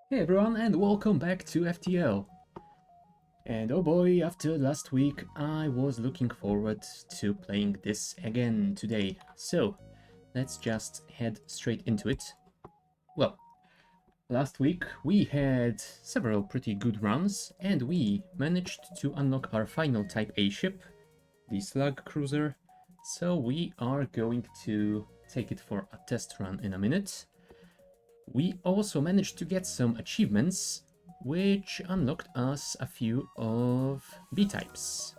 Hey everyone, and welcome back to FTL. And oh boy, after last week, I was looking forward to playing this again today. So, let's just head straight into it. Well, last week we had several pretty good runs, and we managed to unlock our final Type A ship, the Slug Cruiser. So we are going to take it for a test run in a minute. We also managed to get some achievements, which unlocked us a few of B-types,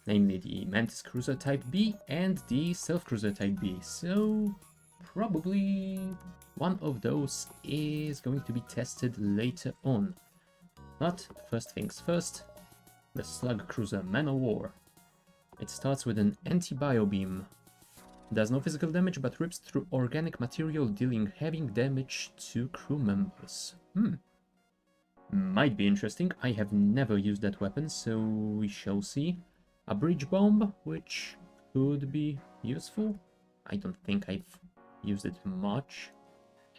namely the Mantis Cruiser Type B and the Stealth Cruiser Type B, so probably one of those is going to be tested later on. But first things first, the Slug Cruiser Man of War. It starts with an anti-bio beam. Does no physical damage but rips through organic material, dealing heavy damage to crew members. Might be interesting. I have never used that weapon, so we shall see. A bridge bomb, which could be useful. I don't think I've used it much.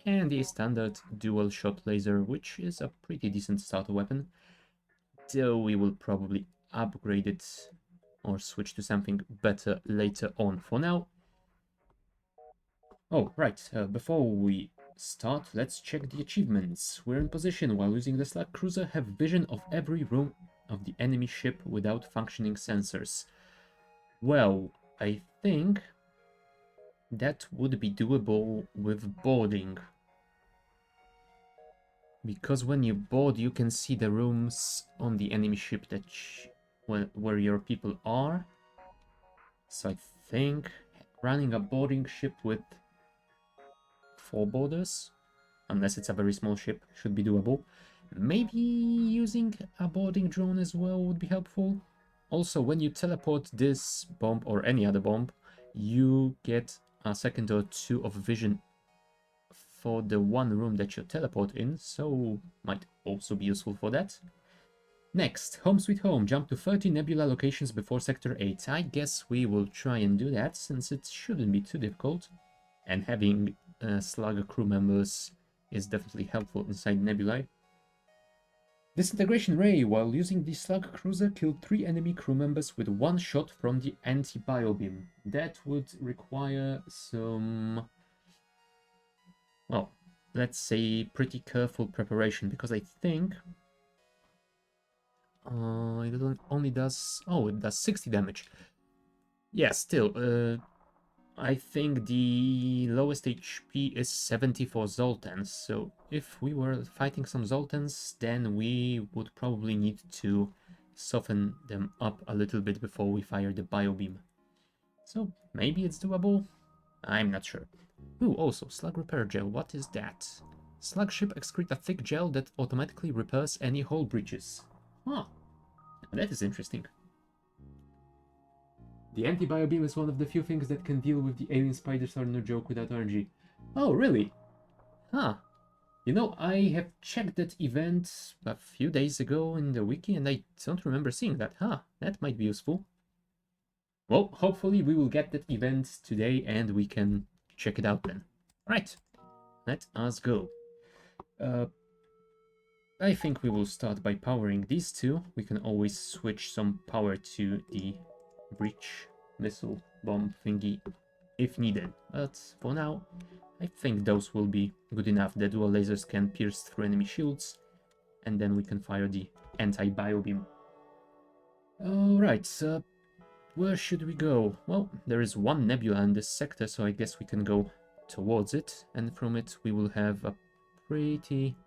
And the standard dual shot laser, which is a pretty decent starter weapon. Though we will probably upgrade it or switch to something better later on. For now, oh, right, before we start, let's check the achievements. We're in position while using the Slug Cruiser, have vision of every room of the enemy ship without functioning sensors. Well, I think that would be doable with boarding. Because when you board, you can see the rooms on the enemy ship that where your people are. So I think running a boarding ship with 4 boarders, unless it's a very small ship, should be doable. Maybe using a boarding drone as well would be helpful. Also, when you teleport this bomb or any other bomb, you get a second or two of vision for the one room that you teleport in, so might also be useful for that. Next, Home Sweet Home. Jump to 30 nebula locations before Sector 8. I guess we will try and do that, since it shouldn't be too difficult. And having Slug crew members is definitely helpful inside nebulae. Disintegration Ray. While using the Slug Cruiser, killed 3 enemy crew members with 1 shot from the anti-bio beam. That would require some, well, let's say pretty careful preparation, because I think it only does, oh, it does 60 damage. Yeah, still, I think the lowest HP is 70 for Zoltans, so if we were fighting some Zoltans, then we would probably need to soften them up a little bit before we fire the bio beam. So maybe it's doable? I'm not sure. Ooh, also, Slug Repair Gel, what is that? Slug ship excrete a thick gel that automatically repairs any hull breaches. Huh, that is interesting. The anti-bio beam is one of the few things that can deal with the alien spiders are no joke without RNG. Oh, really? Huh. You know, I have checked that event a few days ago in the wiki and I don't remember seeing that. Huh, that might be useful. Well, hopefully we will get that event today and we can check it out then. Right, let us go. I think we will start by powering these two. We can always switch some power to the breach missile bomb thingy if needed, but for now I think those will be good enough. The dual lasers can pierce through enemy shields, and then we can fire the anti-bio beam. Alright, where should we go? Well, there is one nebula in this sector, so I guess we can go towards it, and from it we will have a pretty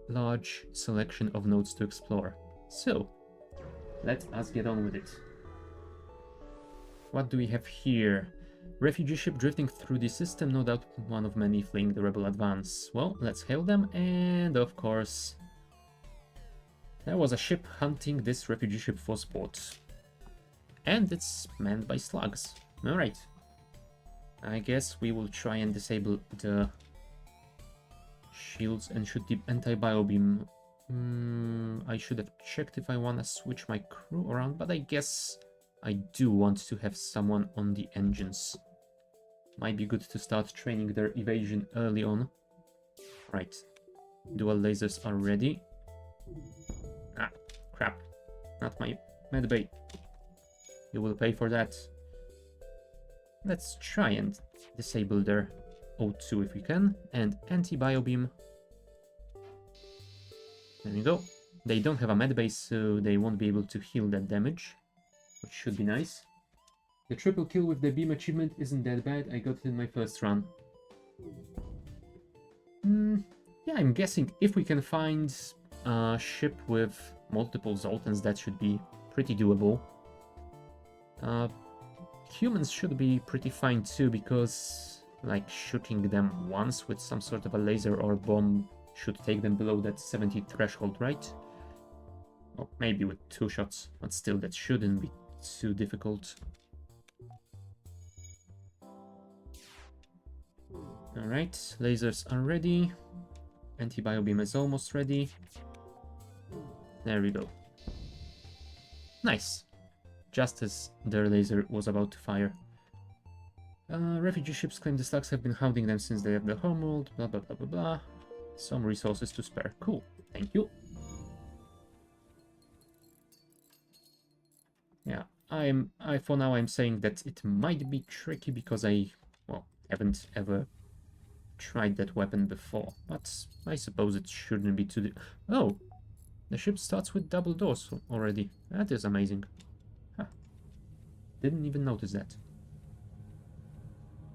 large selection of nodes to explore. So, let us get on with it. What do we have here? Refugee ship drifting through the system, no doubt one of many fleeing the rebel advance. Well, let's hail them, and of course, there was a ship hunting this refugee ship for sport. And it's manned by slugs. Alright. I guess we will try and disable the shields and shoot the anti-bio beam. I should have checked if I want to switch my crew around, but I guess I do want to have someone on the engines. Might be good to start training their evasion early on. Right. Dual lasers are ready. Ah, crap. Not my medbay. You will pay for that. Let's try and disable their O2 if we can. And anti-biobeam. There we go. They don't have a medbay, so they won't be able to heal that damage, which should be nice. The triple kill with the beam achievement isn't that bad. I got it in my first run. Yeah, I'm guessing if we can find a ship with multiple Zoltans, that should be pretty doable. Humans should be pretty fine too, because like shooting them once with some sort of a laser or bomb should take them below that 70 threshold, right? Or maybe with 2 shots, but still that shouldn't be too difficult. Alright, lasers are ready. Anti-biobeam is almost ready. There we go. Nice. Just as their laser was about to fire. Refugee ships claim the slugs have been hounding them since they left the homeworld, blah blah blah blah blah. Some resources to spare. Cool, thank you. Yeah, for now I'm saying that it might be tricky because I, well, haven't ever tried that weapon before, but I suppose it shouldn't be too... Oh! The ship starts with double doors already. That is amazing. Huh. Didn't even notice that.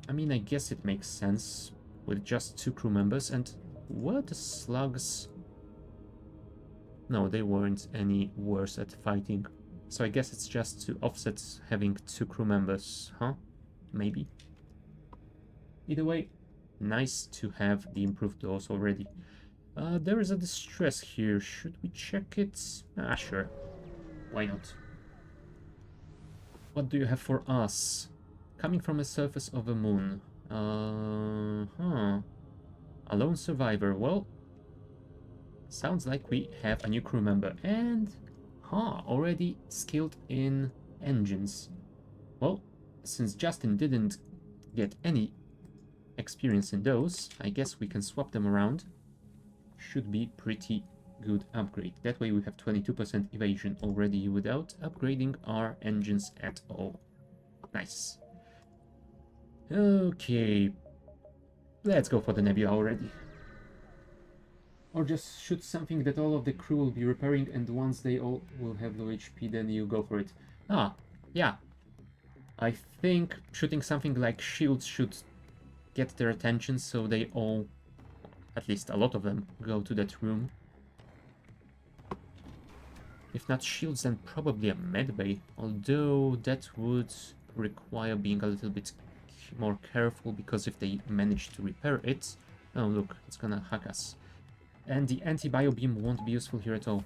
I mean, I guess it makes sense with just 2 crew members. And were the slugs... No, they weren't any worse at fighting. So I guess it's just to offset having 2 crew members, huh? Maybe. Either way, nice to have the improved doors already. There is a distress here. Should we check it? Ah, sure. Why not? What do you have for us? Coming from the surface of a moon. A lone survivor. Well, sounds like we have a new crew member. And, already skilled in engines. Well, since Justin didn't get any experience in those, I guess we can swap them around. Should be pretty good upgrade. That way we have 22% evasion already without upgrading our engines at all. Nice. Okay. Let's go for the Nebula already. Or just shoot something that all of the crew will be repairing, and once they all will have low HP, then you go for it. Ah, yeah. I think shooting something like shields should get their attention, so they all, at least a lot of them, go to that room. If not shields, then probably a medbay, although that would require being a little bit more careful, because if they manage to repair it... Oh look, it's gonna hack us. And the anti-biobeam won't be useful here at all.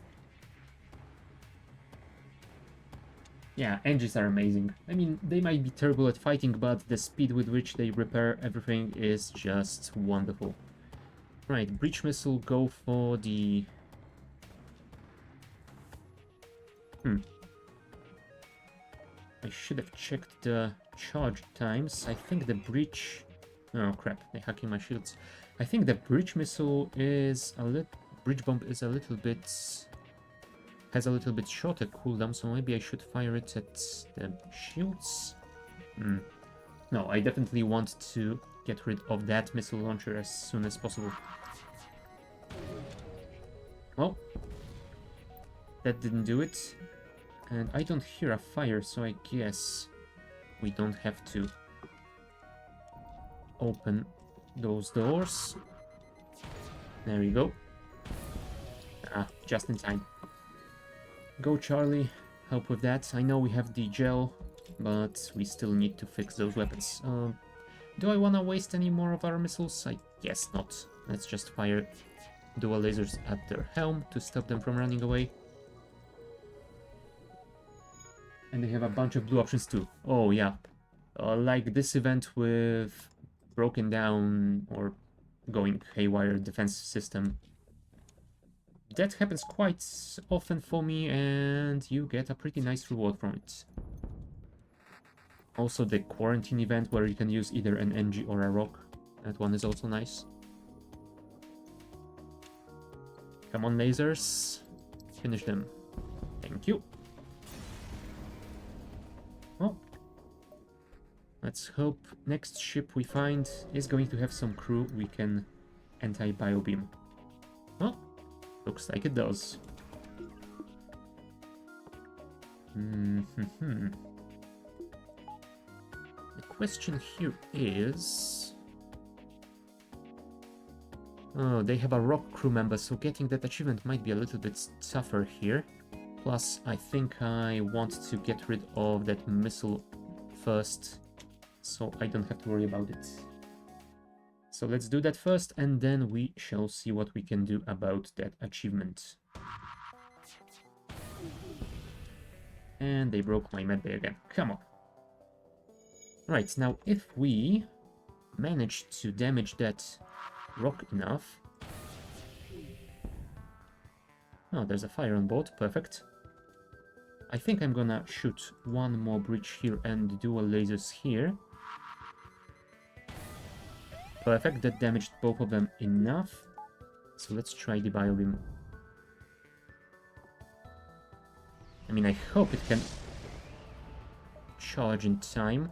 Yeah, engines are amazing. I mean, they might be terrible at fighting, but the speed with which they repair everything is just wonderful. Right, breach missile, go for the... I should have checked the charge times. I think the breach... Oh crap, they're hacking my shields. I think the breach missile is a little... Breach bomb is a little bit... has a little bit shorter cooldown, so maybe I should fire it at the shields? No, I definitely want to get rid of that missile launcher as soon as possible. Well, that didn't do it. And I don't hear a fire, so I guess we don't have to open those doors. There we go. Ah, just in time. Go Charlie, help with that. I know we have the gel, but we still need to fix those weapons. Do I want to waste any more of our missiles? I guess not. Let's just fire dual lasers at their helm to stop them from running away. And they have a bunch of blue options too. Oh yeah, like this event with broken down or going haywire defense system. That happens quite often for me, and you get a pretty nice reward from it. Also the quarantine event where you can use either an NG or a rock. That one is also nice. Come on, lasers. Finish them. Thank you. Well, let's hope next ship we find is going to have some crew we can anti-biobeam. Well, looks like it does. The question here is... Oh, they have a rock crew member, so getting that achievement might be a little bit tougher here. Plus, I think I want to get rid of that missile first, so I don't have to worry about it. So let's do that first, and then we shall see what we can do about that achievement. And they broke my medbay again. Come on. Right, now if we manage to damage that rock enough... Oh, there's a fire on board. Perfect. I think I'm gonna shoot one more breach here and dual lasers here. Perfect, that damaged both of them enough. So let's try the biobeam. I mean, I hope it can charge in time.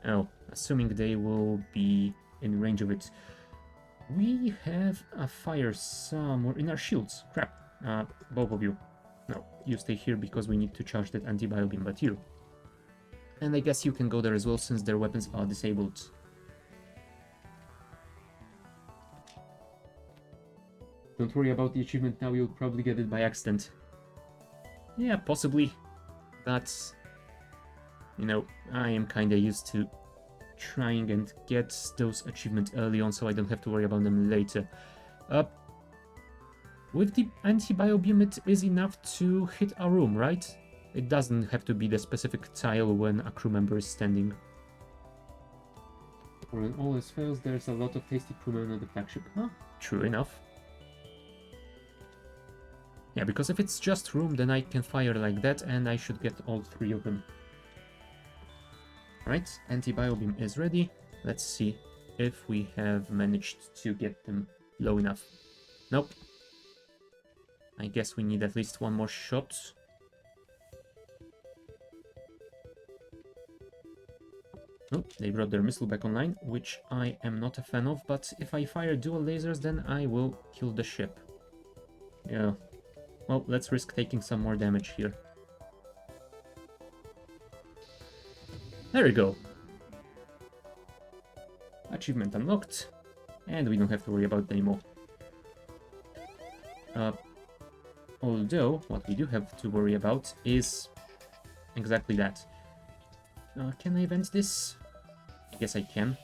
Oh, assuming they will be in range of it. We have a fire somewhere in our shields. Crap. Both of you. No, you stay here because we need to charge that anti-biobeam, but you. And I guess you can go there as well since their weapons are disabled. Don't worry about the achievement now, you'll probably get it by accident. Yeah, possibly. But, you know, I am kinda used to trying and get those achievements early on so I don't have to worry about them later. With the anti-biobeam, it is enough to hit a room, right? It doesn't have to be the specific tile when a crew member is standing. Or when all else fails, there's a lot of tasty crewmen on the flagship. Huh? True enough. Yeah, because if it's just room, then I can fire like that, and I should get all three of them. Right, anti-biobeam is ready. Let's see if we have managed to get them low enough. Nope. I guess we need at least one more shot. Oh, they brought their missile back online, which I am not a fan of, but if I fire dual lasers, then I will kill the ship. Yeah. Well, let's risk taking some more damage here. There we go. Achievement unlocked. And we don't have to worry about it anymore. Although, what we do have to worry about is exactly that. Can I event this? I guess I can.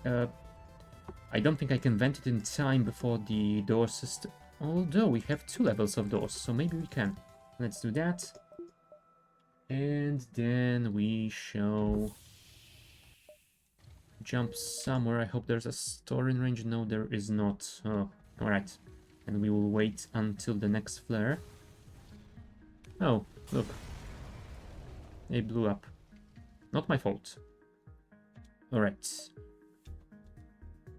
I don't think I can vent it in time before the door system. Although we have 2 levels of doors, so maybe we can. Let's do that. And then we shall jump somewhere. I hope there's a store in range. No, there is not. Oh, alright. And we will wait until the next flare. Oh, look. They blew up. Not my fault. Alright.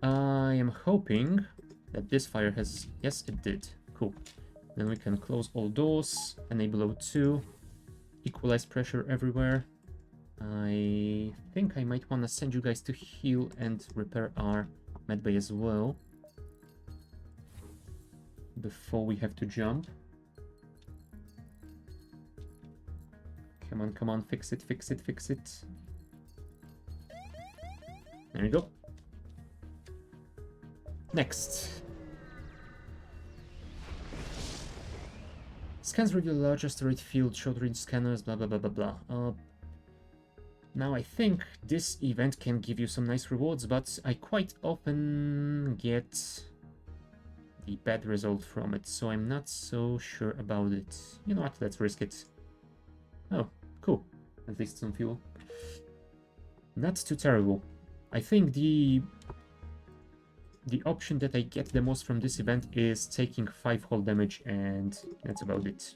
I am hoping that this fire has... Yes, it did. Cool. Then we can close all doors. Enable O2. Equalize pressure everywhere. I think I might want to send you guys to heal and repair our medbay as well. Before we have to jump. Come on, fix it, fix it, fix it. There we go. Next. Scans reveal a large asteroid field, short-range scanners, blah blah blah blah blah. Now I think this event can give you some nice rewards, but I quite often get the bad result from it, so I'm not so sure about it. You know what, let's risk it. Oh, cool. At least some fuel. Not too terrible. I think the option that I get the most from this event is taking 5 hull damage, and that's about it.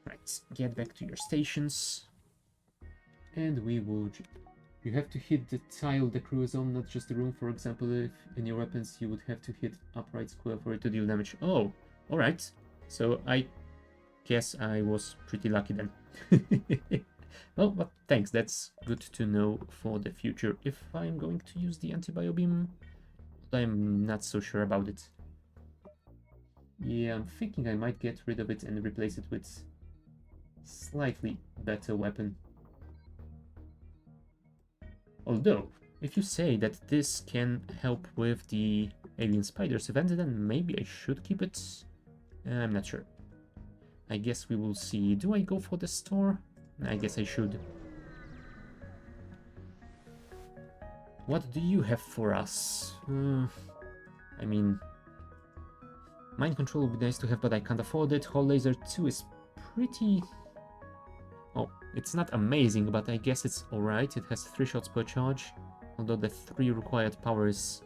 Right, get back to your stations. And we will You have to hit the tile the crew is on, not just the room. For example, if in your weapons you would have to hit upright square for it to deal damage. Oh, alright. So I guess I was pretty lucky then. Well, but thanks, that's good to know for the future. If I'm going to use the anti-bio beam, I'm not so sure about it. Yeah, I'm thinking I might get rid of it and replace it with slightly better weapon. Although, if you say that this can help with the alien spiders event, then maybe I should keep it. I'm not sure. I guess we will see. Do I go for the store? I guess I should. What do you have for us? I mean, mind control would be nice to have, but I can't afford it. Hull laser 2 is pretty... Oh, it's not amazing, but I guess it's alright. It has 3 shots per charge, although the 3 required power is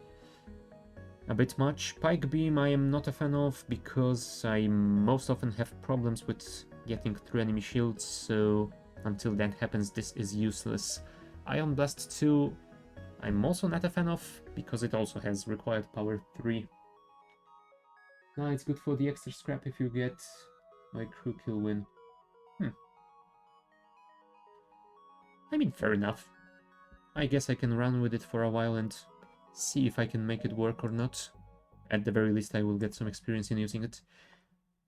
a bit much. Pike beam I am not a fan of, because I most often have problems with getting through enemy shields, so until that happens this is useless. Ion Blast 2 I'm also not a fan of, because it also has required power 3. Now it's good for the extra scrap if you get my crew kill win. I mean, fair enough. I guess I can run with it for a while and see if I can make it work or not. At the very least I will get some experience in using it.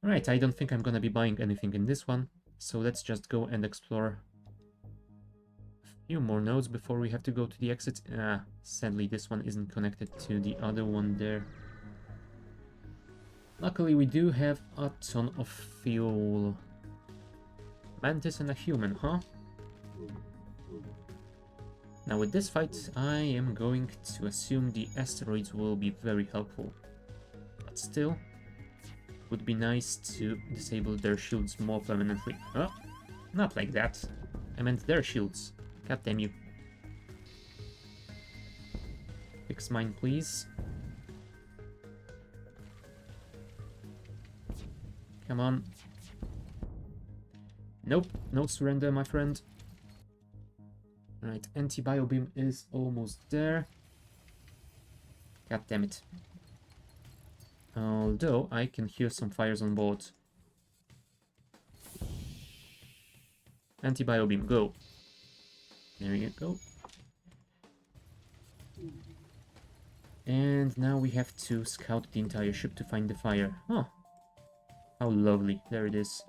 Alright, I don't think I'm gonna be buying anything in this one, so let's just go and explore a few more nodes before we have to go to the exit. Sadly this one isn't connected to the other one there. Luckily we do have a ton of fuel. Mantis and a human, huh? Now with this fight, I am going to assume the asteroids will be very helpful. But still, it would be nice to disable their shields more permanently. Oh, not like that. I meant their shields. God damn you. Fix mine, please. Come on. Nope, no surrender, my friend. Right, anti-bio beam is almost there. God damn it. Although I can hear some fires on board. Anti-bio beam, go. There you go. And now we have to scout the entire ship to find the fire. Oh, how lovely. There it is.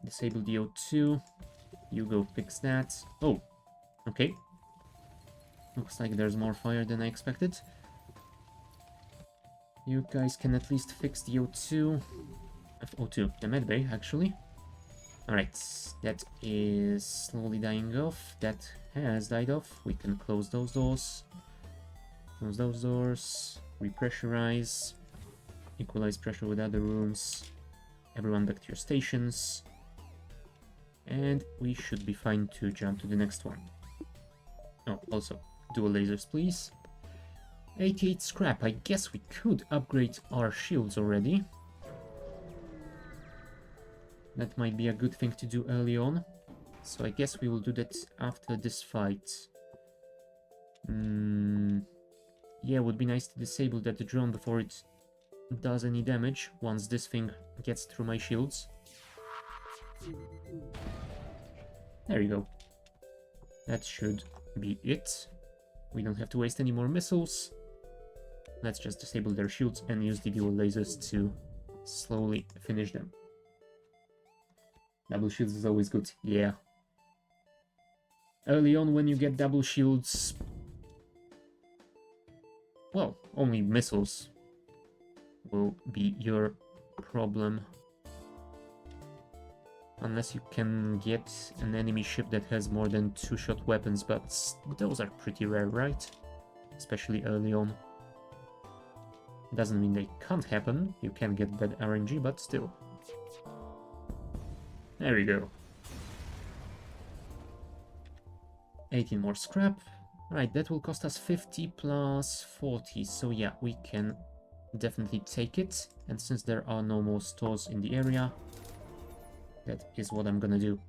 Disable the O2. You go fix that. Oh, okay. Looks like there's more fire than I expected. You guys can at least fix the O2. O2, the medbay, actually. Alright, that is slowly dying off. That has died off. We can close those doors. Close those doors. Repressurize. Equalize pressure with other rooms. Everyone back to your stations. And we should be fine to jump to the next one. Oh, also, dual lasers, please. 88 scrap. I guess we could upgrade our shields already. That might be a good thing to do early on. So I guess we will do that after this fight. Yeah, it would be nice to disable that drone before it does any damage, once this thing gets through my shields. There you go. That should be it. We don't have to waste any more missiles. Let's just disable their shields and use the dual lasers to slowly finish them. Double shields is always good, yeah. Early on when you get double shields... Well, only missiles will be your problem. Unless you can get an enemy ship that has more than 2-shot weapons, but those are pretty rare, right? Especially early on. Doesn't mean they can't happen, you can get bad RNG, but still. There we go. 18 more scrap. Right, that will cost us 50 plus 40, so yeah, we can definitely take it. And since there are no more stores in the area, that is what I'm gonna do.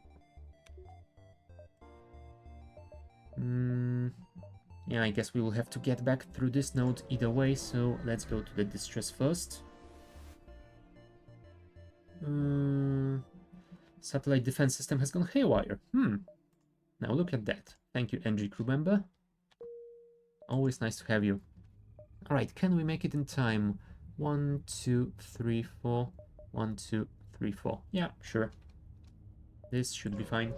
Yeah, I guess we will have to get back through this node either way, so let's go to the distress first. Satellite defense system has gone haywire. Now look at that. Thank you, NG crew member. Always nice to have you. Alright, can we make it in time? 1, 2, 3, 4. 1, 2, 3, 4. Yeah, sure. This should be fine.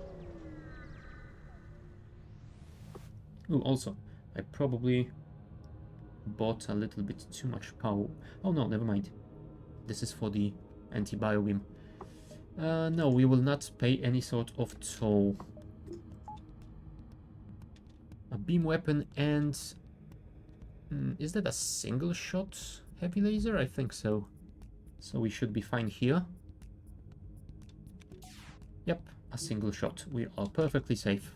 Ooh, also, I probably bought a little bit too much power. Oh no, never mind. This is for the anti-bio beam. No, we will not pay any sort of toll. A beam weapon and... is that a single shot heavy laser? I think so. So we should be fine here. Yep, a single shot. We are perfectly safe.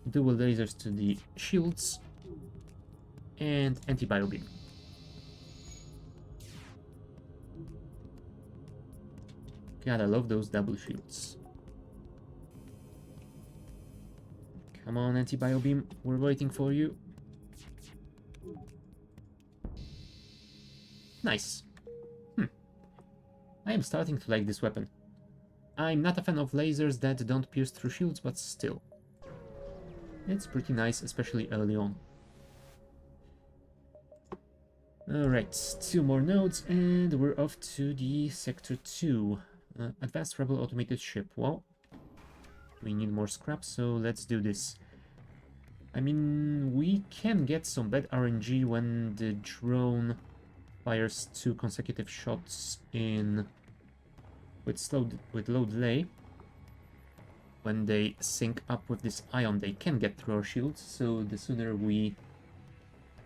Dual lasers to the shields. And anti-bio beam. God, I love those double shields. Come on, anti-bio beam. We're waiting for you. Nice. I am starting to like this weapon. I'm not a fan of lasers that don't pierce through shields, but still. It's pretty nice, especially early on. Alright, 2 more nodes, and we're off to the Sector 2. Advanced Rebel Automated Ship. Well, we need more scrap, so let's do this. I mean, we can get some bad RNG when the drone fires 2 consecutive shots in with low delay. When they sync up with this ion, they can get through our shields, so the sooner we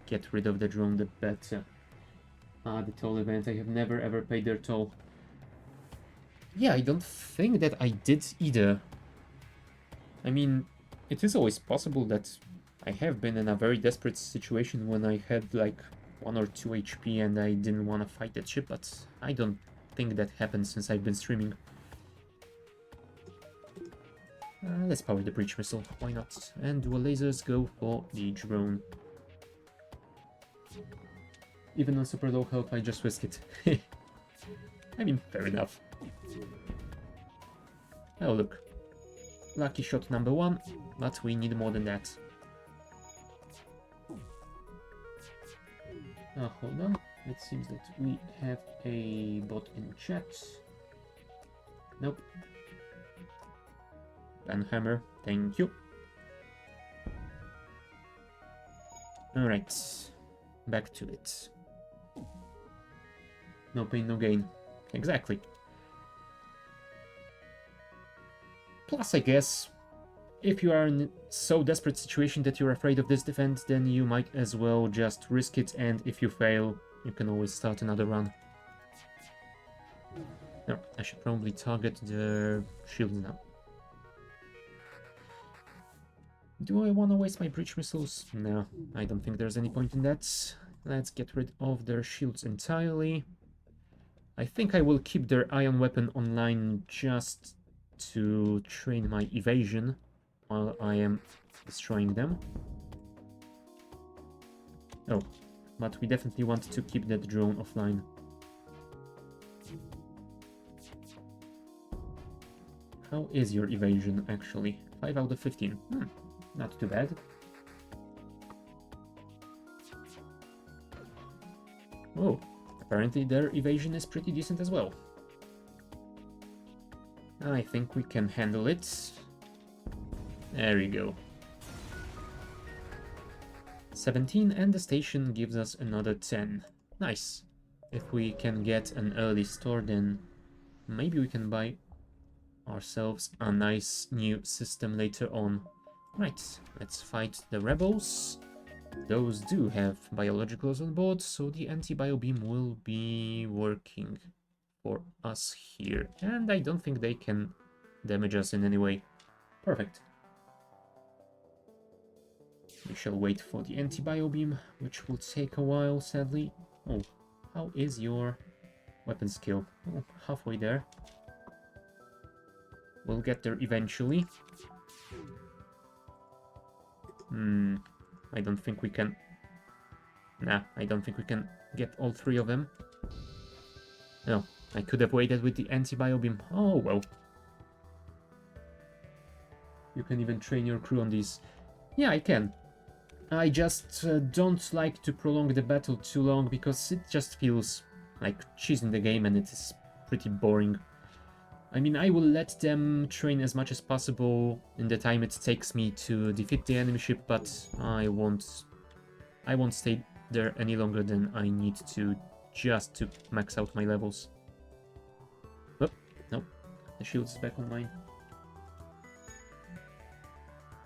get rid of the drone, the better. The toll event. I have never ever paid their toll. Yeah, I don't think that I did either. I mean, it is always possible that I have been in a very desperate situation when I had like 1 or 2 HP and I didn't want to fight that ship, but I don't think that happened since I've been streaming. Let's power the breach missile, why not? And dual lasers go for the drone. Even on super low health, I just risk it. I mean, fair enough. Oh look, lucky shot number 1, but we need more than that. Hold on, it seems that we have a bot in chat. Nope. Banhammer, thank you. Alright, back to it. No pain, no gain. Exactly. Plus, I guess, if you are in so desperate situation that you're afraid of this defense, then you might as well just risk it, and if you fail, you can always start another run. No, I should probably target the shield now. Do I want to waste my breach missiles? No, I don't think there's any point in that. Let's get rid of their shields entirely. I think I will keep their ion weapon online just to train my evasion while I am destroying them. Oh, but we definitely want to keep that drone offline. How is your evasion, actually? 5 out of 15. Not too bad. Oh, apparently their evasion is pretty decent as well. I think we can handle it. There we go. 17, and the station gives us another 10. Nice. If we can get an early store, then maybe we can buy ourselves a nice new system later on. Right, let's fight the rebels. Those do have biologicals on board, so the anti-bio beam will be working for us here. And I don't think they can damage us in any way. Perfect. We shall wait for the anti-bio beam, which will take a while, sadly. Oh, how is your weapon skill? Oh, halfway there. We'll get there eventually. I don't think we can... Nah, I don't think we can get all 3 of them. No, I could have waited with the anti-bio beam. Oh, well. You can even train your crew on these. Yeah, I can. I just don't like to prolong the battle too long, because it just feels like cheesing the game and it is pretty boring. I mean, I will let them train as much as possible in the time it takes me to defeat the enemy ship, but I won't stay there any longer than I need to, just to max out my levels. Oh, no, the shield's back on mine.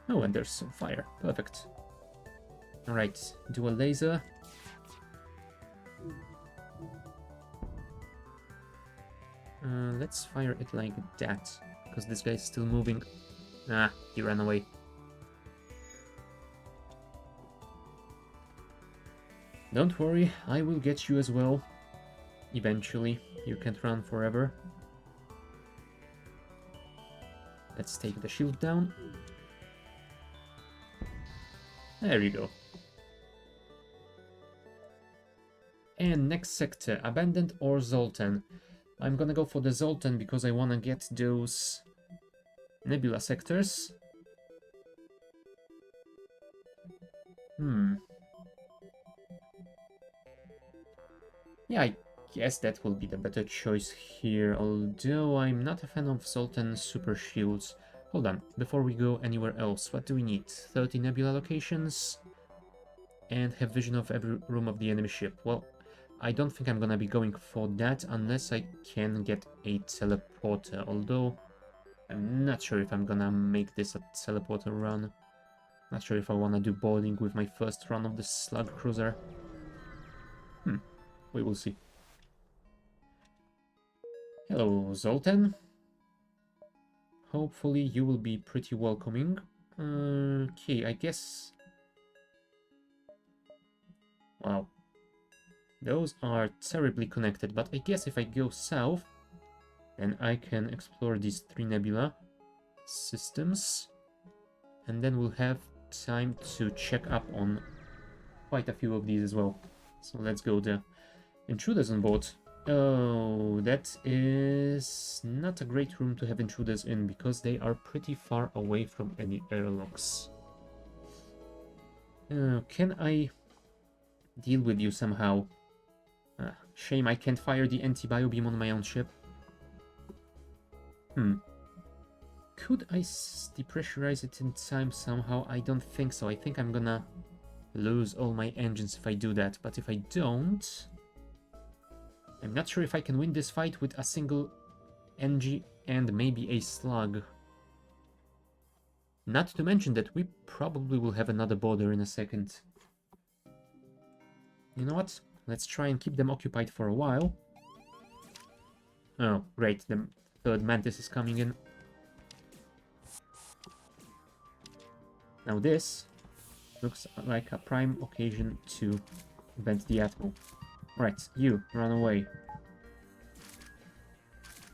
Oh, and there's some fire. Perfect. Alright, dual laser. Let's fire it like that, because this guy's still moving. Ah, he ran away. Don't worry, I will get you as well. Eventually, you can't run forever. Let's take the shield down. There you go. And next sector, Abandoned or Zoltan. I'm gonna go for the Zoltan because I wanna get those nebula sectors. Yeah, I guess that will be the better choice here, although I'm not a fan of Zoltan super shields. Hold on, before we go anywhere else, what do we need? 30 nebula locations and have vision of every room of the enemy ship. Well, I don't think I'm gonna be going for that unless I can get a teleporter, although I'm not sure if I'm gonna make this a teleporter run. Not sure if I wanna do boarding with my first run of the Slug Cruiser. We will see. Hello, Zoltan. Hopefully you will be pretty welcoming. Okay, I guess... Wow. Those are terribly connected, but I guess if I go south, then I can explore these 3 nebula systems, and then we'll have time to check up on quite a few of these as well. So let's go there. Intruders on board. Oh, that is not a great room to have intruders in, because they are pretty far away from any airlocks. Can I deal with you somehow? Shame I can't fire the anti-bio beam on my own ship. Could I depressurize it in time somehow? I don't think so. I think I'm gonna lose all my engines if I do that. But if I don't... I'm not sure if I can win this fight with a single NG and maybe a slug. Not to mention that we probably will have another border in a second. You know what? Let's try and keep them occupied for a while. Oh, great. The third mantis is coming in. Now this looks like a prime occasion to vent the Atmo. Right, you, run away.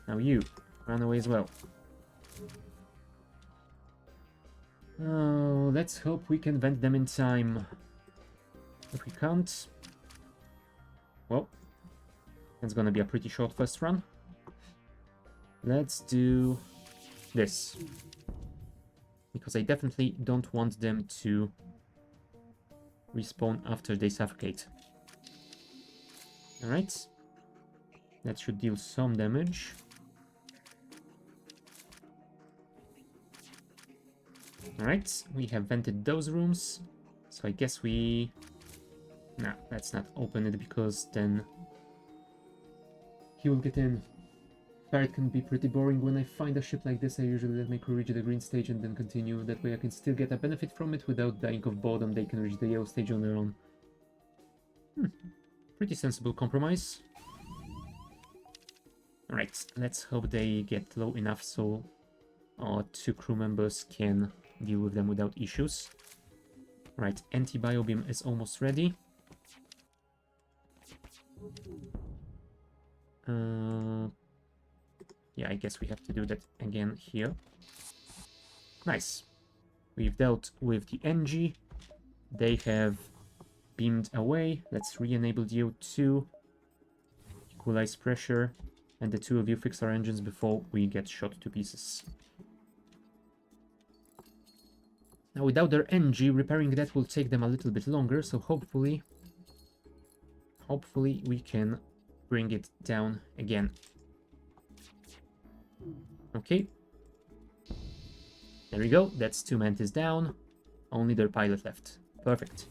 Now you, run away as well. Oh, let's hope we can vent them in time. If we can't... Well, it's gonna be a pretty short first run. Let's do this. Because I definitely don't want them to respawn after they suffocate. Alright. That should deal some damage. Alright, we have vented those rooms. So I guess we... Nah, let's not open it because then he will get in. It can be pretty boring. When I find a ship like this, I usually let my crew reach the green stage and then continue. That way I can still get a benefit from it without dying of boredom. They can reach the yellow stage on their own. Pretty sensible compromise. Alright, let's hope they get low enough so our 2 crew members can deal with them without issues. Right, anti-bio beam is almost ready. Yeah, I guess we have to do that again here. Nice. We've dealt with the NG. They have beamed away. Let's re-enable the O2. Equalize pressure. And the two of you fix our engines before we get shot to pieces. Now, without their NG, repairing that will take them a little bit longer, so hopefully we can bring it down again. Okay. There we go. That's 2 Mantis down. Only their pilot left. Perfect.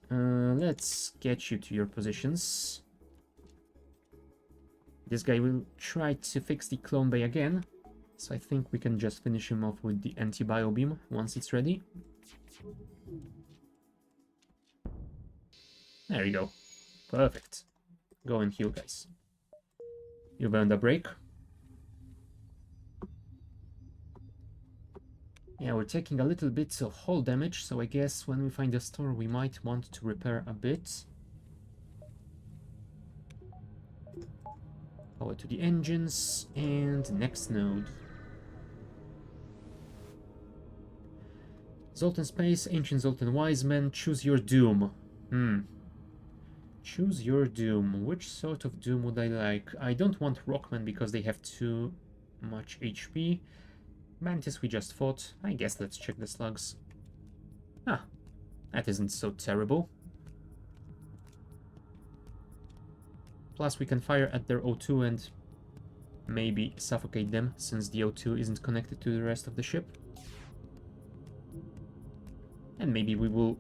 Let's get you to your positions. This guy will try to fix the clone bay again. So I think we can just finish him off with the anti-bio beam once it's ready. There you go. Perfect. Go and heal, guys. You've earned a break. Yeah, we're taking a little bit of hull damage, so I guess when we find a store we might want to repair a bit. Power to the engines, and next node. Zoltan Space, Ancient Zoltan Wise Men, choose your doom. Choose your doom. Which sort of doom would I like? I don't want Rockman because they have too much HP. Mantis we just fought. I guess let's check the slugs. Ah, that isn't so terrible. Plus we can fire at their O2 and maybe suffocate them, since the O2 isn't connected to the rest of the ship. And maybe we will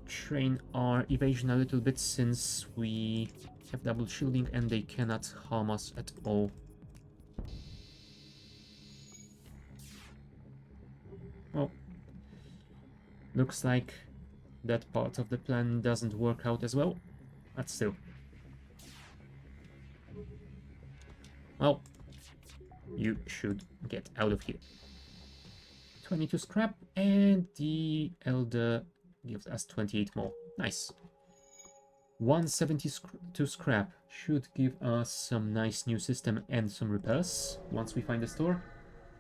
train our evasion a little bit, since we have double shielding and they cannot harm us at all. Well, looks like that part of the plan doesn't work out as well, but still. Well, you should get out of here. 22 scrap, and the Elder gives us 28 more. Nice. 172 scrap should give us some nice new system and some repairs once we find a store.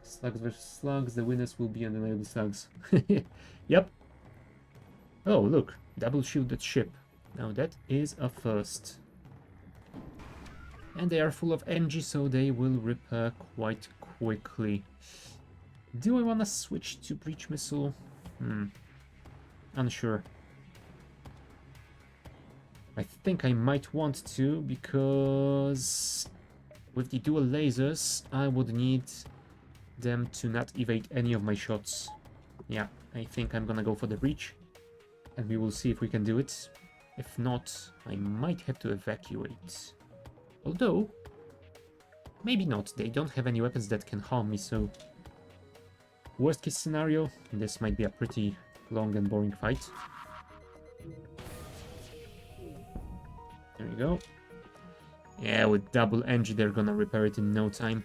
Slugs versus slugs, the winners will be undeniable slugs. Yep. Oh, look, double shielded ship. Now that is a first. And they are full of NG, so they will repair quite quickly. Do I want to switch to breach missile? Unsure. I think I might want to, because with the dual lasers, I would need them to not evade any of my shots. Yeah, I think I'm gonna go for the breach, and we will see if we can do it. If not, I might have to evacuate. Although, maybe not. They don't have any weapons that can harm me, so worst case scenario, this might be a pretty long and boring fight. There we go. Yeah, with double NG, they're gonna repair it in no time.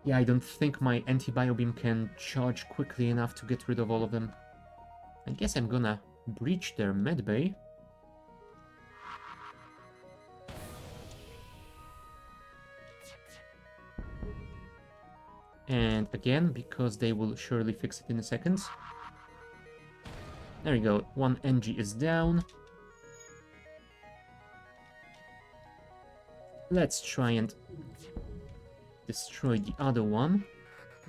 Yeah, I don't think my anti-bio beam can charge quickly enough to get rid of all of them. I guess I'm gonna breach their medbay. And again, because they will surely fix it in a second. There we go, 1 NG is down. Let's try and destroy the other one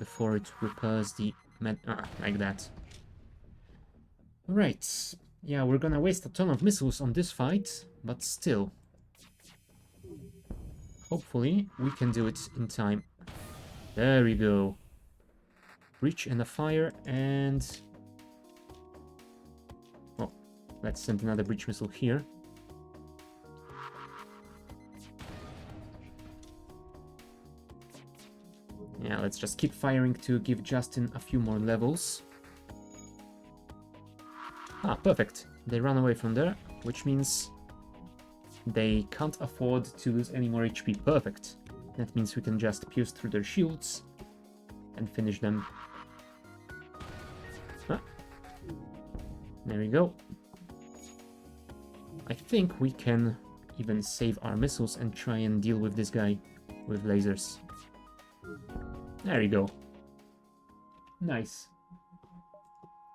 before it repairs the like that. Alright, yeah, we're gonna waste a ton of missiles on this fight, but still. Hopefully we can do it in time. There we go. Breach and a fire, and... oh, let's send another breach missile here. Yeah, let's just keep firing to give Justin a few more levels. Ah, perfect. They run away from there, which means they can't afford to lose any more HP. Perfect. That means we can just pierce through their shields and finish them. Ah. There we go. I think we can even save our missiles and try and deal with this guy. with lasers. There you go. Nice.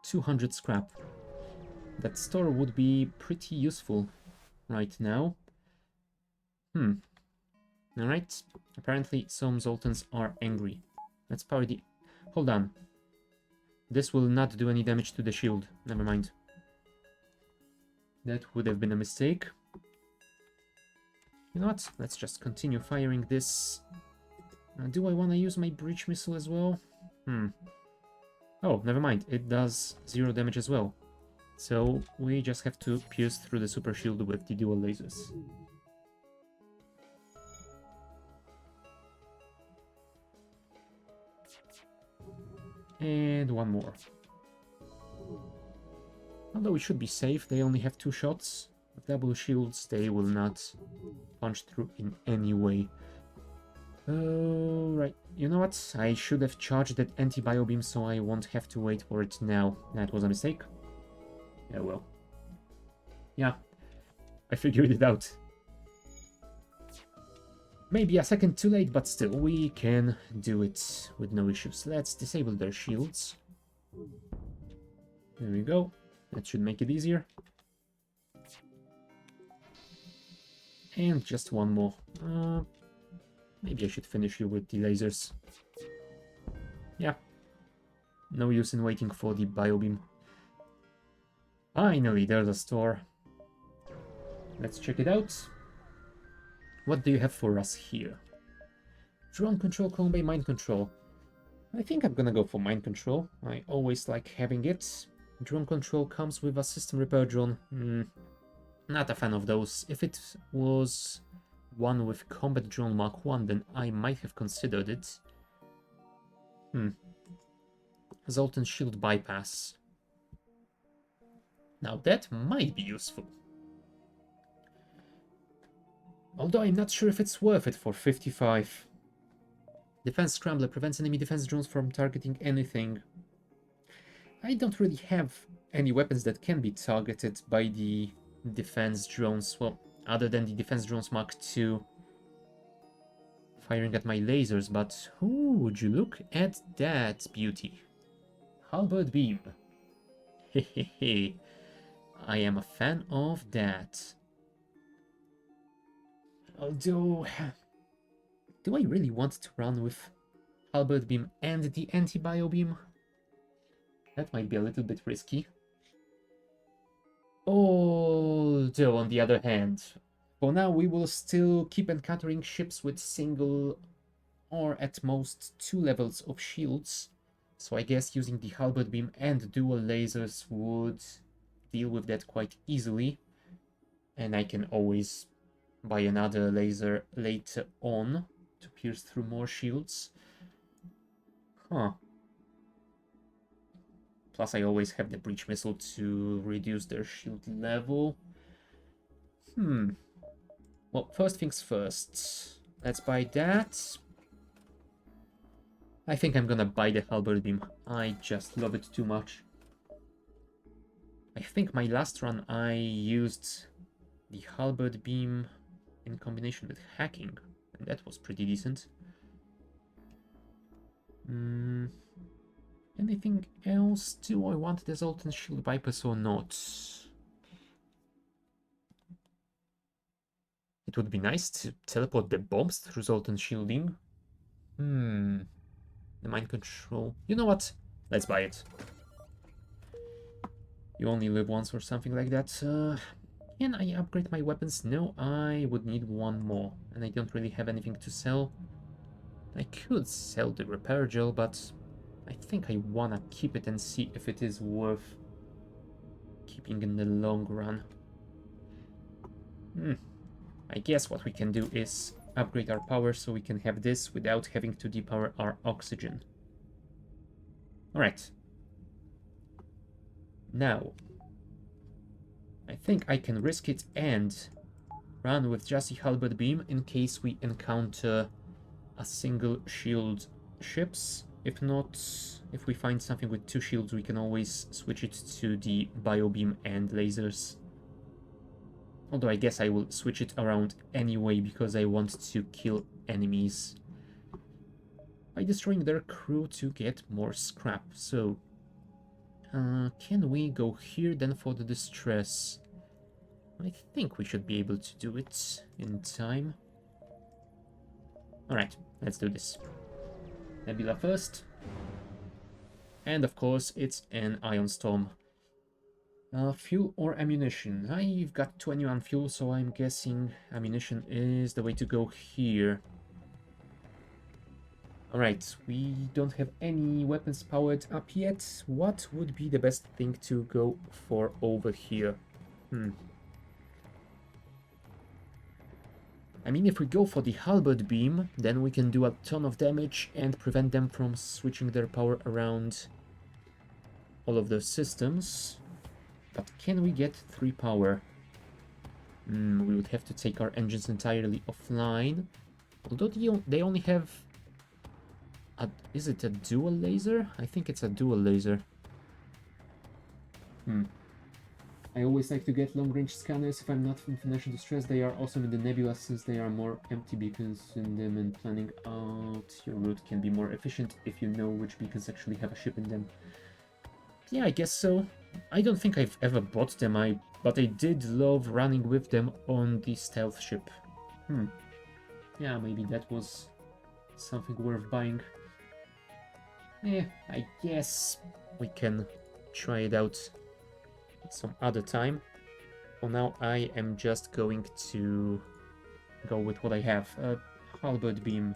200 scrap. That store would be pretty useful right now. Alright. Apparently some Zoltans are angry. Let's power the... Hold on. This will not do any damage to the shield. Never mind. That would have been a mistake. You know what? Let's just continue firing this. Do I want to use my breach missile as well? Oh, never mind. It does 0 damage as well. So we just have to pierce through the super shield with the dual lasers. And one more. Although we should be safe, they only have 2 shots. With double shields, they will not punch through in any way. Right, you know what? I should have charged that anti-bio beam so I won't have to wait for it now. That was a mistake. Yeah, well. Yeah, I figured it out. Maybe a second too late, but still, we can do it with no issues. Let's disable their shields. There we go. That should make it easier. And just one more. Maybe I should finish you with the lasers. Yeah. No use in waiting for the biobeam. Finally, there's a store. Let's check it out. What do you have for us here? Drone control, clone bay, mind control. I think I'm gonna go for mind control. I always like having it. Drone control comes with a system repair drone. Not a fan of those. If it was one with combat drone Mark 1, then I might have considered it. Zoltan shield bypass. Now that might be useful. Although I'm not sure if it's worth it for 55. Defense Scrambler prevents enemy defense drones from targeting anything. I don't really have any weapons that can be targeted by the defense drones. Well, other than the defense drones Mark II firing at my lasers, but would you look at that beauty. Halberd beam. Hehehe. I am a fan of that. Although, do I really want to run with Halberd beam and the anti-bio beam? That might be a little bit risky. Although, on the other hand, for now we will still keep encountering ships with single or at most 2 levels of shields. So I guess using the Halberd beam and dual lasers would deal with that quite easily. And I can always buy another laser later on to pierce through more shields. Plus I always have the breach missile to reduce their shield level. Well, first things first. Let's buy that. I think I'm gonna buy the Halberd beam. I just love it too much. I think my last run I used the Halberd beam in combination with hacking, and that was pretty decent. Anything else? Do I want the Zoltan shield bypass or not? It would be nice to teleport the bombs through Zoltan shielding. The mind control. You know what? Let's buy it. You only live once or something like that. Can I upgrade my weapons? No, I would need one more. And I don't really have anything to sell. I could sell the repair gel, but I think I wanna keep it and see if it is worth keeping in the long run. I guess what we can do is upgrade our power so we can have this without having to depower our oxygen. Alright. Now, I think I can risk it and run with just the Halberd beam in case we encounter a single shield ships. If not, if we find something with 2 shields, we can always switch it to the bio beam and lasers. Although I guess I will switch it around anyway because I want to kill enemies by destroying their crew to get more scrap. So, can we go here then for the distress? I think we should be able to do it in time. Alright, let's do this. Nebula first. And of course, it's an Ion Storm. Fuel or ammunition? I've got 21 fuel, so I'm guessing ammunition is the way to go here. Alright, we don't have any weapons powered up yet. What would be the best thing to go for over here? I mean, if we go for the halberd beam, then we can do a ton of damage and prevent them from switching their power around all of those systems. But can we get 3 power? We would have to take our engines entirely offline. Although they only have... is it a dual laser? I think it's a dual laser. I always like to get long-range scanners if I'm not in financial distress. They are awesome in the nebula since they are more empty beacons in them, and planning out your route can be more efficient if you know which beacons actually have a ship in them. Yeah, I guess so. I don't think I've ever bought them, but I did love running with them on the stealth ship. Yeah, maybe that was something worth buying. Yeah, I guess we can try it out some other time. For now, I am just going to go with what I have. Halberd beam.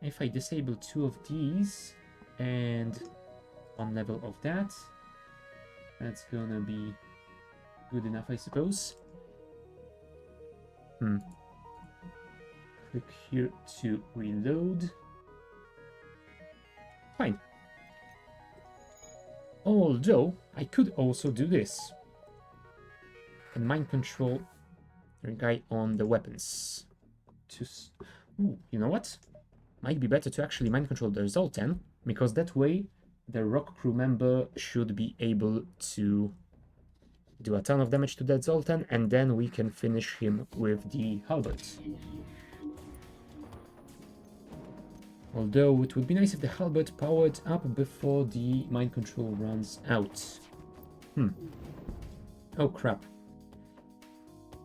If I disable 2 of these and 1 level of that, that's gonna be good enough, I suppose. Click here to reload. Fine. Although, I could also do this. And mind control the guy on the weapons. Ooh, you know what? Might be better to actually mind control the Zoltan, because that way the rock crew member should be able to do a ton of damage to that Zoltan, and then we can finish him with the halberd. Although it would be nice if the halberd powered up before the mind control runs out. Oh crap.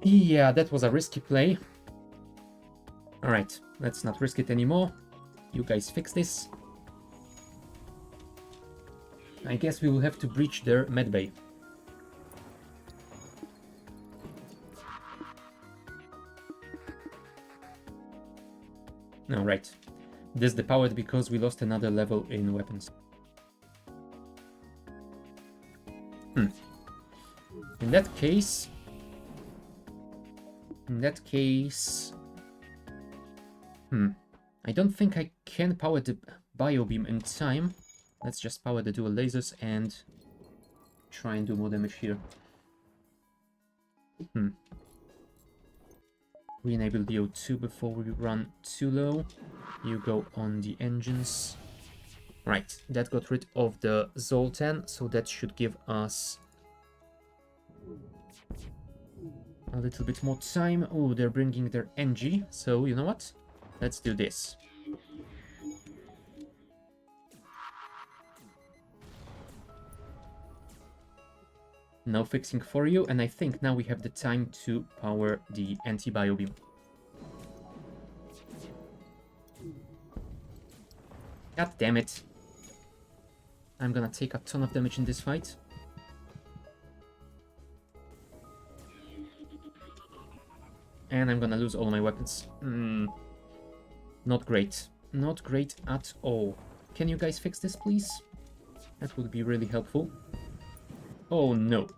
Yeah, that was a risky play. Alright, let's not risk it anymore. You guys fix this. I guess we will have to breach their medbay. Alright. This depowered because we lost another level in weapons. In that case... I don't think I can power the biobeam in time. Let's just power the dual lasers and try and do more damage here. We enable the O2 before we run too low. You go on the engines. Right, that got rid of the Zoltan, so that should give us a little bit more time. Oh, they're bringing their NG, so you know what? Let's do this. No fixing for you, and I think now we have the time to power the anti-biobeam. God damn it. I'm gonna take a ton of damage in this fight. And I'm gonna lose all my weapons. Not great. Not great at all. Can you guys fix this, please? That would be really helpful. Oh no.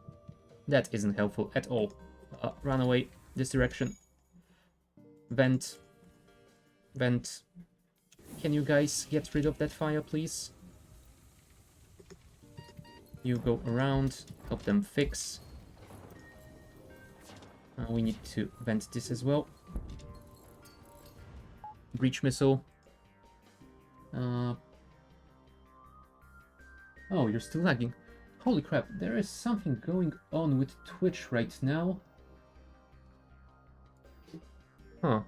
That isn't helpful at all. Run away. This direction. Vent. Vent. Can you guys get rid of that fire, please? You go around. Help them fix. We need to vent this as well. Breach missile. Oh, you're still lagging. Holy crap, there is something going on with Twitch right now. Huh.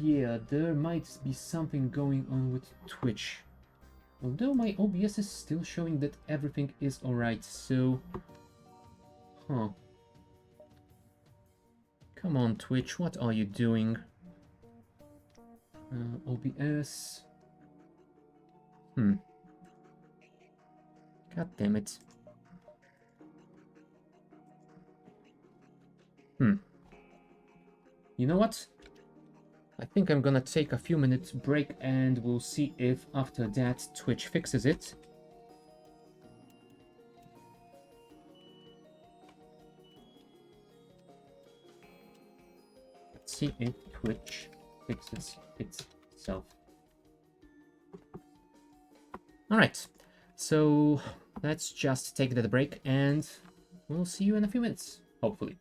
Yeah, there might be something going on with Twitch. Although my OBS is still showing that everything is alright, so... Huh. Come on, Twitch, what are you doing? OBS... God damn it. You know what? I think I'm gonna take a few minutes break and we'll see if after that Twitch fixes it. Let's see if Twitch fixes itself. Alright, so let's just take that break and we'll see you in a few minutes, hopefully.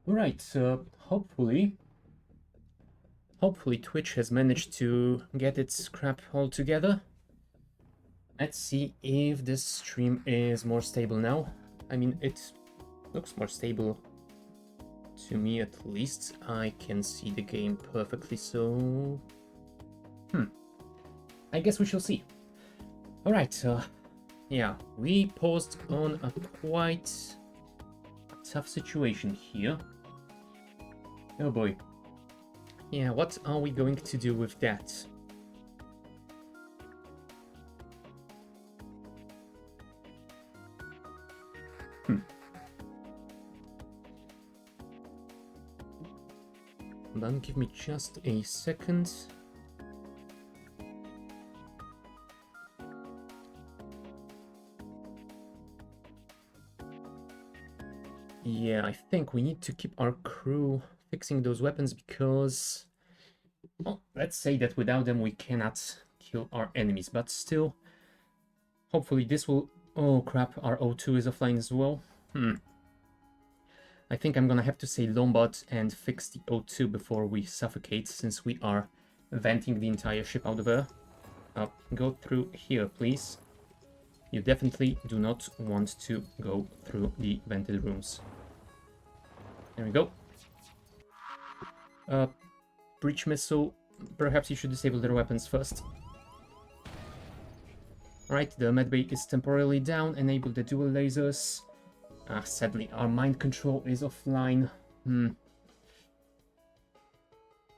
Alright, hopefully Twitch has managed to get its crap all together. Let's see if this stream is more stable now. I mean, it looks more stable to me at least. I can see the game perfectly, so... I guess we shall see. Alright, yeah, we paused on a quite tough situation here. Oh boy. Yeah, what are we going to do with that? Hold on, give me just a second. Yeah, I think we need to keep our crew fixing those weapons because... well, let's say that without them we cannot kill our enemies, but still, hopefully this will... oh crap, our O2 is offline as well. I think I'm gonna have to say Lombard and fix the O2 before we suffocate, since we are venting the entire ship out of there. Go through here, please. You definitely do not want to go through the vented rooms. There we go. Breach missile. Perhaps you should disable their weapons first. Alright, the medbay is temporarily down. Enable the dual lasers. Sadly, our mind control is offline.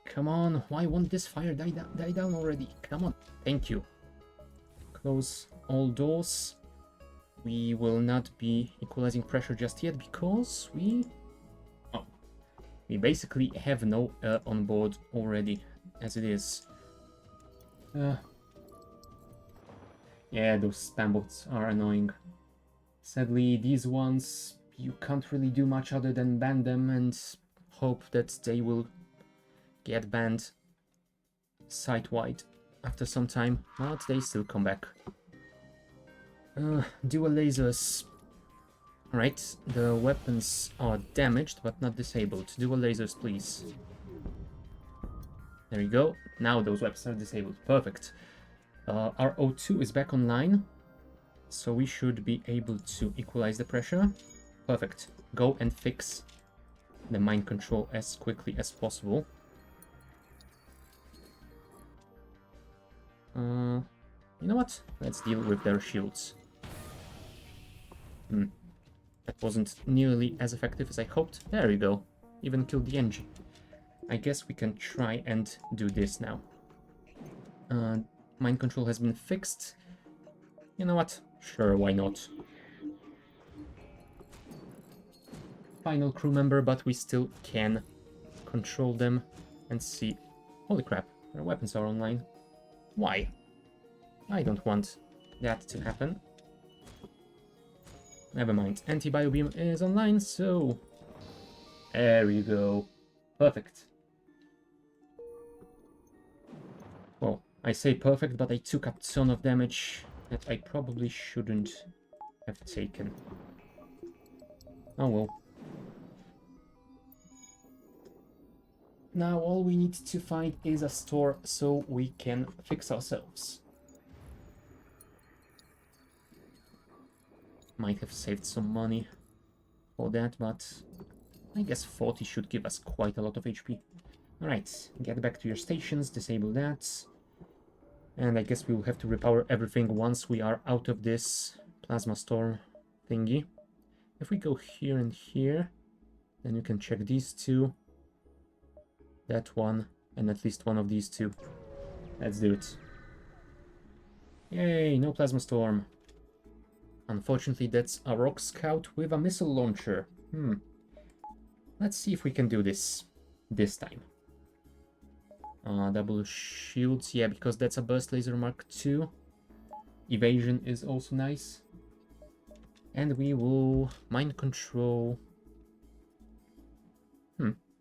Come on, why won't this fire die down already? Come on, thank you. Close all doors. We will not be equalizing pressure just yet because we basically have no air on board already as it is. Yeah, those spam bots are annoying. Sadly, these ones, you can't really do much other than ban them and hope that they will get banned site-wide after some time, but they still come back. Dual lasers. Right, the weapons are damaged but not disabled. Dual lasers, please. There you go. Now those weapons are disabled. Perfect. Our O2 is back online, so we should be able to equalize the pressure. Perfect. Go and fix the mind control as quickly as possible. You know what? Let's deal with their shields. That wasn't nearly as effective as I hoped. There you go. Even killed the engine. I guess we can try and do this now. Mind control has been fixed. You know what? Sure, why not? Final crew member, but we still can control them and see. Holy crap, their weapons are online. Why? I don't want that to happen. Never mind. Anti-biobeam is online, so... there you go. Perfect. Well, I say perfect, but I took a ton of damage that I probably shouldn't have taken. Oh well. Now all we need to find is a store so we can fix ourselves. Might have saved some money for that, but I guess 40 should give us quite a lot of HP. Alright, get back to your stations, disable that. And I guess we will have to repower everything once we are out of this plasma storm thingy. If we go here and here, then you can check these two, that one, and at least one of these two. Let's do it. Yay, no plasma storm. Unfortunately, that's a rock scout with a missile launcher. Let's see if we can do this time. Double shields, yeah, because that's a burst laser Mark II. Evasion is also nice. And we will mind control.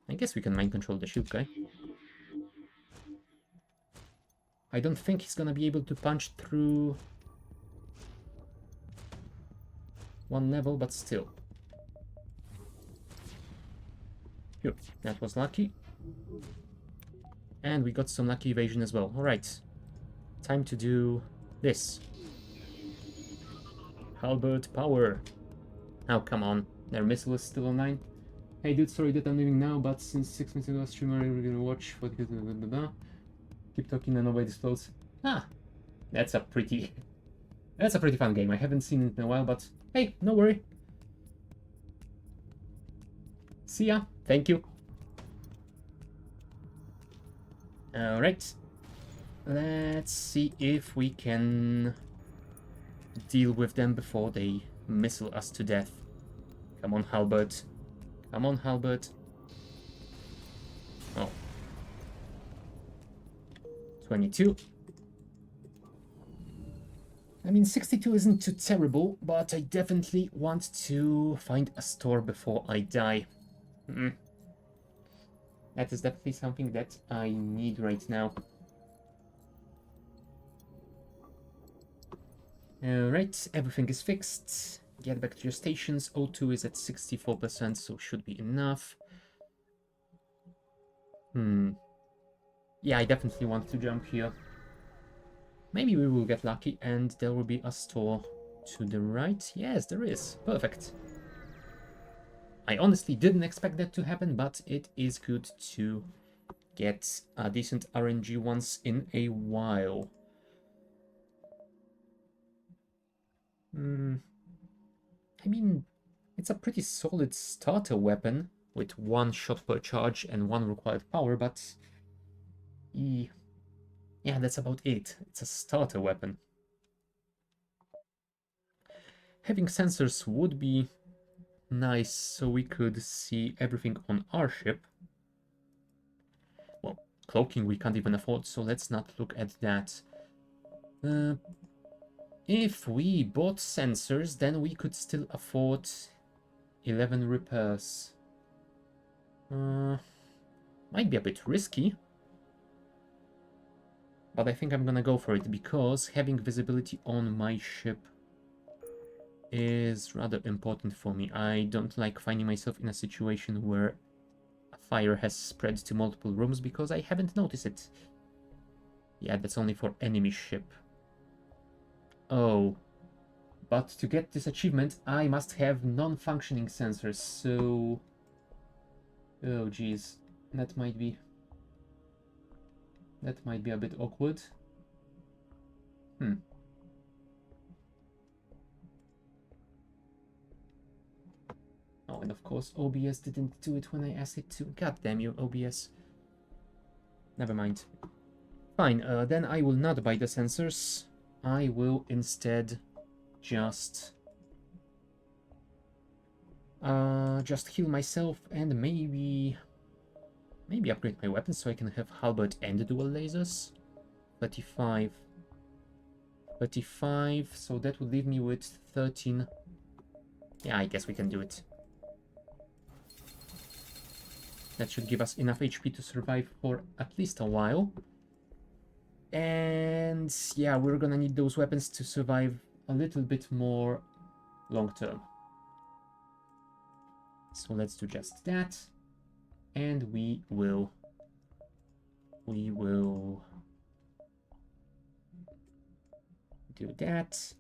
I guess we can mind control the shield guy. I don't think he's gonna be able to punch through one level, but still. Phew, that was lucky. And we got some lucky evasion as well. Alright. Time to do this. Halberd power. Oh, come on. Their missile is still online. Hey dude, sorry that I'm leaving now, but since 6 minutes ago, streamer, we're gonna watch for the... Keep talking and nobody explodes. Ah, that's a pretty fun game. I haven't seen it in a while, but hey, no worry. See ya. Thank you. Alright. Let's see if we can deal with them before they missile us to death. Come on, Halberd. Come on, Halberd. Oh. 22. I mean, 62 isn't too terrible, but I definitely want to find a store before I die. That is definitely something that I need right now. Alright, everything is fixed. Get back to your stations. O2 is at 64%, so should be enough. Yeah, I definitely want to jump here. Maybe we will get lucky and there will be a store to the right. Yes, there is. Perfect. I honestly didn't expect that to happen, but it is good to get a decent RNG once in a while. I mean, it's a pretty solid starter weapon with 1 shot per charge and 1 required power, but yeah, that's about it. It's a starter weapon. Having sensors would be nice so we could see everything on our ship. Well, cloaking we can't even afford, so let's not look at that. If we bought sensors, then we could still afford 11 repairs. Might be a bit risky. But I think I'm gonna go for it, because having visibility on my ship is rather important for me. I don't like finding myself in a situation where a fire has spread to multiple rooms because I haven't noticed it. Yeah, that's only for enemy ship. Oh. But to get this achievement, I must have non-functioning sensors, so... Oh, geez. That might be a bit awkward. Oh, and of course OBS didn't do it when I asked it to. God damn you, OBS. Never mind. Fine, then I will not buy the sensors. I will instead just heal myself and maybe upgrade my weapons so I can have halberd and dual lasers. 35, so that would leave me with 13. Yeah, I guess we can do it. That should give us enough HP to survive for at least a while. And yeah, we're gonna need those weapons to survive a little bit more long term. So let's do just that. And we will do that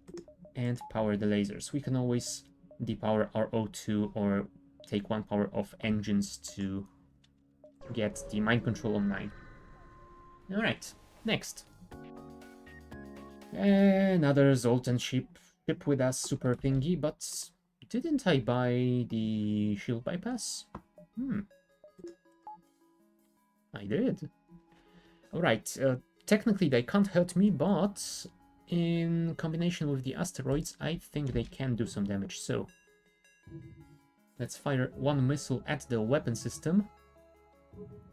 and power the lasers. We can always depower our O2 or take 1 power off engines to get the mind control online. Alright, next. Another Zoltan ship with a super thingy, but didn't I buy the shield bypass? I did. Alright, technically they can't hurt me, but in combination with the asteroids, I think they can do some damage, so let's fire 1 missile at the weapon system.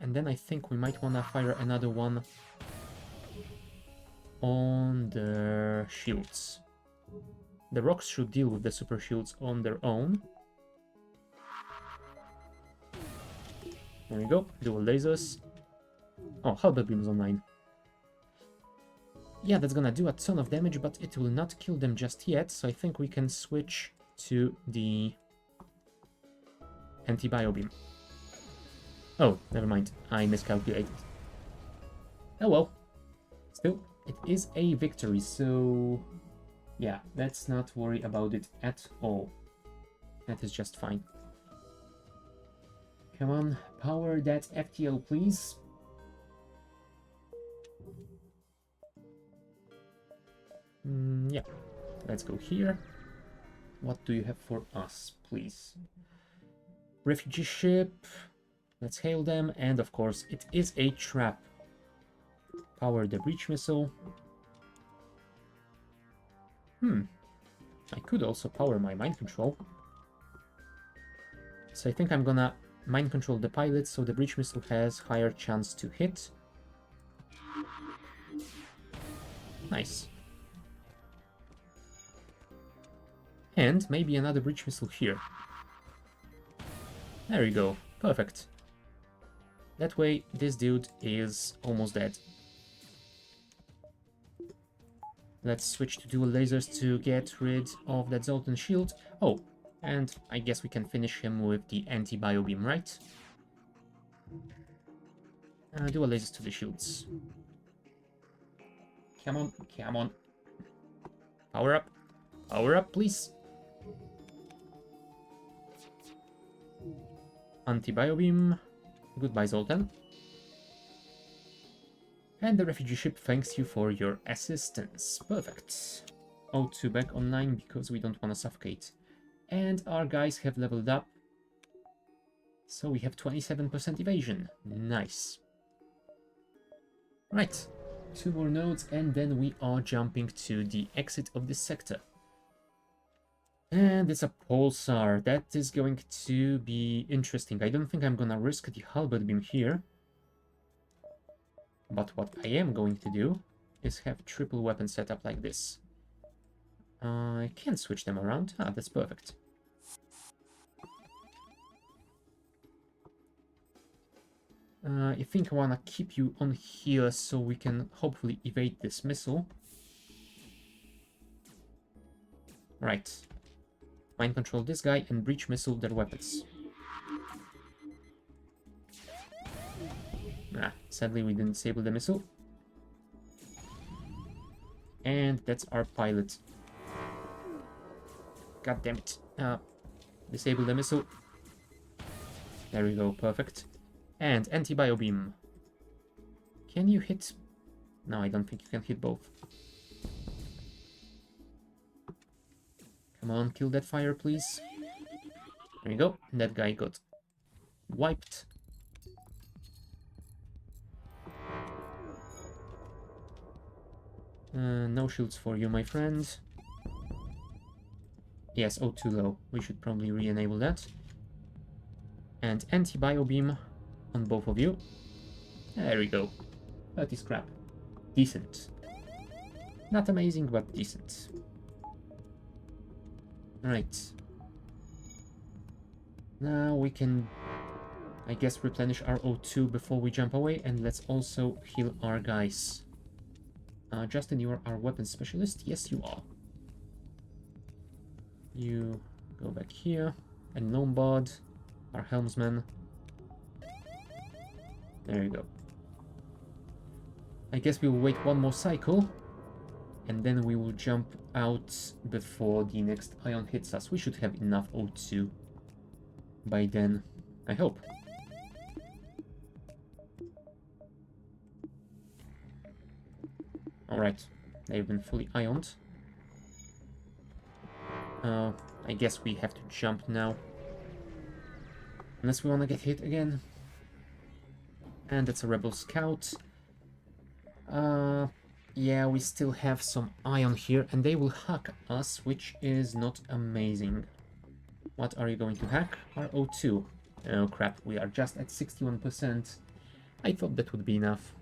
And then I think we might want to fire another one on the shields. The rocks should deal with the super shields on their own. There we go, dual lasers. Oh, halberd beam is online. Yeah, that's gonna do a ton of damage, but it will not kill them just yet, so I think we can switch to the anti-bio beam. Oh, never mind. I miscalculated. Oh well. Still, it is a victory, so... yeah, let's not worry about it at all. That is just fine. Come on, power that FTL, please. Yeah, let's go here. What do you have for us, please? Refugee ship. Let's hail them, and of course, it is a trap. Power the breach missile. I could also power my mind control. So I think I'm gonna mind control the pilot so the breach missile has higher chance to hit. Nice. And maybe another breach missile here. There you go. Perfect. That way, this dude is almost dead. Let's switch to dual lasers to get rid of that Zoltan shield. Oh, and I guess we can finish him with the anti-bio beam, right? Dual lasers to the shields. Come on, come on. Power up. Power up, please. Anti-bio beam. Goodbye, Zoltan. And the refugee ship thanks you for your assistance. Perfect. O2 back online because we don't want to suffocate. And our guys have leveled up. So we have 27% evasion. Nice. Right. 2 more nodes and then we are jumping to the exit of this sector. And it's a pulsar. That is going to be interesting. I don't think I'm gonna risk the halberd beam here. But what I am going to do is have triple weapon setup like this. I can switch them around. Ah, that's perfect. I think I want to keep you on here so we can hopefully evade this missile. Right. Mind control this guy and breach missile their weapons. Nah, sadly we didn't disable the missile. And that's our pilot. God damn it. Disable the missile. There we go, perfect. And anti-bio beam. Can you hit? No, I don't think you can hit both. Come on, kill that fire, please. There you go. That guy got wiped. No shields for you, my friend. Yes, O2 low. We should probably re-enable that. And anti-bio beam on both of you. There we go. 30 scrap. Decent. Not amazing, but decent. Right. Now we can, I guess, replenish our O2 before we jump away, and let's also heal our guys. Justin, you are our weapons specialist? Yes, you are. You go back here. And Lombard, our helmsman. There you go. I guess we will wait one more cycle. And then we will jump out before the next ion hits us. We should have enough O2 by then. I hope. Alright, they've been fully ioned. I guess we have to jump now. Unless we want to get hit again. And it's a rebel scout. Yeah, we still have some ion here, and they will hack us, which is not amazing. What are you going to hack? Our O2. Oh crap, we are just at 61%. I thought that would be enough.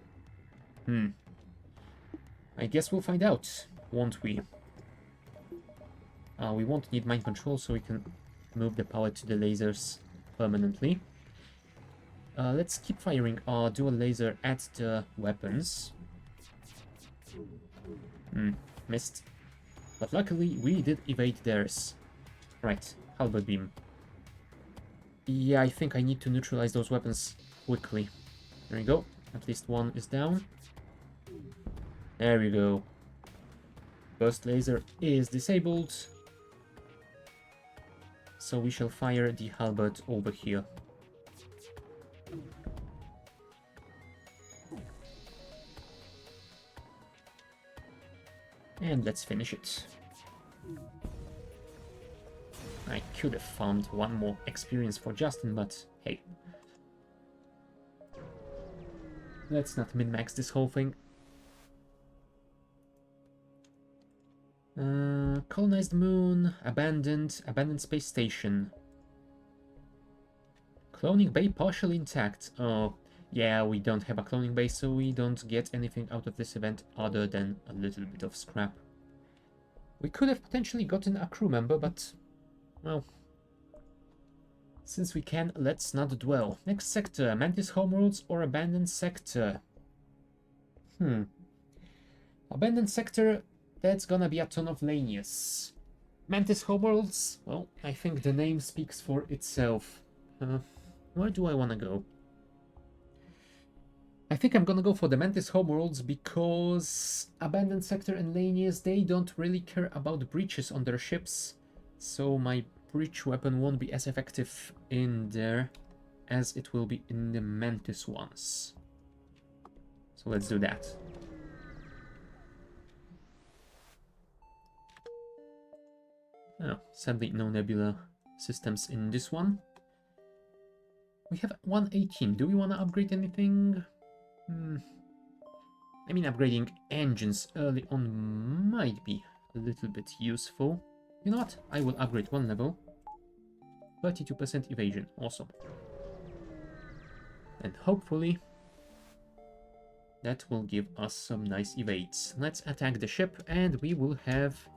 I guess we'll find out, won't we? We won't need mind control, so we can move the power to the lasers permanently. Let's keep firing our dual laser at the weapons. Missed. But luckily, we did evade theirs. Right, halberd beam. Yeah, I think I need to neutralize those weapons quickly. There we go. At least one is down. There we go. Burst laser is disabled. So we shall fire the halberd over here. And let's finish it. I could have farmed one more experience for Justin, but hey. Let's not min-max this whole thing. Colonized moon, abandoned space station. Cloning bay partially intact. Oh, yeah, we don't have a cloning bay, so we don't get anything out of this event other than a little bit of scrap. We could have potentially gotten a crew member, but, well, since we can, let's not dwell. Next sector, Mantis homeworlds or abandoned sector? Abandoned sector, that's gonna be a ton of Lanius. Mantis homeworlds, well, I think the name speaks for itself. Where do I wanna go? I think I'm gonna go for the Mantis homeworlds because abandoned sector and Lanius, they don't really care about breaches on their ships. So my breach weapon won't be as effective in there as it will be in the Mantis ones. So let's do that. Oh, sadly no nebula systems in this one. We have 118. Do we want to upgrade anything? I mean, upgrading engines early on might be a little bit useful. You know what? I will upgrade one level. 32% evasion. Awesome. And hopefully that will give us some nice evades. Let's attack the ship and we will have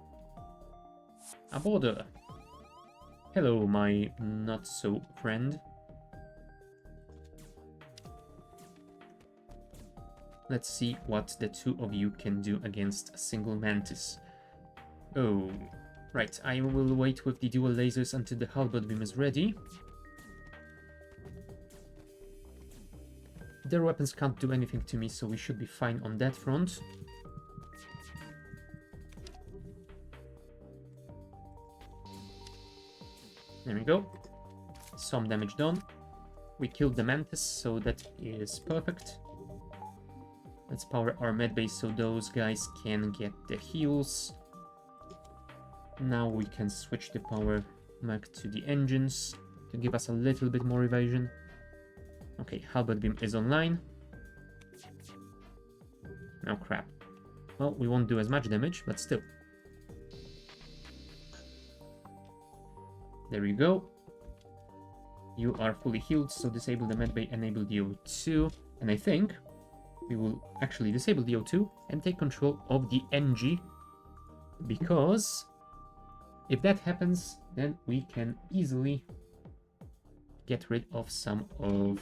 a border. Hello, my not-so friend. Let's see what the two of you can do against a single Mantis. Oh, right. I will wait with the dual lasers until the halberd beam is ready. Their weapons can't do anything to me, so we should be fine on that front. There we go. Some damage done. We killed the Mantis, so that is perfect. Let's power our medbay so those guys can get the heals. Now we can switch the power back to the engines to give us a little bit more evasion. Okay, halberd beam is online. Now crap. Well, we won't do as much damage, but still. There you go. You are fully healed, so disable the medbay, enable the O2. And I think we will actually disable the O2 and take control of the NG. Because if that happens, then we can easily get rid of some of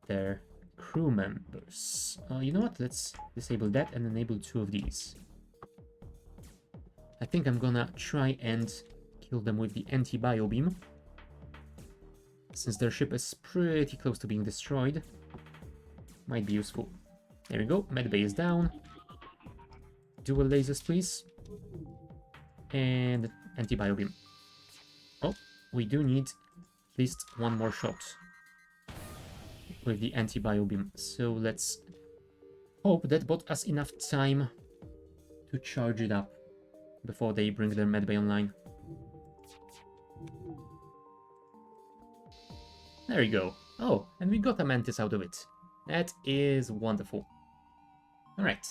their crew members. You know what? Let's disable that and enable two of these. I think I'm gonna try and kill them with the anti-bio beam, since their ship is pretty close to being destroyed. Might be useful. There we go, medbay is down. Dual lasers, please. And anti-bio beam. Oh, we do need at least one more shot with the anti-bio beam. So let's hope that bought us enough time to charge it up before they bring their medbay online. There you go. Oh, and we got a Mantis out of it. That is wonderful. Alright.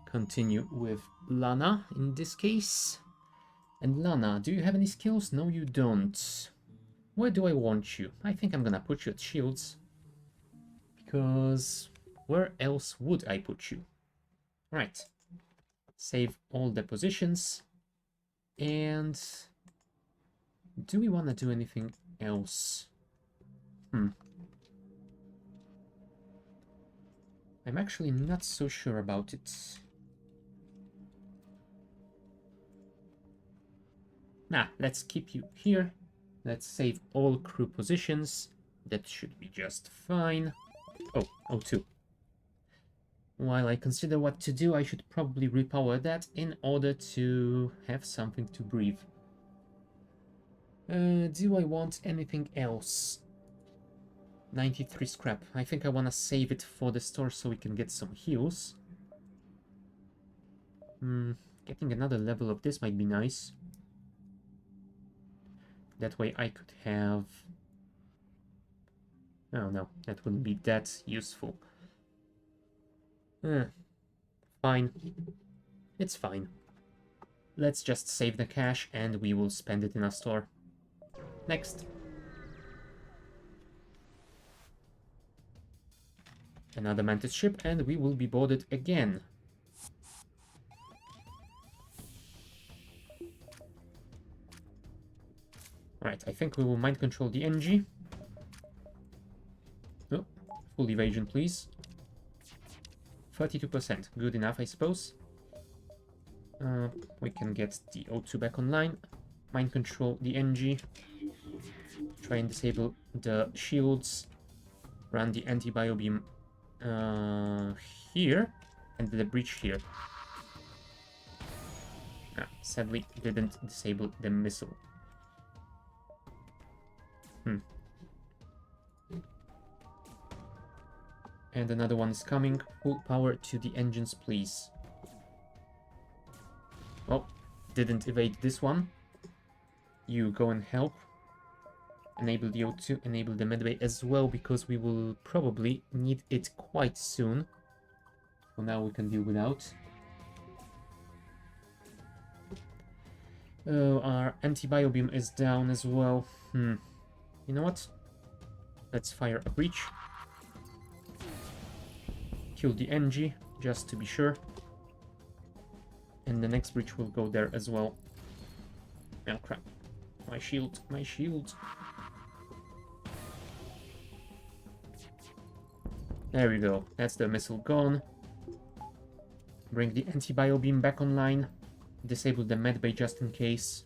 Continue with Lana in this case. And Lana, do you have any skills? No, you don't. Where do I want you? I think I'm gonna put you at shields. Because where else would I put you? Right. Save all the positions. And do we want to do anything else? I'm actually not so sure about it. Nah, let's keep you here. Let's save all crew positions. That should be just fine. Oh, O2. While I consider what to do, I should probably repower that in order to have something to breathe. Do I want anything else? 93 scrap. I think I want to save it for the store so we can get some heals. Getting another level of this might be nice. That way I could have... Oh no, that wouldn't be that useful. Fine. It's fine. Let's just save the cash and we will spend it in a store. Next. Another Mantis ship and we will be boarded again. Alright, I think we will mind control the NG. Oh, full evasion please. 32%, good enough I suppose. We can get the O2 back online. Mind control the NG. Try and disable the shields. Run the anti-bio beam here. And the breach here. Sadly, didn't disable the missile. And another one is coming. Full power to the engines, please. Oh, didn't evade this one. You go and help. Enable the O2, enable the medbay as well, because we will probably need it quite soon. For now we can deal without. Oh, our anti-bio beam is down as well. You know what? Let's fire a breach. Kill the NG, just to be sure. And the next breach will go there as well. Oh crap. My shield, my shield. There we go. That's the missile gone. Bring the anti-bio beam back online. Disable the medbay just in case.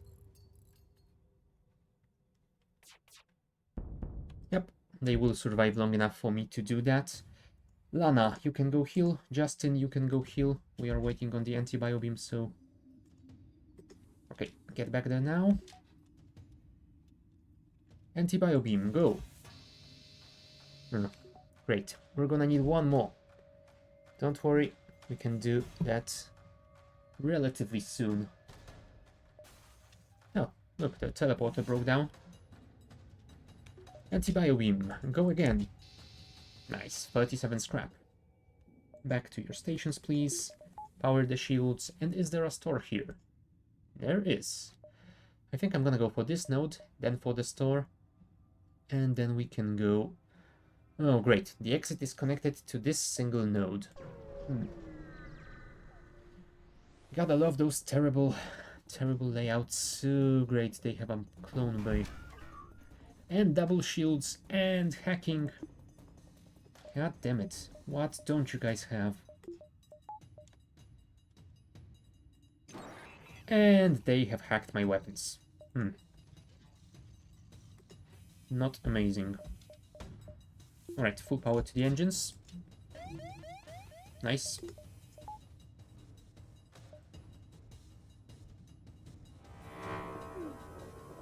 Yep, they will survive long enough for me to do that. Lana, you can go heal. Justin, you can go heal. We are waiting on the anti-bio beam, so... Okay, get back there now. Anti-bio beam, go. Great. We're gonna need one more. Don't worry, we can do that relatively soon. Oh, look, the teleporter broke down. Anti-bio beam, go again. Nice, 37 scrap. Back to your stations, please. Power the shields. And is there a store here? There is. I think I'm gonna go for this node, then for the store. And then we can go... Oh, great. The exit is connected to this single node. Gotta love those terrible layouts. So great. They have a clone bay. And double shields and hacking. God damn it. What don't you guys have? And they have hacked my weapons. Not amazing. Alright, full power to the engines. Nice.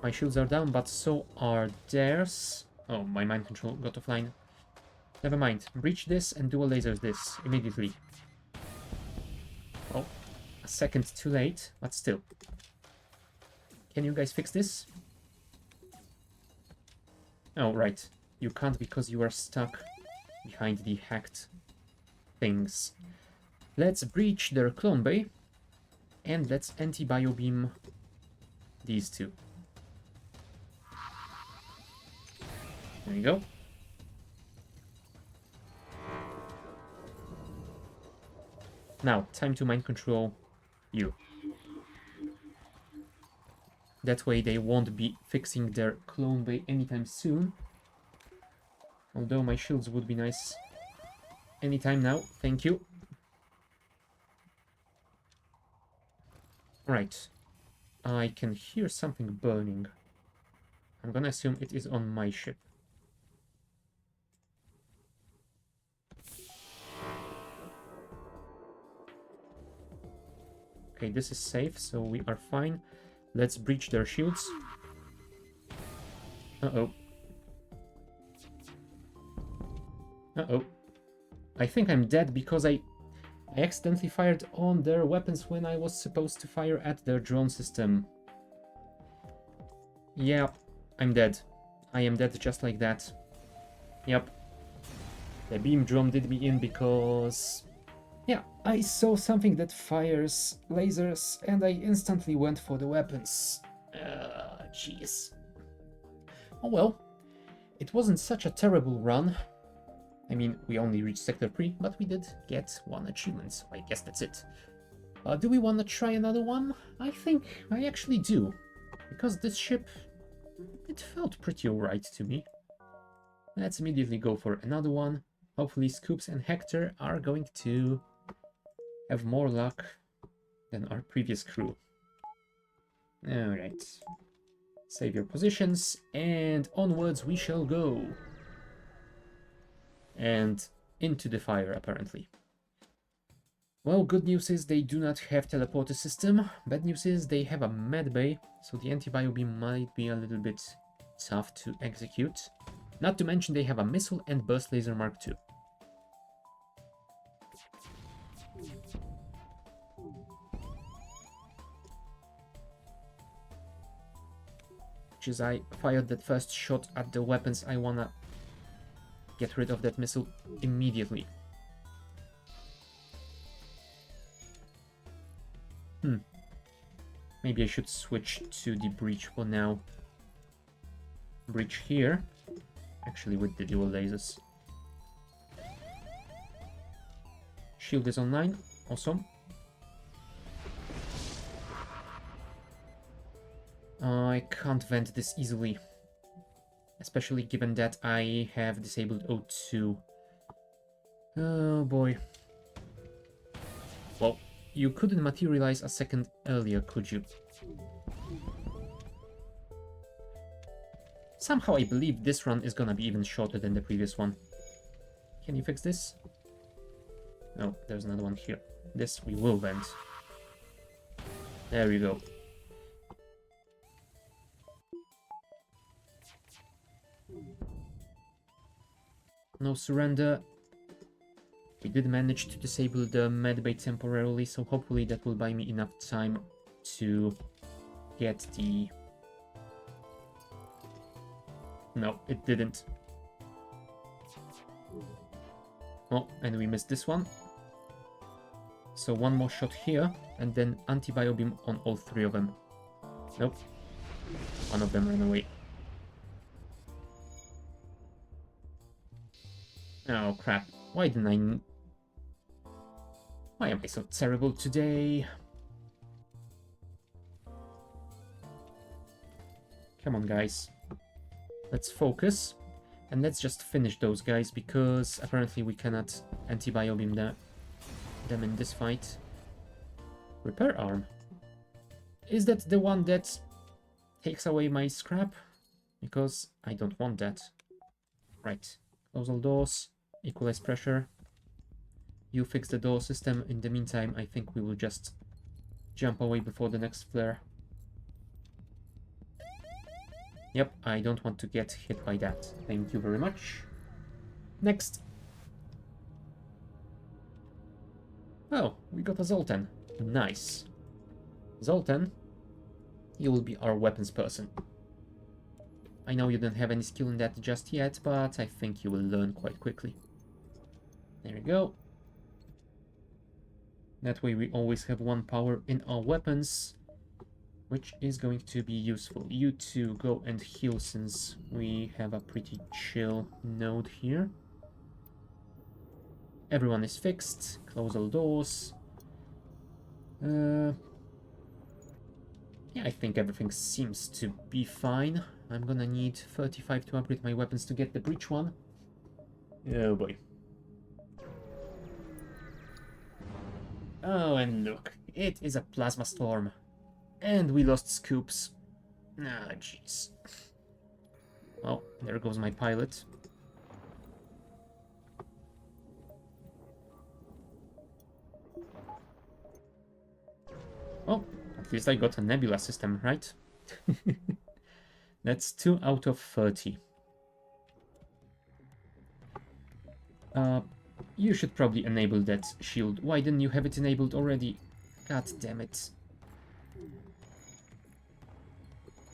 My shields are down, but so are theirs. Oh, my mind control got offline. Never mind. Breach this and dual lasers this immediately. Oh, a second too late, but still. Can you guys fix this? Oh, right. You can't because you are stuck behind the hacked things. Let's breach their clone bay. And let's anti-bio beam these two. There you go. Now, time to mind control you. That way they won't be fixing their clone bay anytime soon. Although my shields would be nice anytime now. Thank you. Right. I can hear something burning. I'm gonna assume it is on my ship. Okay, this is safe, so we are fine. Let's breach their shields. Uh-oh. Uh-oh. I think I'm dead because I accidentally fired on their weapons when I was supposed to fire at their drone system. Yep, I'm dead. I am dead just like that. Yep. The beam drone did me in because... yeah, I saw something that fires lasers and I instantly went for the weapons. Jeez. Oh well, it wasn't such a terrible run. I mean, we only reached Sector 3, but we did get 1 achievement, so I guess that's it. Do we want to try another one? I think I actually do. Because this ship, it felt pretty alright to me. Let's immediately go for another one. Hopefully Scoops and Hector are going to have more luck than our previous crew. Alright. Save your positions, and onwards we shall go. And into the fire, apparently. Well, good news is they do not have teleporter system. Bad news is they have a med bay, so the anti-bio beam might be a little bit tough to execute. Not to mention they have a missile and burst laser Mark II. Which is I fired that first shot at the weapons, I wanna get rid of that missile immediately. Maybe I should switch to the breach for now. Breach here, actually with the dual lasers. Shield is online, awesome. I can't vent this easily. Especially given that I have disabled O2. Oh boy. Well, you couldn't materialize a second earlier, could you? Somehow I believe this run is gonna be even shorter than the previous one. Can you fix this? No, there's another one here. This we will vent. There we go. No surrender. We did manage to disable the medbay temporarily, so hopefully that will buy me enough time to get the... No, it didn't. Oh, and we missed this one. So one more shot here, and then anti-bio beam on all 3 of them. Nope. One of them ran away. Oh crap, why didn't I... Why am I so terrible today? Come on guys. Let's focus. And let's just finish those guys, because apparently we cannot anti-bio beam them in this fight. Repair arm. Is that the one that takes away my scrap? Because I don't want that. Right. Close all doors. Equalize pressure. You fix the door system. In the meantime, I think we will just jump away before the next flare. Yep, I don't want to get hit by that. Thank you very much. Next. Oh, we got a Zoltan. Nice. Zoltan, you will be our weapons person. I know you don't have any skill in that just yet, but I think you will learn quite quickly. There we go. That way we always have 1 power in our weapons, which is going to be useful. You two go and heal, since we have a pretty chill node here. Everyone is fixed. Close all doors. Yeah, I think everything seems to be fine. I'm gonna need 35 to upgrade my weapons to get the breach one. Oh boy. Oh, and look, it is a plasma storm. And we lost Scoops. Ah, jeez. Well, there goes my pilot. Well, at least I got a nebula system, right? That's 2 out of 30. You should probably enable that shield. Why didn't you have it enabled already? God damn it.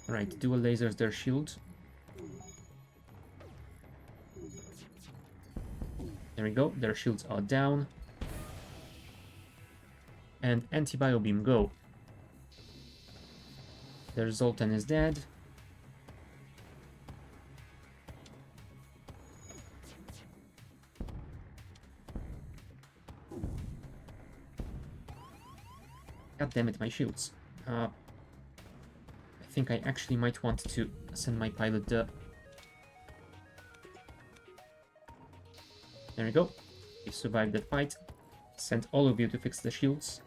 Right, dual lasers, their shield. There we go, their shields are down. And anti-bio beam, go. Their Zoltan is dead. God damn it, my shields. I think I actually might want to send my pilot there. There we go. We survived that fight. Send all of you to fix the shields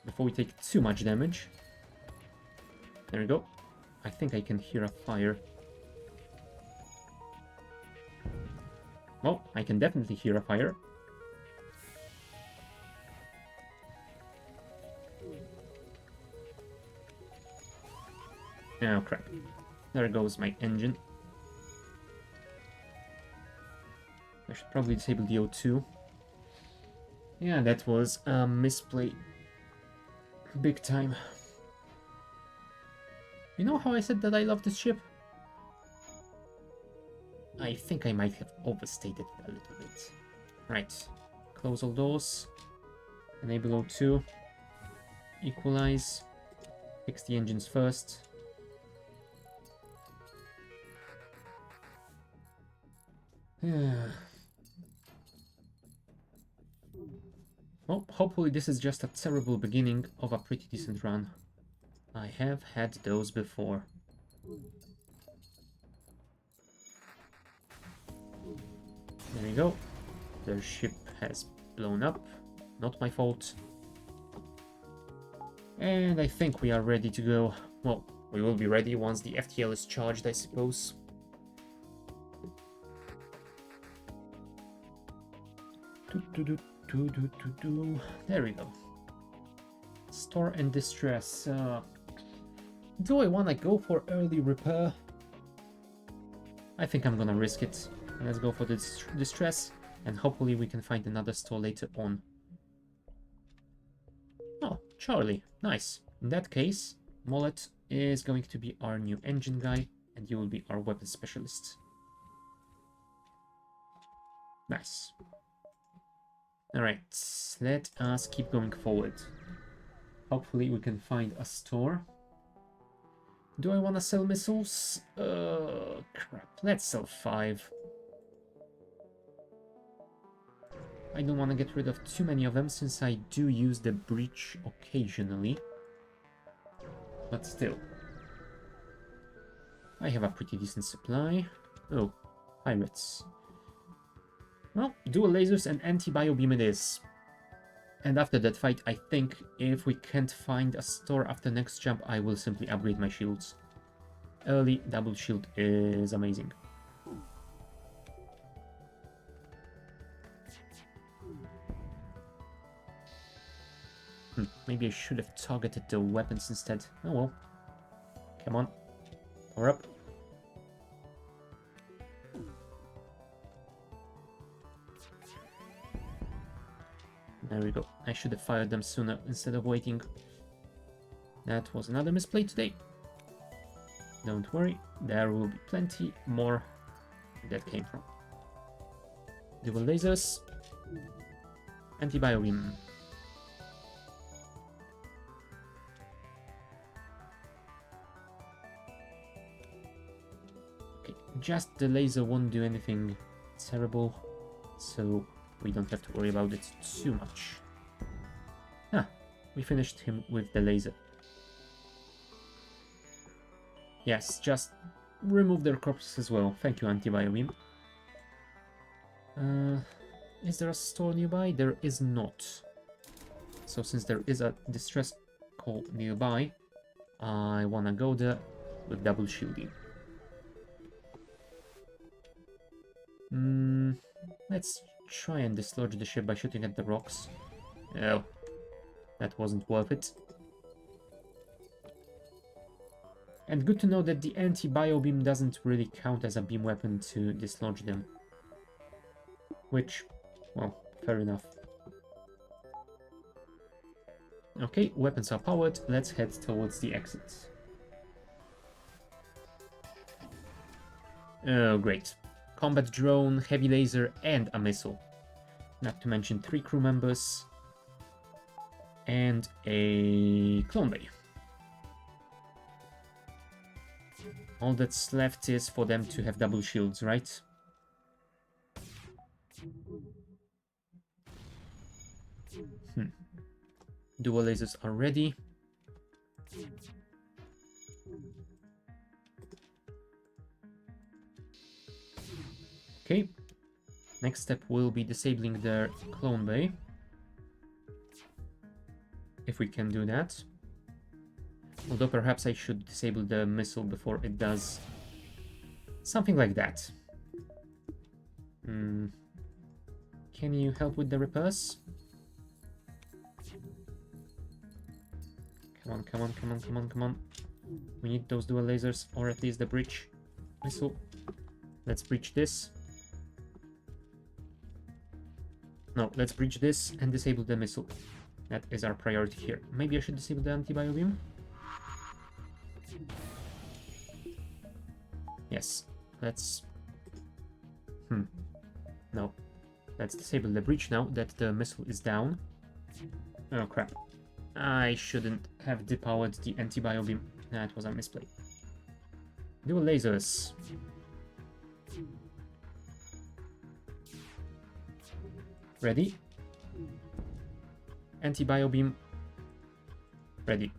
before we take too much damage. There we go. I think I can hear a fire. Well, I can definitely hear a fire. Oh crap. There goes my engine. I should probably disable the O2. Yeah, that was a misplay. Big time. You know how I said that I love this ship? I think I might have overstated it a little bit. Right. Close all doors. Enable O2. Equalize. Fix the engines first. Well, hopefully this is just a terrible beginning of a pretty decent run. I have had those before. There we go. Their ship has blown up. Not my fault. And I think we are ready to go. Well, we will be ready once the FTL is charged, I suppose. There we go. Store and distress. Do I want to go for early repair? I think I'm gonna risk it. Let's go for the distress, and hopefully we can find another store later on. Oh, Charlie. Nice. In that case, Mollet is going to be our new engine guy, and you will be our weapon specialist. Nice. Alright, let us keep going forward. Hopefully we can find a store. Do I want to sell missiles? Crap. Let's sell 5. I don't want to get rid of too many of them since I do use the breach occasionally. But still. I have a pretty decent supply. Oh, pirates. Well, dual lasers and anti-bio beam it is. And after that fight, I think if we can't find a store after next jump, I will simply upgrade my shields. Early double shield is amazing. Maybe I should have targeted the weapons instead. Oh well. Come on. Power up. There we go. I should have fired them sooner instead of waiting. That was another misplay today. Don't worry, there will be plenty more that came from. Dual lasers. Anti-bio beam. Okay, just the laser won't do anything terrible, so we don't have to worry about it too much. Ah, we finished him with the laser. Yes, just remove their corpses as well. Thank you, anti-bio beam. Is there a store nearby? There is not. So since there is a distress call nearby, I wanna go there with double shielding. Let's try and dislodge the ship by shooting at the rocks. Oh, that wasn't worth it. And good to know that the anti-bio beam doesn't really count as a beam weapon to dislodge them. Which, well, fair enough. Okay, weapons are powered, let's head towards the exit. Oh, great. Combat drone, heavy laser, and a missile. Not to mention 3 crew members. And a clone bay. All that's left is for them to have double shields, right? Dual lasers are ready. Okay. Next step will be disabling their clone bay. If we can do that. Although perhaps I should disable the missile before it does. Something like that. Can you help with the repairs? Come on, come on, come on, come on, come on. We need those dual lasers, or at least the breach missile. Let's breach this. No, let's breach this and disable the missile. That is our priority here. Maybe I should disable the anti-bio beam? Yes, let's... No. Let's disable the breach now that the missile is down. Oh crap. I shouldn't have depowered the anti-bio beam. That was a misplay. Dual lasers. Ready? Anti-bio beam. Ready.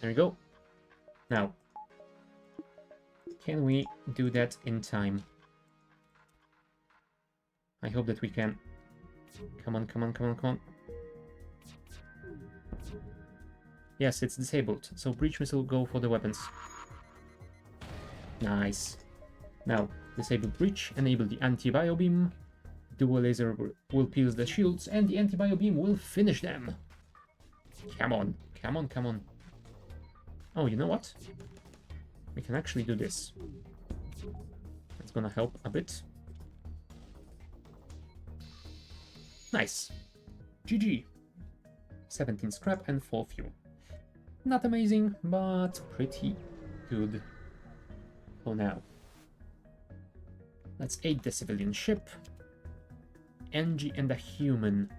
There we go. Now, can we do that in time? I hope that we can. Come on, come on, come on, come on. Yes, it's disabled, so breach missile will go for the weapons. Nice. Now, disable breach, enable the anti-bio beam. Dual laser will pierce the shields, and the anti-bio beam will finish them. Come on, come on, come on. Oh, you know what? We can actually do this. That's gonna help a bit. Nice. GG. 17 scrap and 4 fuel. Not amazing, but pretty good for now. Let's aid the civilian ship. NG and a human.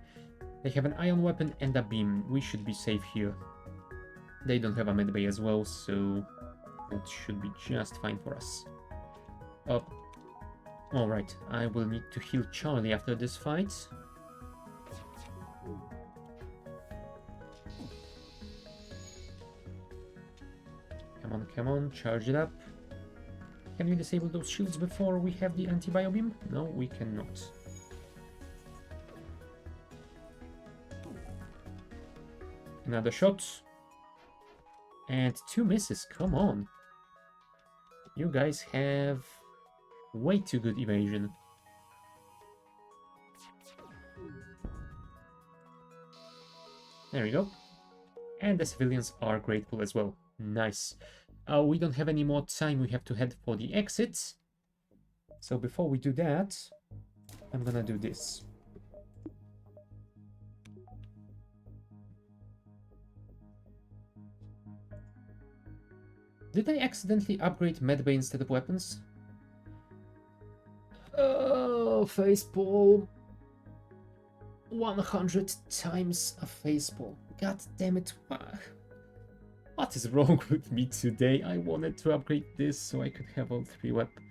They have an ion weapon and a beam. We should be safe here. They don't have a medbay as well, so that should be just fine for us. Alright, I will need to heal Charlie after this fight. Come on, come on, charge it up. Can we disable those shields before we have the anti-bio beam? No, we cannot. Another shot. And 2 misses, come on. You guys have way too good evasion. There we go. And the civilians are grateful as well. Nice. We don't have any more time, we have to head for the exit. So before we do that, I'm gonna do this. Did I accidentally upgrade medbay instead of weapons? Oh, facepalm. 100 times a facepalm. God damn it. What is wrong with me today? I wanted to upgrade this so I could have all 3 weapons.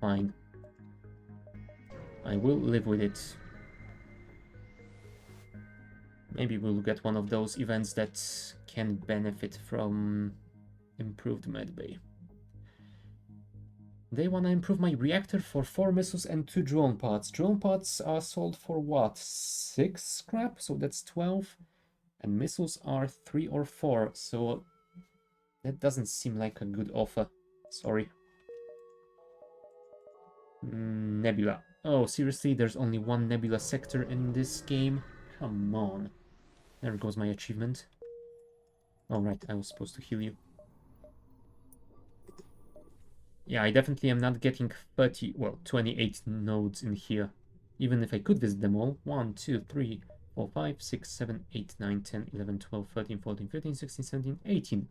Fine. I will live with it. Maybe we'll get one of those events that can benefit from improved medbay. They wanna improve my reactor for 4 missiles and 2 drone parts. Drone parts are sold for what? 6 scrap? So that's 12. And missiles are 3 or 4. So that doesn't seem like a good offer. Sorry. Nebula. Oh, seriously? There's only one Nebula sector in this game? Come on. There goes my achievement. Oh, right, I was supposed to heal you. Yeah, I definitely am not getting 30, well, 28 nodes in here. Even if I could visit them all. 1, 2, 3, 4, 5, 6, 7, 8, 9, 10, 11, 12, 13, 14, 15, 16, 17, 18.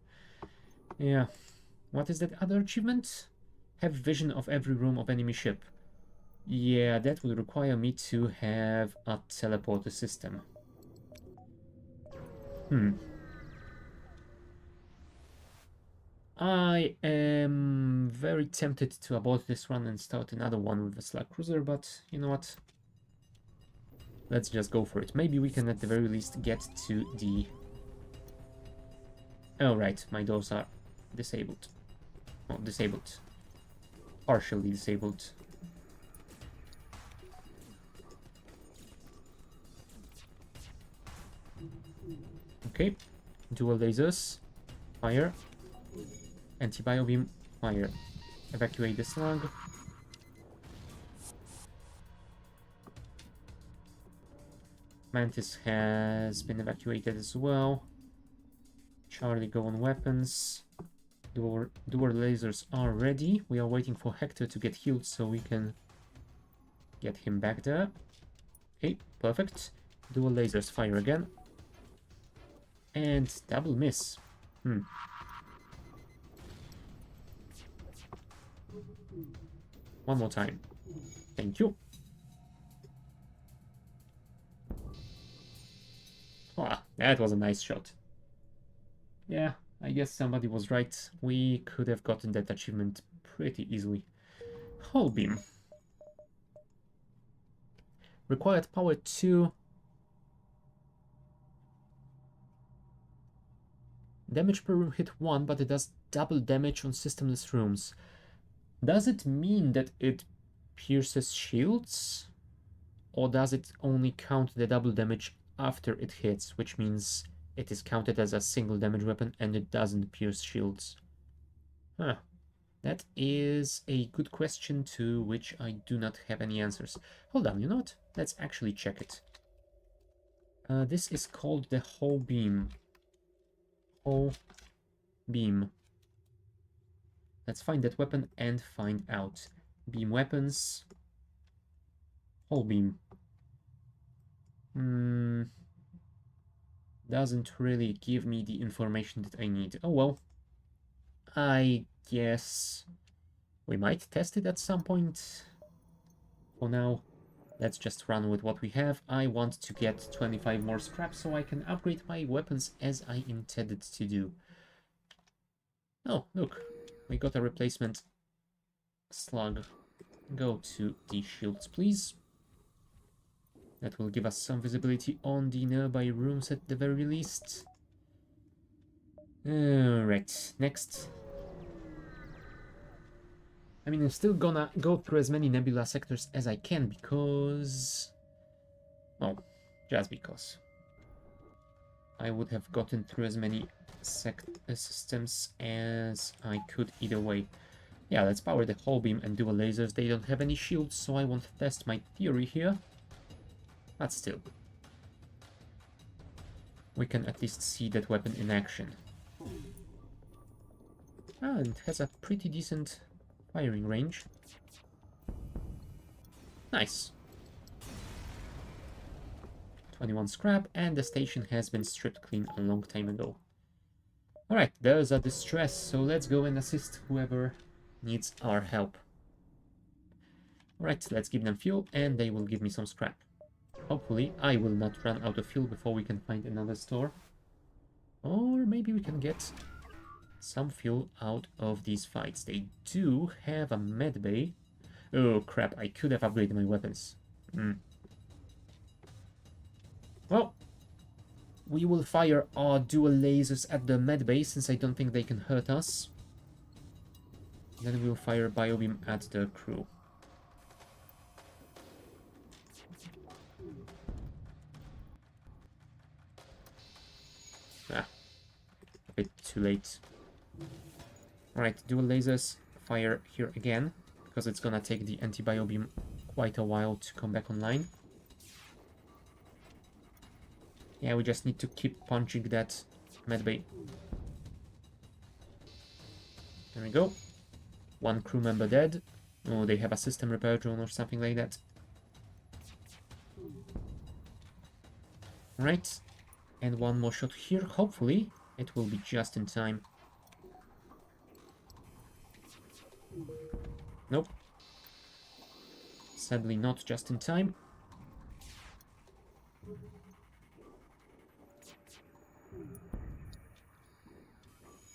Yeah. What is that other achievement? Have vision of every room of enemy ship. Yeah, that will require me to have a teleporter system. I am very tempted to abort this run and start another one with the Slug Cruiser, but you know what? Let's just go for it. Maybe we can at the very least get to the... Oh, right, my doors are disabled. Oh, disabled. Partially disabled. Okay, dual lasers, fire, anti-bio beam, fire. Evacuate the slug. Mantis has been evacuated as well. Charlie, go on weapons. Dual lasers are ready. We are waiting for Hector to get healed so we can get him back there. Okay, perfect. Dual lasers fire again. And double miss. One more time. Thank you. Ah, that was a nice shot. Yeah, I guess somebody was right. We could have gotten that achievement pretty easily. Hull beam. Required power 2. Damage per room hit 1, but it does double damage on systemless rooms. Does it mean that it pierces shields? Or does it only count the double damage after it hits, which means it is counted as a single damage weapon and it doesn't pierce shields? Huh. That is a good question to which I do not have any answers. Hold on, you know what? Let's actually check it. This is called the Hull beam. Hull beam. Let's find that weapon and find out. Beam weapons. Hull beam. Doesn't really give me the information that I need. Oh well. I guess we might test it at some point. For now, let's just run with what we have. I want to get 25 more scrap so I can upgrade my weapons as I intended to do. Oh, look. We got a replacement slug. Go to the shields, please. That will give us some visibility on the nearby rooms at the very least. Alright, next. I mean, I'm still gonna go through as many nebula sectors as I can because... well, just because. I would have gotten through as many systems as I could either way. Yeah, let's power the Hull beam and dual lasers. They don't have any shields, so I won't test my theory here. But still. We can at least see that weapon in action. Ah, it has a pretty decent firing range. Nice. 21 scrap, and the station has been stripped clean a long time ago. Alright, there's a distress, so let's go and assist whoever needs our help. Alright, let's give them fuel, and they will give me some scrap. Hopefully, I will not run out of fuel before we can find another store. Or maybe we can get some fuel out of these fights. They do have a med bay. Oh crap, I could have upgraded my weapons. Well, we will fire our dual lasers at the med bay since I don't think they can hurt us. Then we'll fire biobeam at the crew. Ah, a bit too late. Alright, dual lasers fire here again, because it's gonna take the anti-bio beam quite a while to come back online. Yeah, we just need to keep punching that medbay. There we go. One crew member dead. Oh, they have a system repair drone or something like that. Right. And one more shot here. Hopefully, it will be just in time. Nope. Sadly, not just in time.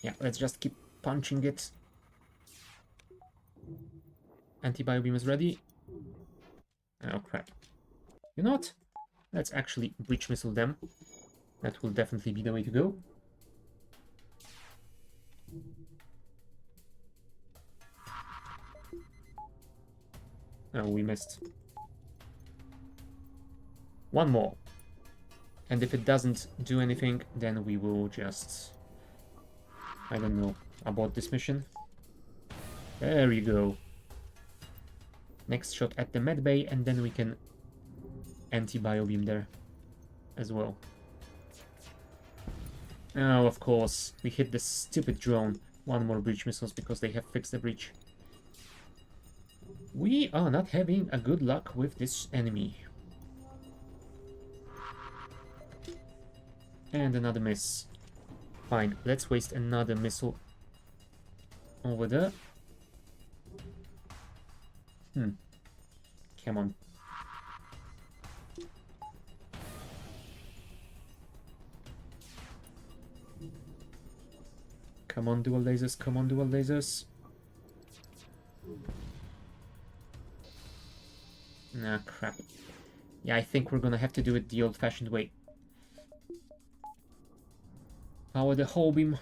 Yeah, let's just keep punching it. Anti-bio beam is ready. Oh, crap. You know what? Let's actually breach missile them. That will definitely be the way to go. Oh, we missed. One more. And if it doesn't do anything, then we will just... I don't know, abort this mission. There you go. Next shot at the medbay, and then we can anti-bio beam there as well. Oh, of course, we hit the stupid drone. One more breach missiles because they have fixed the breach. We are not having a good luck with this enemy. And another miss. Fine, let's waste another missile over there. Come on. Come on, dual lasers, come on, dual lasers. Nah, crap. Yeah, I think we're gonna have to do it the old-fashioned way. Power the hull beam.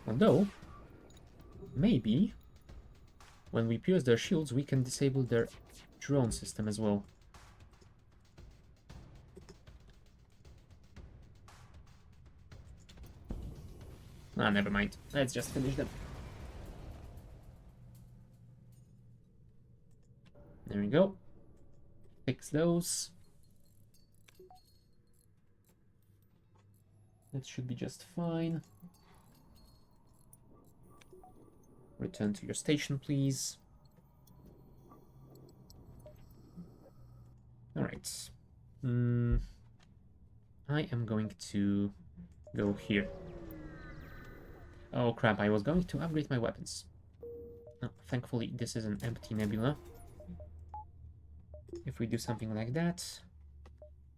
Although, maybe, when we pierce their shields, we can disable their drone system as well. Ah, never mind. Let's just finish them. There we go. Fix those. That should be just fine. Return to your station, please. Alright. I am going to go here. Oh crap, I was going to upgrade my weapons. Oh, thankfully, this is an empty nebula. If we do something like that,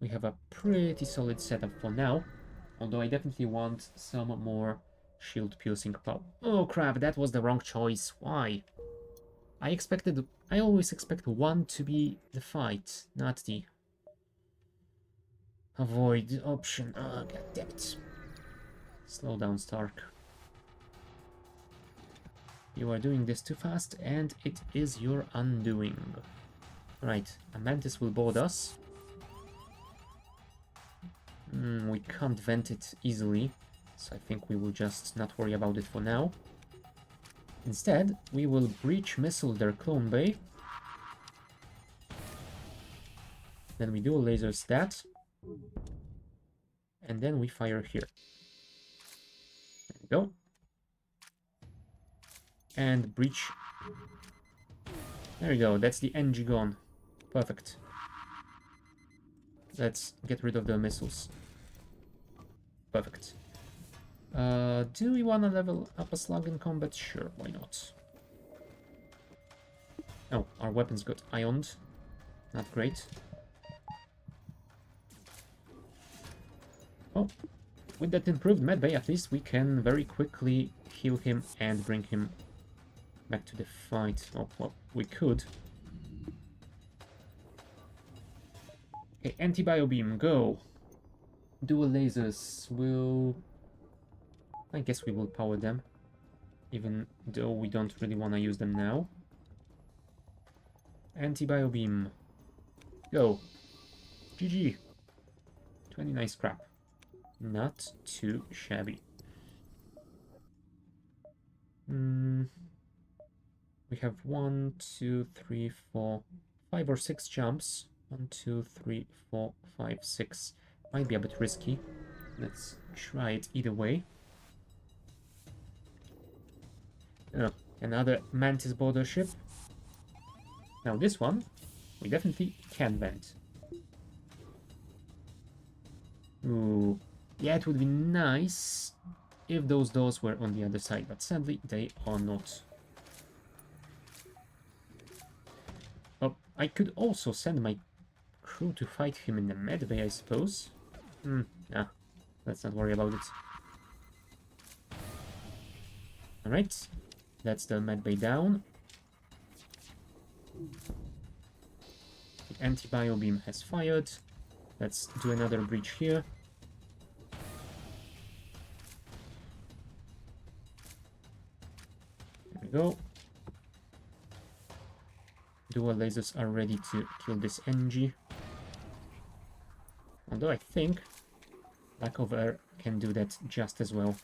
we have a pretty solid setup for now. Although I definitely want some more shield-piercing power. Oh crap, that was the wrong choice. Why? I always expect one to be the fight, not the avoid option. Oh, god damn it. Slow down, Stark. You are doing this too fast, and it is your undoing. Right, a mantis will board us. We can't vent it easily, so I think we will just not worry about it for now. Instead, we will breach missile their clone bay. Then we dual lasers that. And then we fire here. There we go. And breach. There we go, that's the NG gone. Perfect. Let's get rid of the missiles. Perfect. Do we want to level up a slug in combat? Sure, why not? Oh, our weapons got ioned. Not great. Oh, with that improved medbay, at least we can very quickly heal him and bring him back to the fight. Oh, well, we could. Okay, anti-bio beam, go. Dual lasers will... I guess we will power them, even though we don't really want to use them now. Anti-bio beam, go. GG. 29 scrap. Not too shabby. We have 1, 2, 3, 4, 5 or 6 jumps. 1, 2, 3, 4, 5, 6. Might be a bit risky. Let's try it either way. Another Mantis border ship. Now this one, we definitely can vent. Ooh, yeah, it would be nice if those doors were on the other side, but sadly they are not. Oh, I could also send my crew to fight him in the medbay, I suppose. Nah, let's not worry about it. Alright, that's the medbay down. The anti-bio beam has fired. Let's do another breach here. There we go. Dual lasers are ready to kill this NG. Although I think lack of air can do that just as well.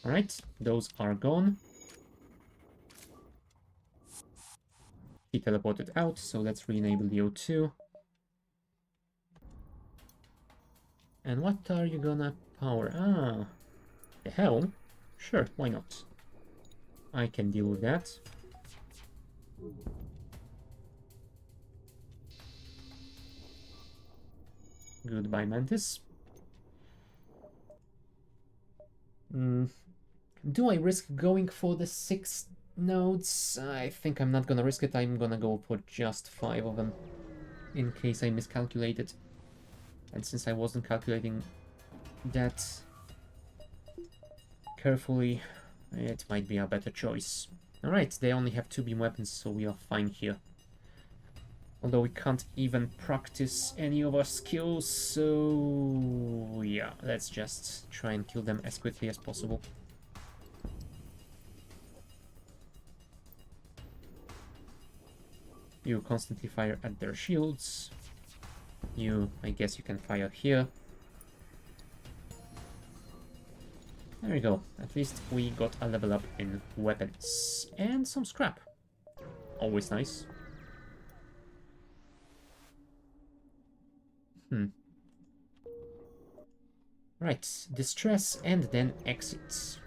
Alright, those are gone. He teleported out, so let's re-enable the O2. And what are you gonna power? Ah, the helm? Sure, why not? I can deal with that. Goodbye, Mantis. Do I risk going for the 6 nodes? I think I'm not gonna risk it. I'm gonna go for just 5 of them, in case I miscalculated. And since I wasn't calculating that carefully, it might be a better choice. Alright, they only have 2 beam weapons, so we are fine here. Although we can't even practice any of our skills, so yeah, let's just try and kill them as quickly as possible. You constantly fire at their shields. I guess you can fire here. There we go. At least we got a level up in weapons. And some scrap. Always nice. Right, distress and then exit.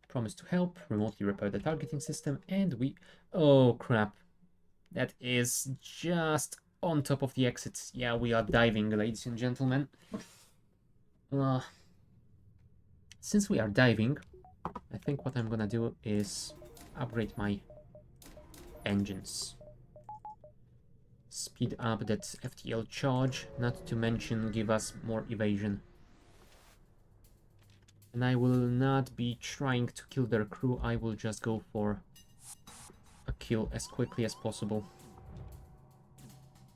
Promise to help, remotely repair the targeting system, and we... Oh, crap. That is just on top of the exit. Yeah, we are diving, ladies and gentlemen. Since we are diving, I think what I'm gonna do is upgrade my engines. Speed up that FTL charge, not to mention give us more evasion. And I will not be trying to kill their crew, I will just go for a kill as quickly as possible.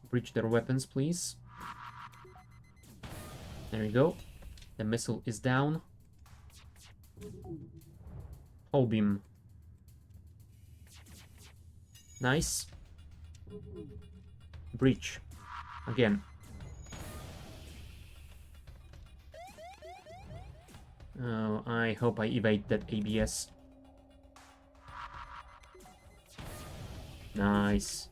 Breach their weapons, please. There you go. The missile is down. Hull beam. Nice. Breach. Again. Oh, I hope I evade that ABS. Nice.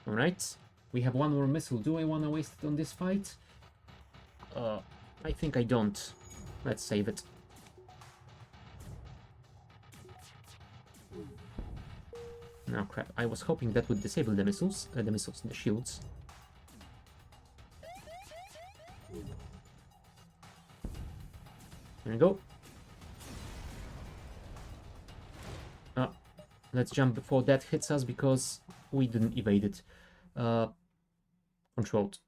Alright. We have one more missile. Do I want to waste it on this fight? I think I don't. Let's save it. Now, crap. I was hoping that would disable the missiles, the shields. There we go. Let's jump before that hits us because we didn't evade it. Controlled.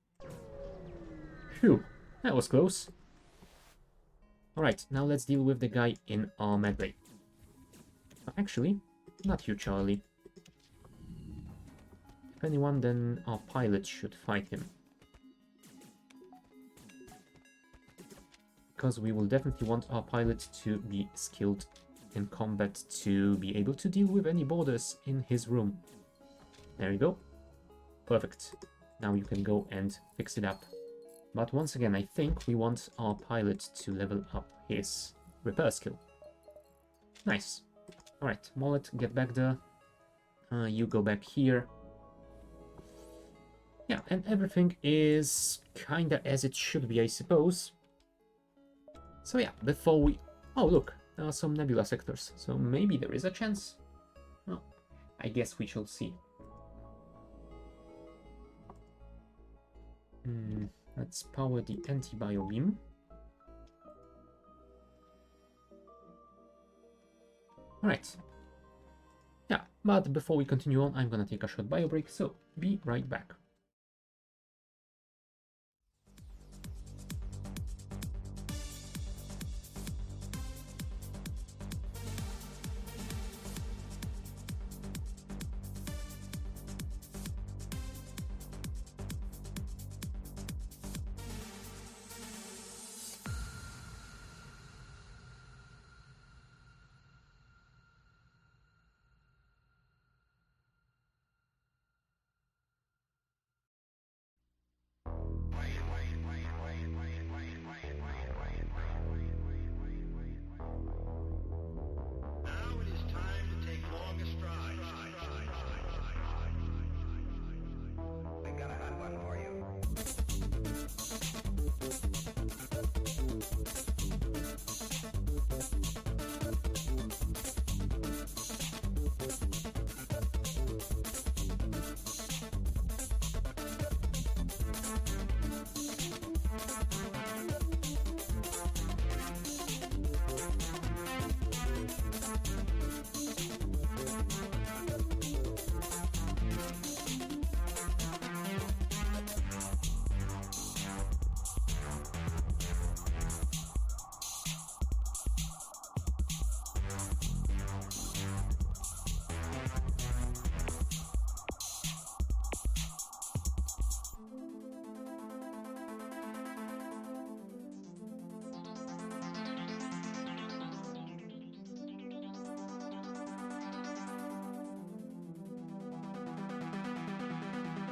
Phew, that was close. Alright, now let's deal with the guy in our medbay. Actually, not you, Charlie. If anyone, then our pilot should fight him. Because we will definitely want our pilot to be skilled in combat to be able to deal with any borders in his room. There you go. Perfect. Now you can go and fix it up. But once again, I think we want our pilot to level up his repair skill. Nice. Alright, Mollet, get back there. You go back here. Yeah, and everything is kinda as it should be, I suppose. So yeah, before we... Oh, look, there are some nebula sectors, so maybe there is a chance. Well, I guess we shall see. Let's power the anti-bio beam. Alright. Yeah, but before we continue on, I'm gonna take a short bio break, so be right back.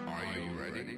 Are you ready?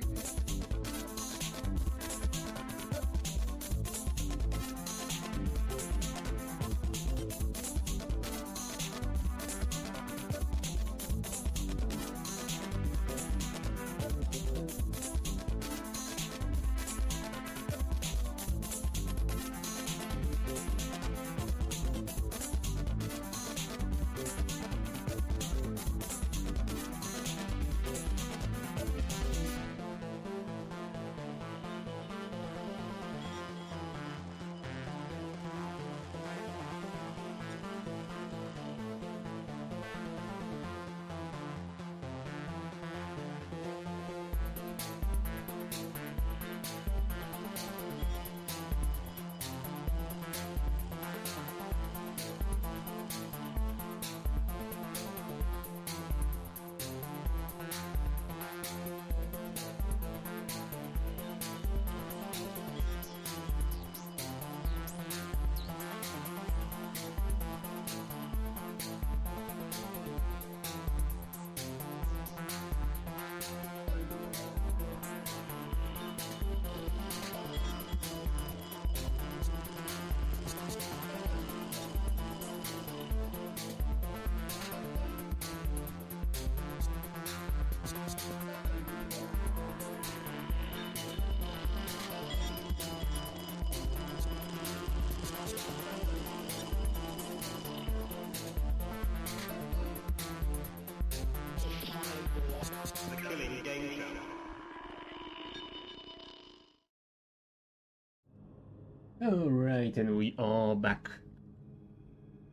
Alright, and we are back.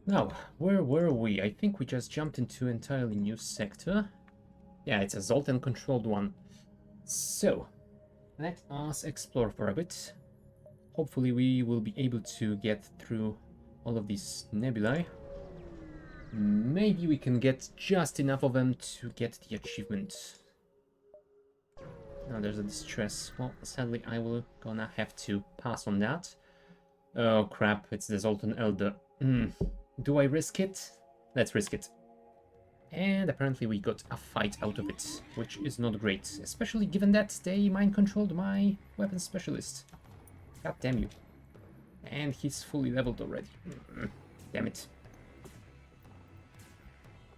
Now, where were we? I think we just jumped into an entirely new sector. Yeah, it's a Zoltan-controlled one. So, let us explore for a bit. Hopefully we will be able to get through all of these nebulae. Maybe we can get just enough of them to get the achievement. Now there's a distress. Well, sadly I will gonna have to pass on that. Oh crap, it's the Zoltan Elder. Do I risk it? Let's risk it. And apparently we got a fight out of it, which is not great, especially given that they mind-controlled my weapon specialist. God damn you. And he's fully leveled already. Damn it.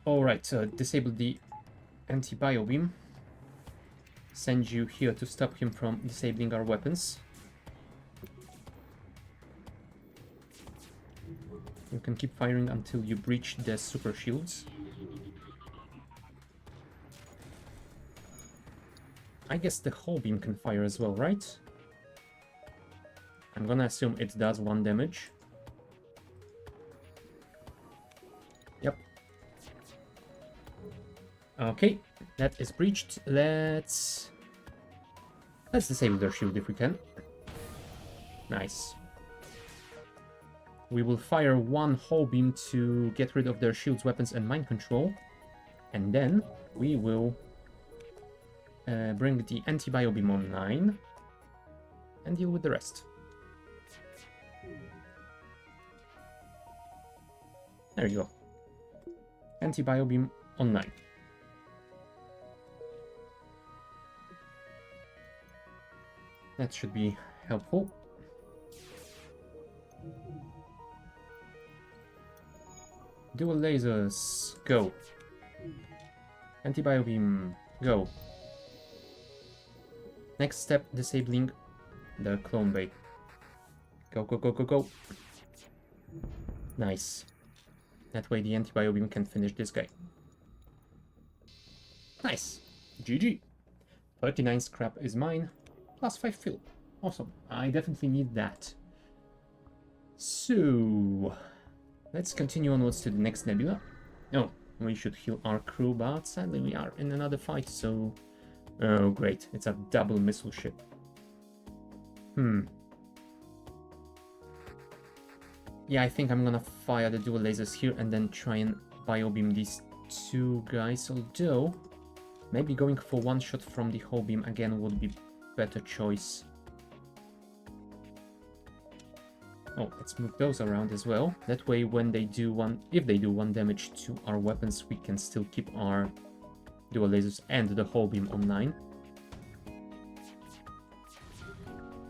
Alright, disable the anti-bio beam. Send you here to stop him from disabling our weapons. You can keep firing until you breach the super shields. I guess the whole beam can fire as well, right? I'm gonna assume it does 1 damage. Yep. Okay, that is breached. Let's disable their shield if we can. Nice. We will fire 1 whole beam to get rid of their shields, weapons, and mind control. And then we will bring the anti-bio beam online and deal with the rest. There you go. Anti-bio beam online. That should be helpful. Dual lasers, go. Anti-bio beam, go. Next step, disabling the clone bay. Go, go, go, go, go. Nice. That way the anti-bio beam can finish this guy. Nice. GG. 39 scrap is mine. Plus 5 fill. Awesome. I definitely need that. So, let's continue onwards to the next nebula. Oh, we should heal our crew, but sadly we are in another fight, so... Oh, great. It's a double missile ship. Yeah, I think I'm gonna fire the dual lasers here and then try and biobeam these 2 guys, although maybe going for 1 shot from the whole beam again would be better choice. Oh, let's move those around as well. That way when they do if they do 1 damage to our weapons, we can still keep our dual lasers and the whole beam online.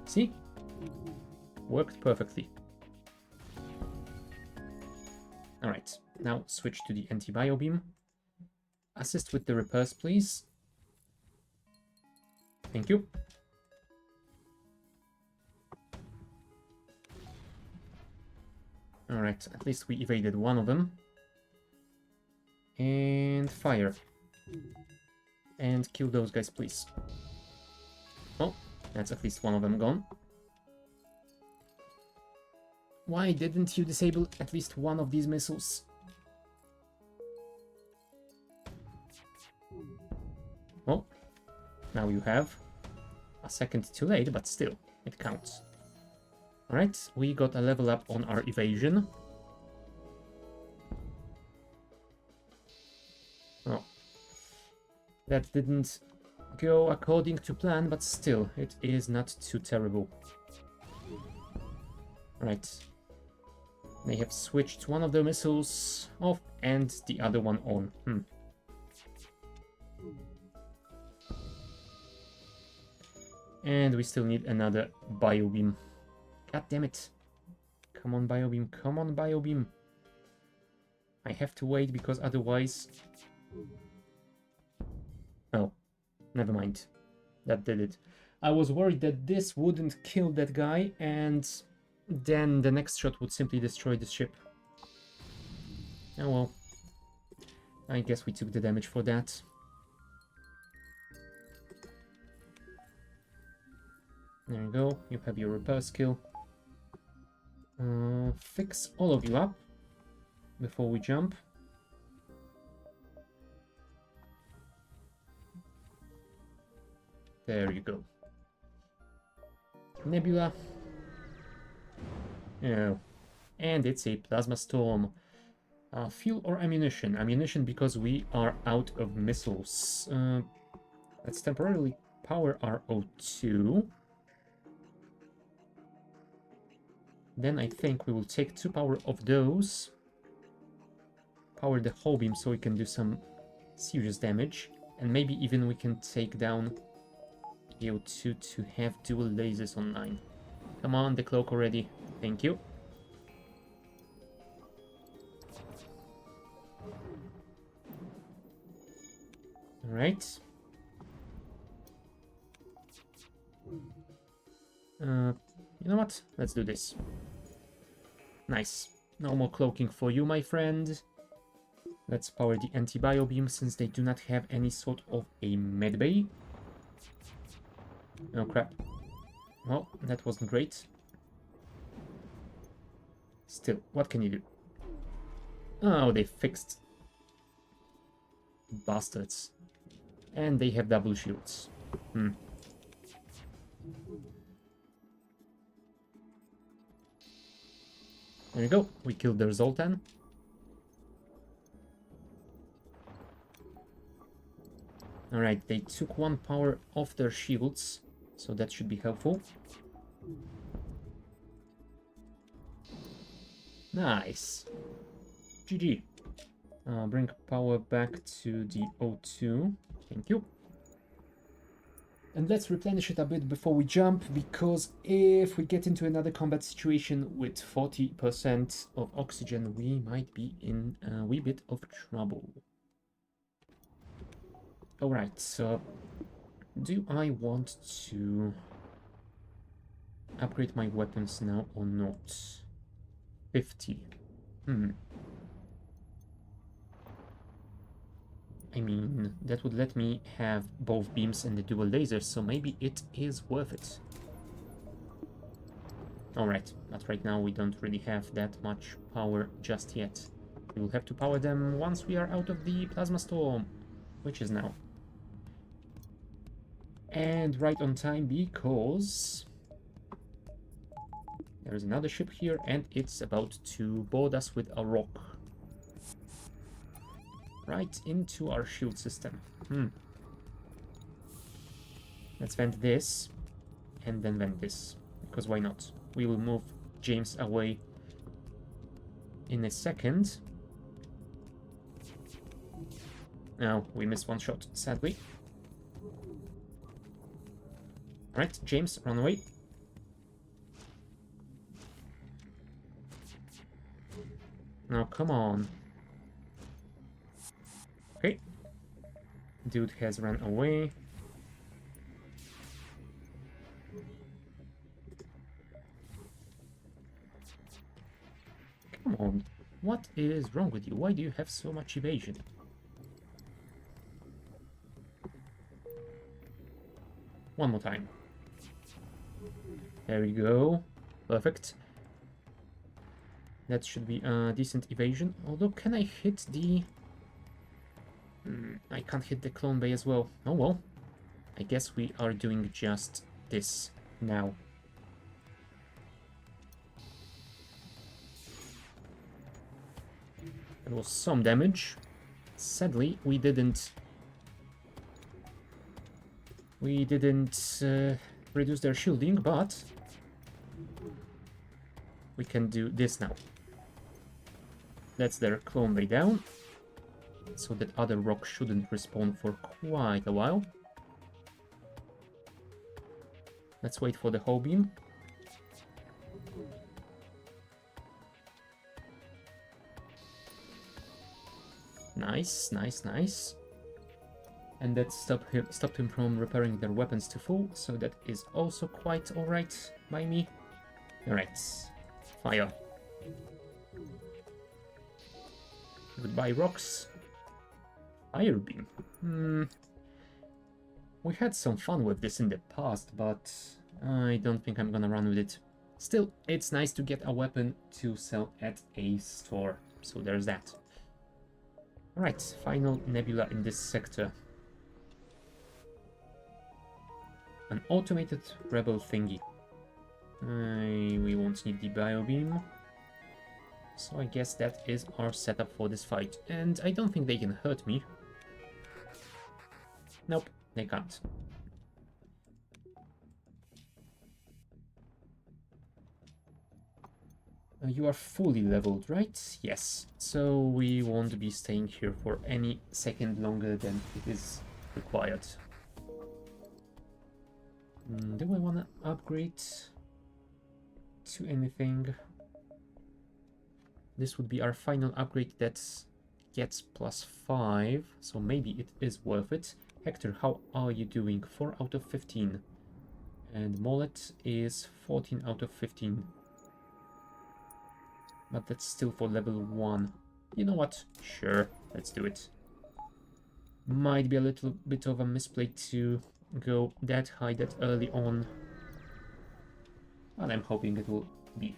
See? Worked perfectly. Alright, now switch to the anti-bio beam. Assist with the repairs, please. Thank you. Alright, at least we evaded 1 of them. And fire. And kill those guys, please. Oh, that's at least 1 of them gone. Why didn't you disable at least 1 of these missiles? Well, now you have. A second too late, but still, it counts. Alright, we got a level up on our evasion. Oh. That didn't go according to plan, but still, it is not too terrible. Right. They have switched 1 of the missiles off and the other one on. And we still need another biobeam. God damn it. Come on, biobeam. Come on, biobeam. I have to wait because otherwise... Oh, never mind. That did it. I was worried that this wouldn't kill that guy and then the next shot would simply destroy the ship. Oh well. I guess we took the damage for that. There you go. You have your repair skill. Fix all of you up before we jump. There you go. Nebula. Oh. And it's a plasma storm. Fuel or ammunition? Ammunition because we are out of missiles. Let's temporarily power our O2. Then I think we will take 2 power of those power the hull beam so we can do some serious damage. And maybe even we can take down AO2 to have dual lasers online. Come on, the cloak already. Thank you. Alright. You know what? Let's do this. Nice. No more cloaking for you, my friend. Let's power the anti-bio beam since they do not have any sort of a medbay. Oh crap. Well, that wasn't great. Still, what can you do? Oh, they fixed. Bastards. And they have double shields. There we go. We killed their Zoltan. Alright, they took one power off their shields, so that should be helpful. Nice. GG. Bring power back to the O2. Thank you. And let's replenish it a bit before we jump, because if we get into another combat situation with 40% of oxygen, we might be in a wee bit of trouble. Alright, so do I want to upgrade my weapons now or not? 50. I mean, that would let me have both beams and the dual lasers, so maybe it is worth it. Alright, but right now we don't really have that much power just yet. We will have to power them once we are out of the plasma storm, which is now. And right on time, because there's another ship here and it's about to board us with a rock. Right into our shield system. Let's vent this and then vent this, because why not? We will move James away in a second. Now we missed one shot, sadly. Alright, James, run away. Now come on. Okay. Dude has run away. Come on. What is wrong with you? Why do you have so much evasion? One more time. There we go. Perfect. That should be a decent evasion. Although, can I hit the... I can't hit the clone bay as well. Oh well. I guess we are doing just this now. It was some damage. Sadly, we didn't reduce their shielding, but we can do this now. That's their clone bay down, so that other rock shouldn't respawn for quite a while. Let's wait for the hull beam. Nice, nice, nice. And that stopped him from repairing their weapons to full, so that is also quite alright by me. Alright, fire. Goodbye, rocks. Fire beam. We had some fun with this in the past, but I don't think I'm gonna run with it. Still, it's nice to get a weapon to sell at a store, so there's that. Alright, final nebula in this sector. An automated rebel thingy. We won't need the biobeam. So I guess that is our setup for this fight. And I don't think they can hurt me. Nope, they can't. You are fully leveled, right? Yes. So we won't be staying here for any second longer than it is required. Do I want to upgrade to anything? This would be our final upgrade that gets +5, so maybe it is worth it. Hector, how are you doing? 4 out of 15. And Mollet is 14 out of 15. But that's still for level 1. You know what? Sure, let's do it. Might be a little bit of a misplay to go that high that early on. But I'm hoping it will be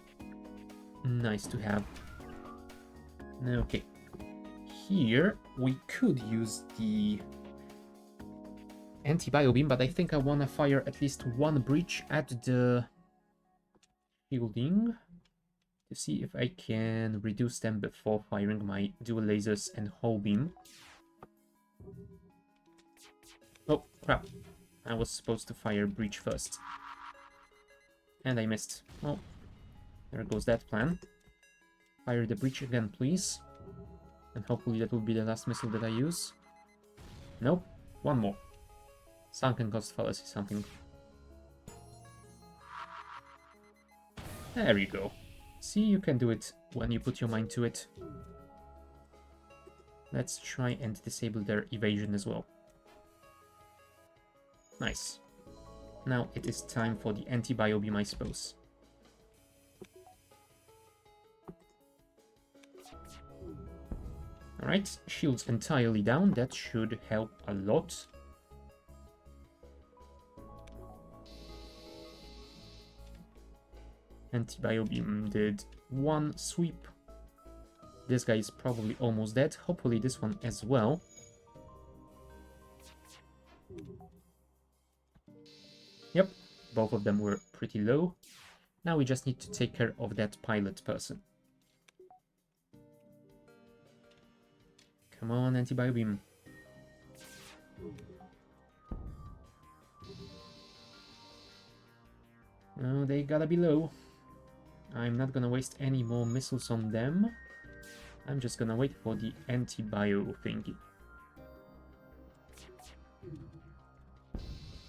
nice to have. Okay. Here, we could use the anti-bio beam, but I think I want to fire at least one breach at the shielding to see if I can reduce them before firing my dual lasers and whole beam. Oh, crap. I was supposed to fire breach first. And I missed. Well, there goes that plan. Fire the breach again, please. And hopefully that will be the last missile that I use. Nope. One more. Sunken cost fallacy something. There you go. See, you can do it when you put your mind to it. Let's try and disable their evasion as well. Nice. Now it is time for the anti-bio beam, I suppose. Alright, shields entirely down. That should help a lot. Anti-bio beam did one sweep. This guy is probably almost dead. Hopefully this one as well. Yep, both of them were pretty low. Now we just need to take care of that pilot person. Come on, anti-bio beam. Oh, they gotta be low. I'm not gonna waste any more missiles on them. I'm just gonna wait for the anti-bio thingy.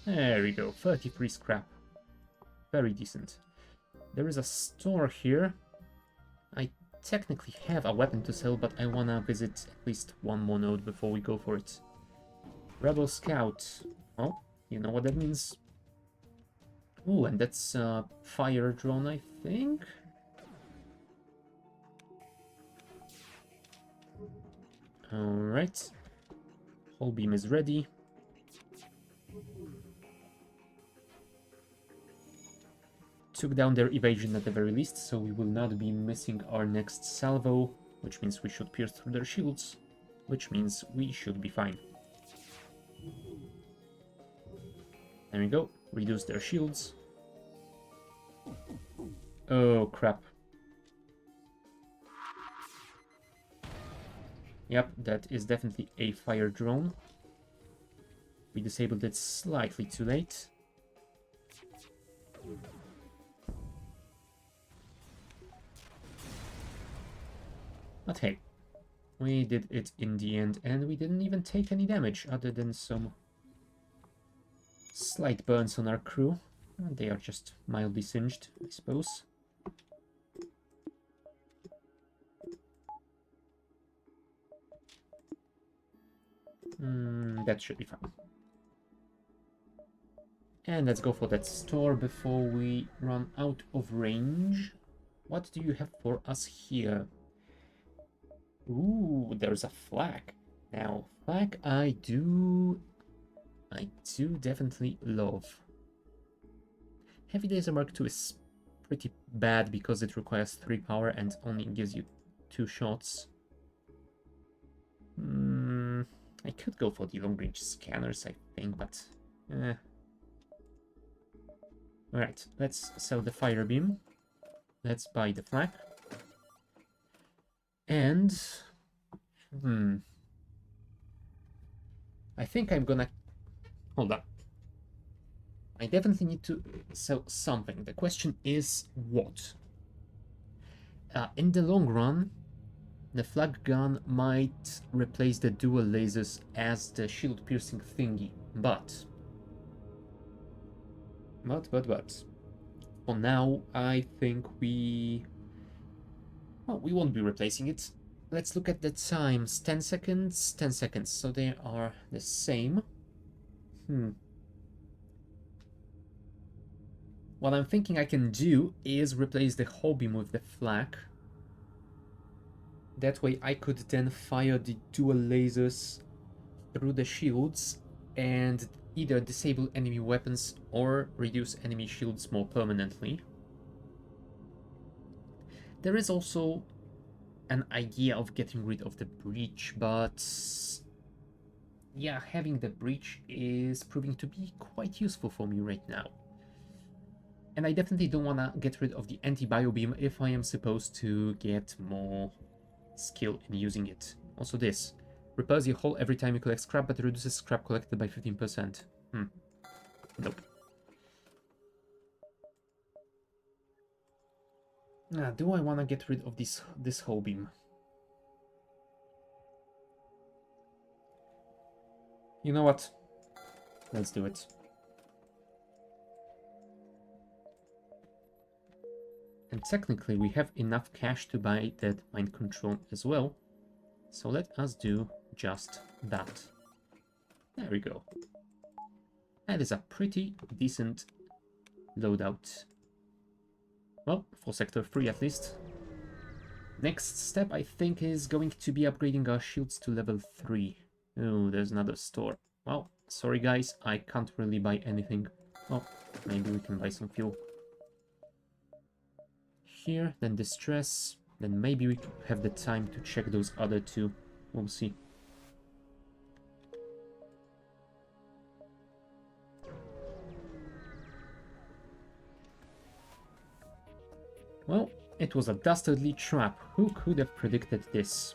There we go, 33 scrap. Very decent. There is a store here. I technically have a weapon to sell, but I wanna visit at least one more node before we go for it. Rebel Scout. Oh, you know what that means. Oh, and that's a fire drone, I think? Alright. Whole beam is ready. Took down their evasion at the very least, so we will not be missing our next salvo, which means we should pierce through their shields, which means we should be fine. There we go. Reduce their shields. Oh, crap. Yep, that is definitely a fire drone. We disabled it slightly too late. But hey, we did it in the end, and we didn't even take any damage other than some slight burns on our crew. They are just mildly singed, I suppose. That should be fine. And let's go for that store before we run out of range. What do you have for us here? Ooh, there's a flag. Now, flag I do definitely love. Heavy Laser Mark II is pretty bad because it requires 3 power and only gives you 2 shots. I could go for the long-range scanners, I think, but... Alright, let's sell the fire beam. Let's buy the flag. And... I think I'm gonna... Hold on. I definitely need to sell something. The question is what? In the long run, the flag gun might replace the dual lasers as the shield piercing thingy, but... For now, I think well, we won't be replacing it. Let's look at the times. 10 seconds, 10 seconds. So they are the same. What I'm thinking I can do is replace the hull beam with the flak. That way I could then fire the dual lasers through the shields and either disable enemy weapons or reduce enemy shields more permanently. There is also an idea of getting rid of the breach, but yeah, having the breach is proving to be quite useful for me right now. And I definitely don't want to get rid of the anti-bio beam if I am supposed to get more skill in using it. Also this. Repairs your hull every time you collect scrap, but reduces scrap collected by 15%. Nope. Do I want to get rid of this hull beam? You know what? Let's do it. And technically we have enough cash to buy that mind control as well. So let us do just that. There we go. That is a pretty decent loadout. Well, for Sector 3 at least. Next step I think is going to be upgrading our shields to level 3. Oh, there's another store. Well, sorry guys, I can't really buy anything. Well, maybe we can buy some fuel. Here, then distress, then maybe we have the time to check those other two. We'll see. Well, it was a dastardly trap. Who could have predicted this?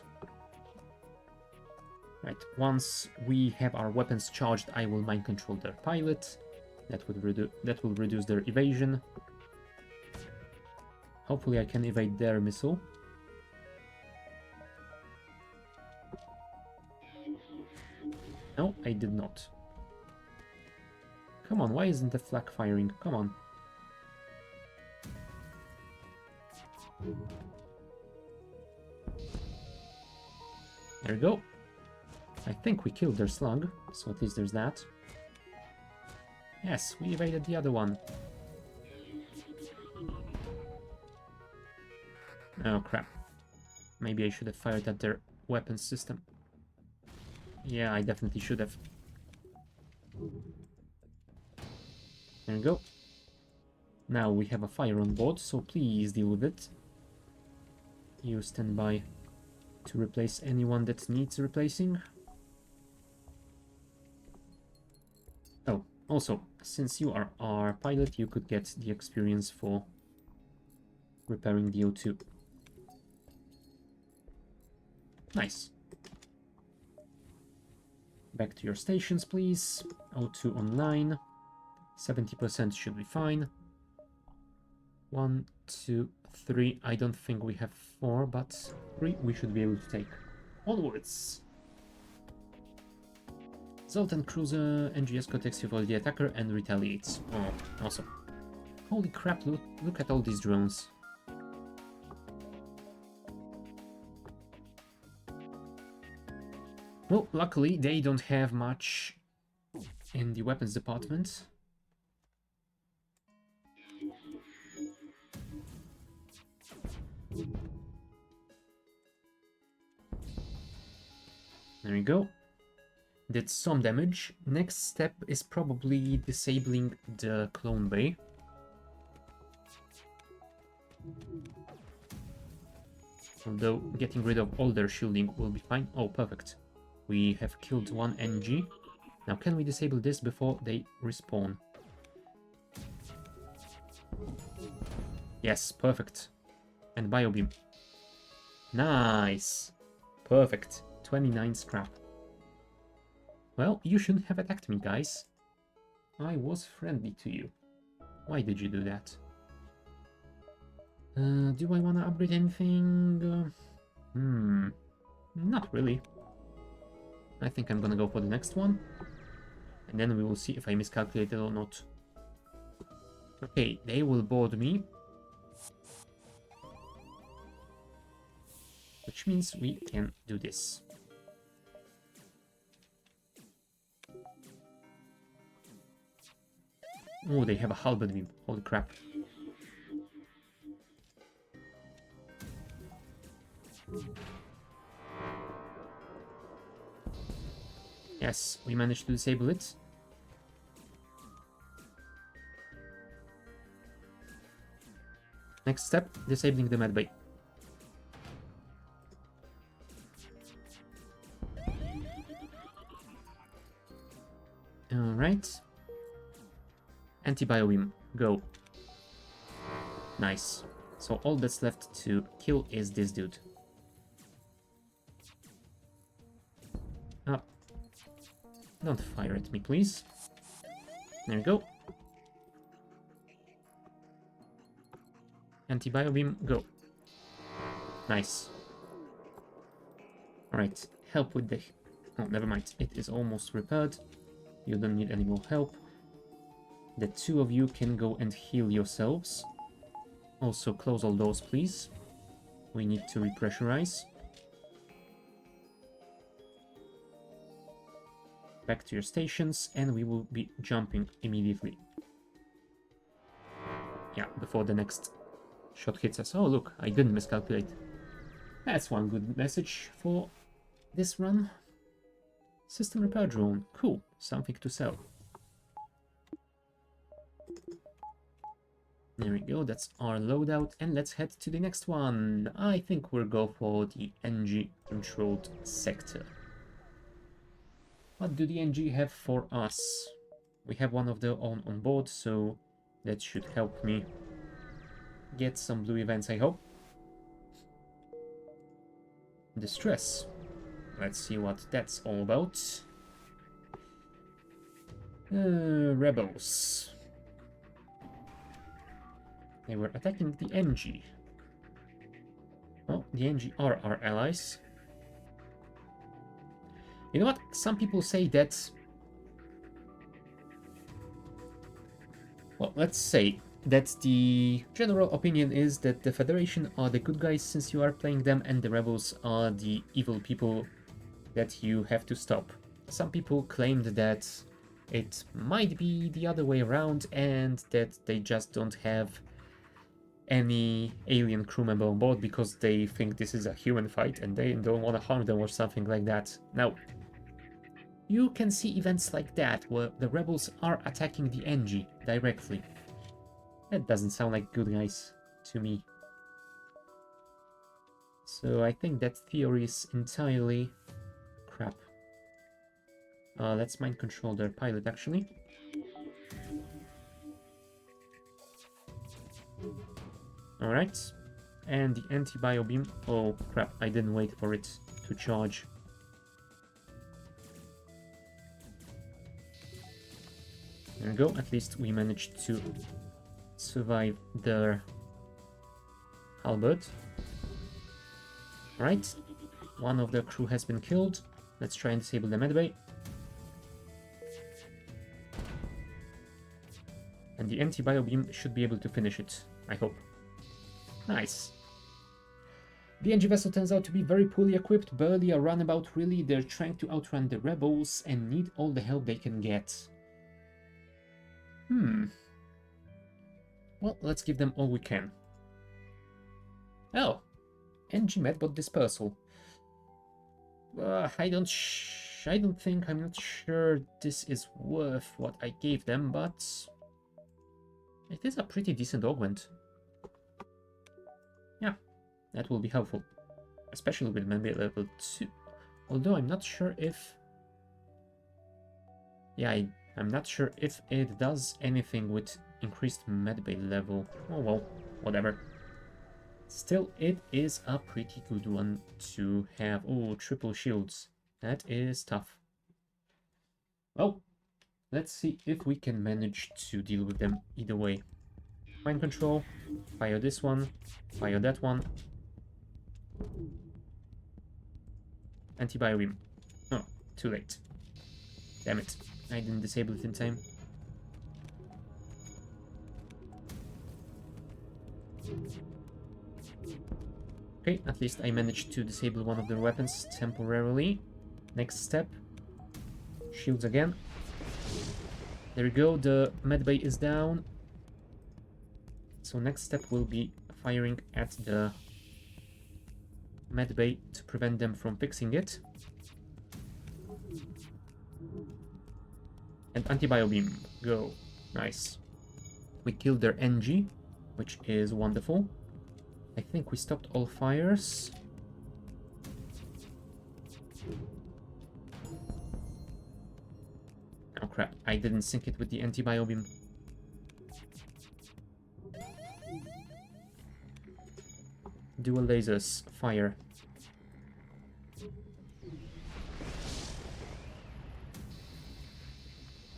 Right, once we have our weapons charged, I will mind control their pilot. That will reduce their evasion. Hopefully I can evade their missile. No, I did not. Come on, why isn't the flak firing? Come on. There we go. I think we killed their slug, so at least there's that. Yes, we evaded the other one. Oh crap. Maybe I should have fired at their weapons system. Yeah, I definitely should have. There we go. Now we have a fire on board, so please deal with it. You stand by to replace anyone that needs replacing. Oh, also, since you are our pilot, you could get the experience for repairing the O2. Nice. Back to your stations, please. O2 online. 70% should be fine. 1, 2, 3. I don't think we have 4, but 3 we should be able to take. Onwards! Slug Cruiser, NGS contacts you for the attacker and retaliates. Oh, awesome. Holy crap, look at all these drones. Well, luckily they don't have much in the weapons department. There we go. Did some damage. Next step is probably disabling the clone bay. Although getting rid of all their shielding will be fine. Oh, perfect. We have killed one NG. Now can we disable this before they respawn? Yes, perfect. And biobeam. Nice. Perfect. 29 scrap. Well, you shouldn't have attacked me, guys. I was friendly to you. Why did you do that? Do I want to upgrade anything? Not really. I think I'm gonna go for the next one. And then we will see if I miscalculated or not. Okay, they will board me. Which means we can do this. Oh, they have a halberd beam. Holy crap. Yes, we managed to disable it. Next step, disabling the medbay. Alright. Anti-bio-beam, go. Nice. So all that's left to kill is this dude. Up. Don't fire at me, please. There you go. Anti-bio-beam, go. Nice. Alright, help with the... Oh, never mind. It is almost repaired. You don't need any more help. The two of you can go and heal yourselves. Also, close all doors, please. We need to repressurize. Back to your stations, and we will be jumping immediately. Yeah, before the next shot hits us. Oh, look, I didn't miscalculate. That's one good message for this run. System repair drone. Cool, something to sell. There we go, that's our loadout, and let's head to the next one. I think we'll go for the NG-controlled sector. What do the NG have for us? We have one of their own on board, so that should help me get some blue events, I hope. Distress. Let's see what that's all about. Rebels. They were attacking the NG. Oh, the NG are our allies. You know what? Some people say that... Well, let's say that the general opinion is that the Federation are the good guys since you are playing them, and the rebels are the evil people that you have to stop. Some people claimed that it might be the other way around and that they just don't have any alien crew member on board because they think this is a human fight and they don't want to harm them or something like that. Now, you can see events like that where the rebels are attacking the NG directly. That doesn't sound like good guys to me. So I think that theory is entirely crap. Let's mind control their pilot actually. Alright. And the anti-bio beam. Oh crap, I didn't wait for it to charge. There we go, at least we managed to survive their halberd. Alright, one of the crew has been killed. Let's try and disable the medbay. And the anti-bio beam should be able to finish it, I hope. Nice. The NG vessel turns out to be very poorly equipped, barely a runabout really. They're trying to outrun the rebels and need all the help they can get. Well, let's give them all we can. Oh, NG medbot dispersal. I'm not sure this is worth what I gave them, but it is a pretty decent augment. Yeah, that will be helpful, especially with medbay level 2. Although I'm not sure if... Yeah, I'm not sure if it does anything with increased medbay level. Oh well, whatever. Still, it is a pretty good one to have. Oh, triple shields. That is tough. Well, let's see if we can manage to deal with them either way. Mind control. Fire this one. Fire that one. Anti-bio beam. Oh, too late. Damn it. I didn't disable it in time. Okay, at least I managed to disable one of their weapons temporarily. Next step. Shields again. There we go, the medbay is down. So next step will be firing at the medbay to prevent them from fixing it. And anti-bio beam, go. Nice. We killed their NG, which is wonderful. I think we stopped all fires. Oh crap, I didn't sync it with the anti-bio beam. Dual lasers, fire.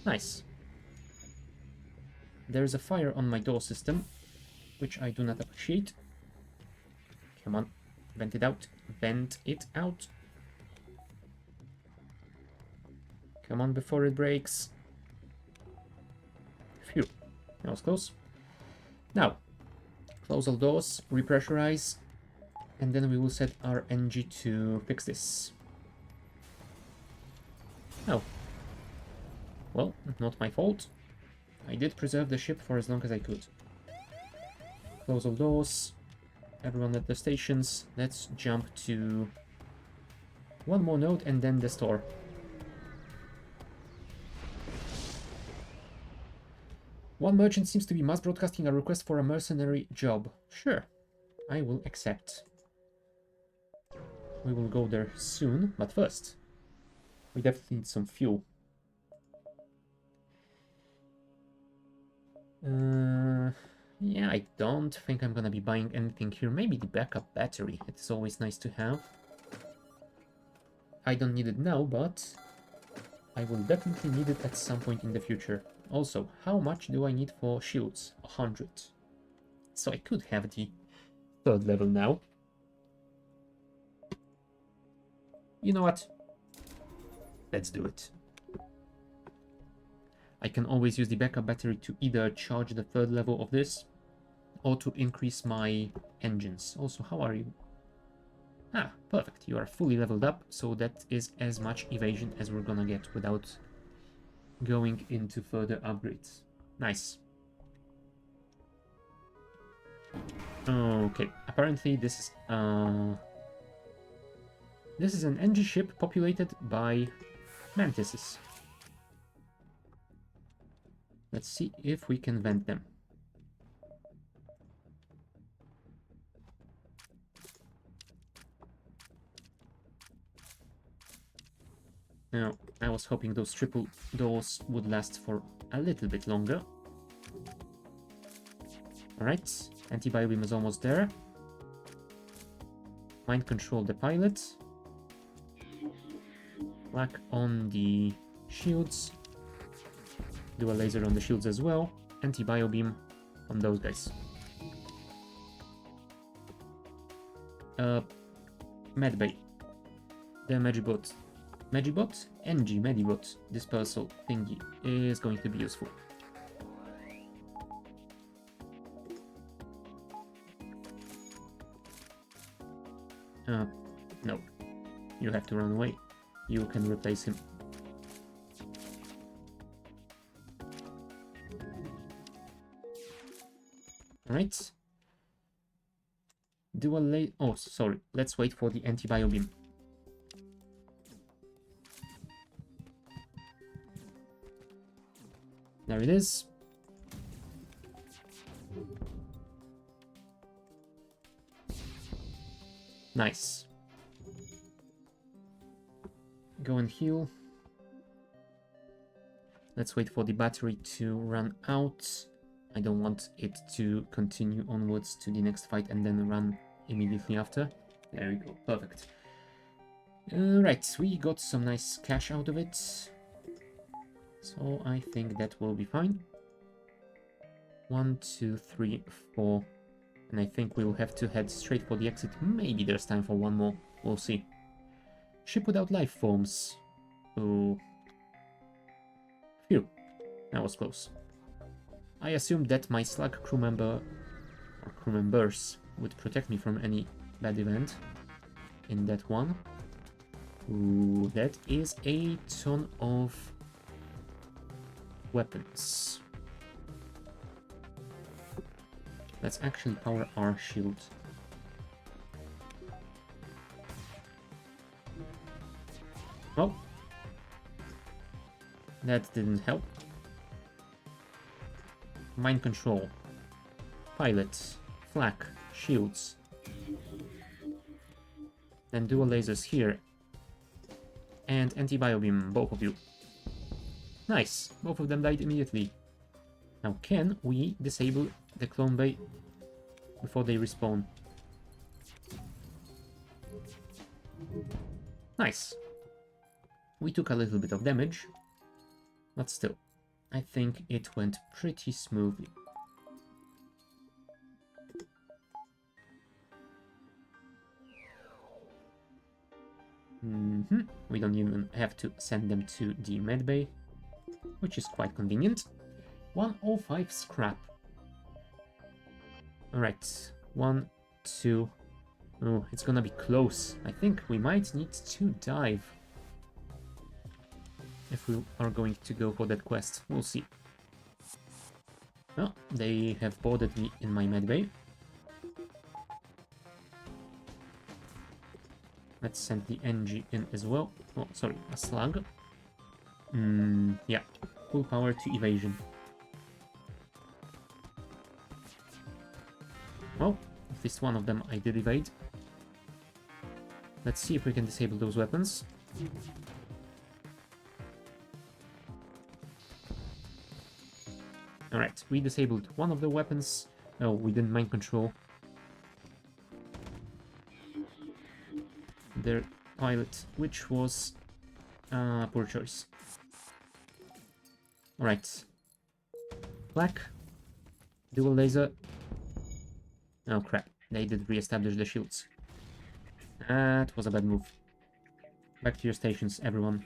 Nice. There is a fire on my door system, which I do not appreciate. Come on, vent it out. Vent it out. Come on before it breaks. Phew, that was close. Now, close all doors, repressurize, and then we will set our NG to fix this. Oh. Well, not my fault. I did preserve the ship for as long as I could. Close all doors. Everyone at the stations. Let's jump to one more node and then the store. One merchant seems to be mass broadcasting a request for a mercenary job. Sure, I will accept. We will go there soon, but first, we definitely need some fuel. Yeah, I don't think I'm gonna be buying anything here. Maybe the backup battery. It's always nice to have. I don't need it now, but I will definitely need it at some point in the future. Also, how much do I need for shields? 100. So I could have the third level now. You know what? Let's do it. I can always use the backup battery to either charge the third level of this or to increase my engines. Also, how are you? Ah, perfect. You are fully leveled up, so that is as much evasion as we're gonna get without going into further upgrades. Nice. Okay, apparently this is an NG ship populated by mantises. Let's see if we can vent them. Now, I was hoping those triple doors would last for a little bit longer. Alright, anti-bio beam is almost there. Mind control the pilot. Flak on the shields. Do a laser on the shields as well. Anti-bio beam on those guys. Medbay. The Magibot. Magibot? NG Medibot dispersal thingy is going to be useful. No. You have to run away. You can replace him. Alright. Do a late. Oh, sorry. Let's wait for the anti-bio beam. There it is. Nice. Go and heal. Let's wait for the battery to run out. I don't want it to continue onwards to the next fight and then run immediately after. There we go, perfect. Right, we got some nice cash out of it. So I think that will be fine. 1, 2, 3, 4. And I think we'll have to head straight for the exit. Maybe there's time for one more. We'll see. Ship without life forms. Oh. Phew. That was close. I assumed that my Slug crew member, or crew members, would protect me from any bad event in that one. Ooh, that is a ton of weapons. Let's actually power our shield. Oh, that didn't help. Mind control, pilot, flak, shields. Then dual lasers here. And anti-bio beam, both of you. Nice, both of them died immediately. Now can we disable the clone bay before they respawn? Nice. We took a little bit of damage, but still, I think it went pretty smoothly. We don't even have to send them to the medbay, which is quite convenient. 105 scrap. Alright, 1, 2. Oh, it's gonna be close. I think we might need to dive if we are going to go for that quest. We'll see. Well, they have boarded me in my medbay. Let's send the NG in as well. Oh, sorry, a slug. Yeah, full power to evasion. Well, at least one of them I did evade. Let's see if we can disable those weapons. Alright, we disabled one of the weapons. Oh, we didn't mind control their pilot, which was a poor choice. Alright. Black. Dual laser. Oh crap, they did re-establish the shields. That was a bad move. Back to your stations, everyone.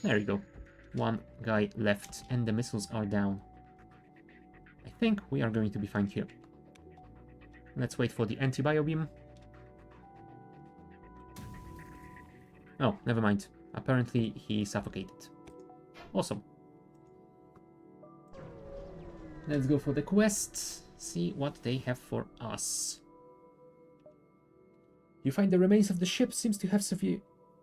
There you go. One guy left, and the missiles are down. I think we are going to be fine here. Let's wait for the anti-bio beam. Oh, never mind. Apparently he suffocated. Awesome. Let's go for the quest. See what they have for us. You find the remains of the ship. Seems to have severe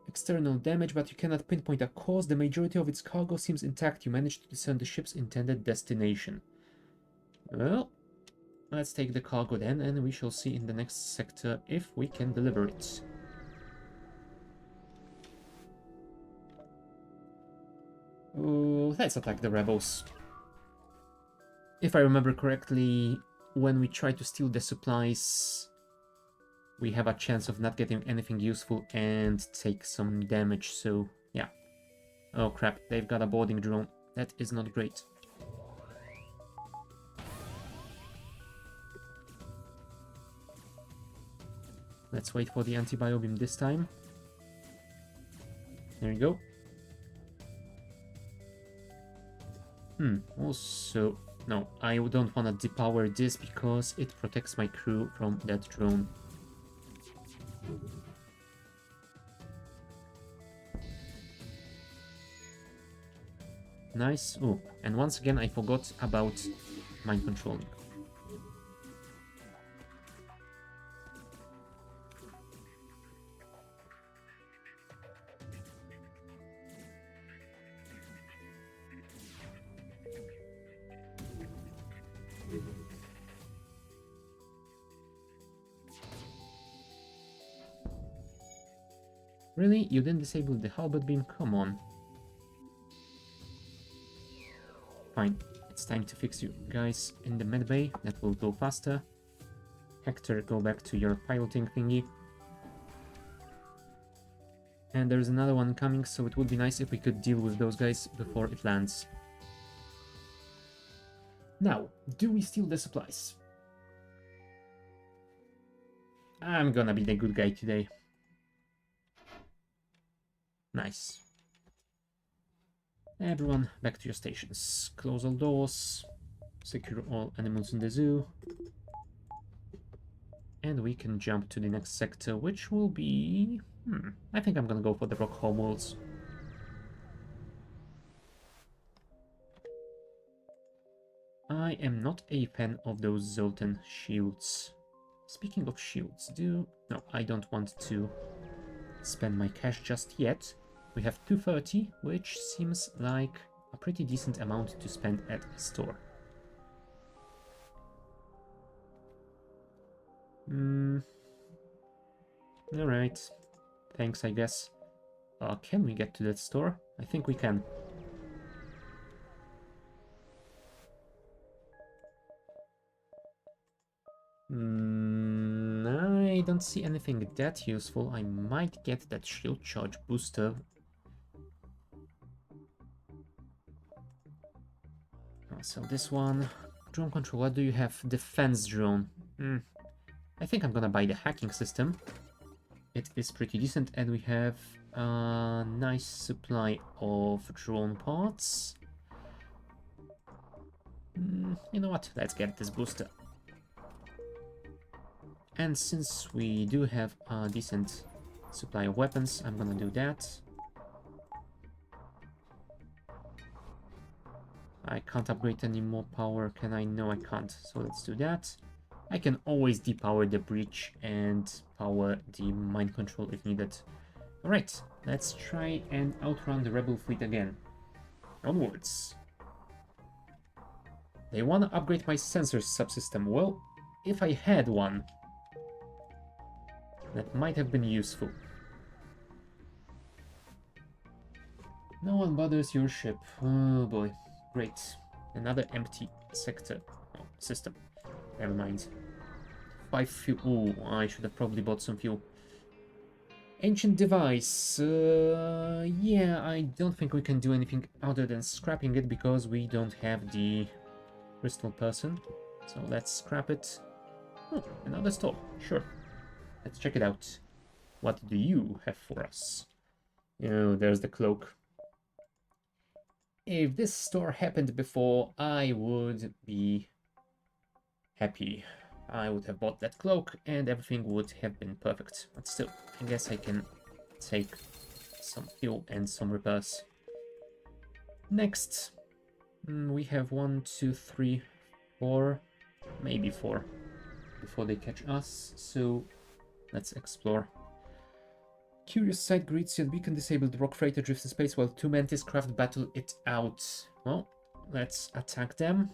external damage, but you cannot pinpoint a cause. The majority of its cargo seems intact. You managed to discern the ship's intended destination. Well, let's take the cargo then, and we shall see in the next sector if we can deliver it. Oh, let's attack the rebels. If I remember correctly, when we try to steal the supplies, we have a chance of not getting anything useful and take some damage, so yeah. Oh crap, they've got a boarding drone. That is not great. Let's wait for the anti-bio beam this time. There you go. Also, no, I don't want to depower this because it protects my crew from that drone. Nice. Oh, and once again I forgot about mind controlling. Really? You didn't disable the halberd beam? Come on. Fine. It's time to fix you guys in the medbay. That will go faster. Hector, go back to your piloting thingy. And there's another one coming, so it would be nice if we could deal with those guys before it lands. Now, do we steal the supplies? I'm gonna be the good guy today. Nice. Everyone, back to your stations. Close all doors. Secure all animals in the zoo. And we can jump to the next sector, which will be... I think I'm gonna go for the rock homeworlds. I am not a fan of those Zoltan shields. Speaking of shields, No, I don't want to spend my cash just yet. We have 230, which seems like a pretty decent amount to spend at a store. Alright. Thanks, I guess. Can we get to that store? I think we can. I don't see anything that useful. I might get that shield charge booster. So this one. Drone control, what do you have? Defense drone. I think I'm gonna buy the hacking system. It is pretty decent, and we have a nice supply of drone parts. You know what? Let's get this booster. And since we do have a decent supply of weapons, I'm gonna do that. I can't upgrade any more power, can I? No, I can't. So let's do that. I can always depower the breach and power the mind control if needed. Alright, let's try and outrun the rebel fleet again. Onwards. They want to upgrade my sensors subsystem. Well, if I had one, that might have been useful. No one bothers your ship. Oh boy. Great. Another empty sector. Oh, system. Never mind. 5 fuel. Oh, I should have probably bought some fuel. Ancient device. Yeah, I don't think we can do anything other than scrapping it because we don't have the crystal person. So let's scrap it. Oh, another store. Sure. Let's check it out. What do you have for us? Oh, there's the cloak. If this store happened before, I would be happy. I would have bought that cloak and everything would have been perfect. But still, I guess I can take some fuel and some repairs. Next, we have 1, 2, 3, 4, maybe 4 before they catch us. So let's explore. Curious sight greets you, and we can disable the rock freighter drifts in space while 2 mantis craft battle it out. Well, let's attack them.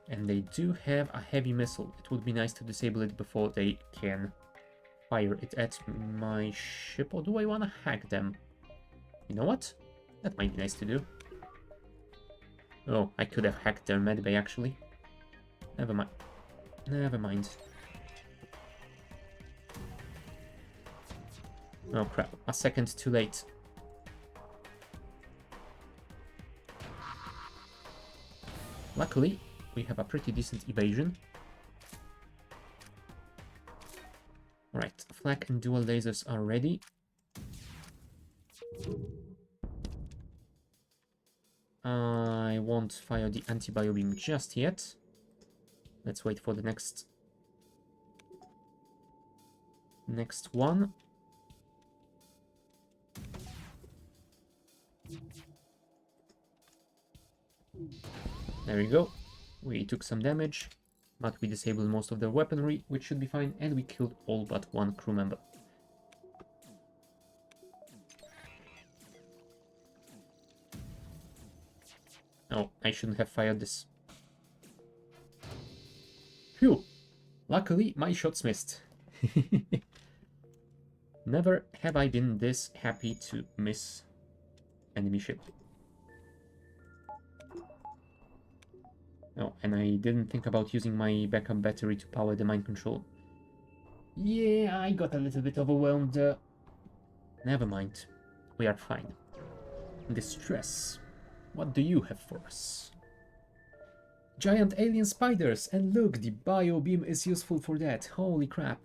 And they do have a heavy missile. It would be nice to disable it before they can fire it at my ship. Or do I want to hack them? You know what? That might be nice to do. Oh, I could have hacked their medbay actually. Never mind. Never mind. Oh crap, a second too late. Luckily, we have a pretty decent evasion. Right, flak and dual lasers are ready. I won't fire the anti-bio beam just yet. Let's wait for the next one. There we go. We took some damage, but we disabled most of their weaponry, which should be fine, and we killed all but 1 crew member. Oh, I shouldn't have fired this. Phew! Luckily, my shots missed. Never have I been this happy to miss enemy ship. Oh, and I didn't think about using my backup battery to power the mind control. Yeah, I got a little bit overwhelmed. Never mind. We are fine. Distress. What do you have for us? Giant alien spiders! And look, the bio beam is useful for that. Holy crap.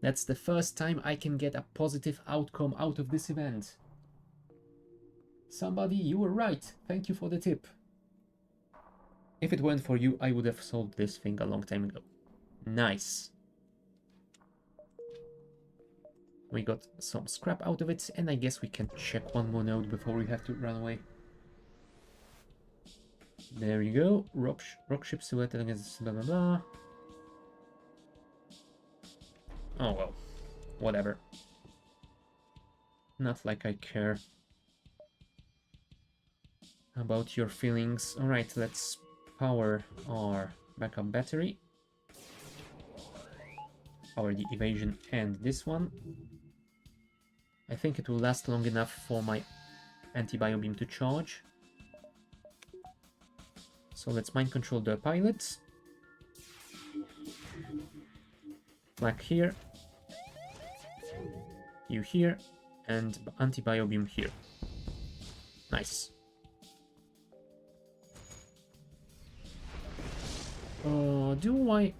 That's the first time I can get a positive outcome out of this event. Somebody, you were right. Thank you for the tip. If it weren't for you, I would have solved this thing a long time ago. Nice. We got some scrap out of it, and I guess we can check one more node before we have to run away. There you go. Rock ship silhouette against blah blah blah. Oh well. Whatever. Not like I care about your feelings. Alright, let's power our backup battery. Power the evasion and this one. I think it will last long enough for my anti-bio beam to charge. So let's mind control the pilot. Black here. You here. And anti-bio beam here. Nice. Do I...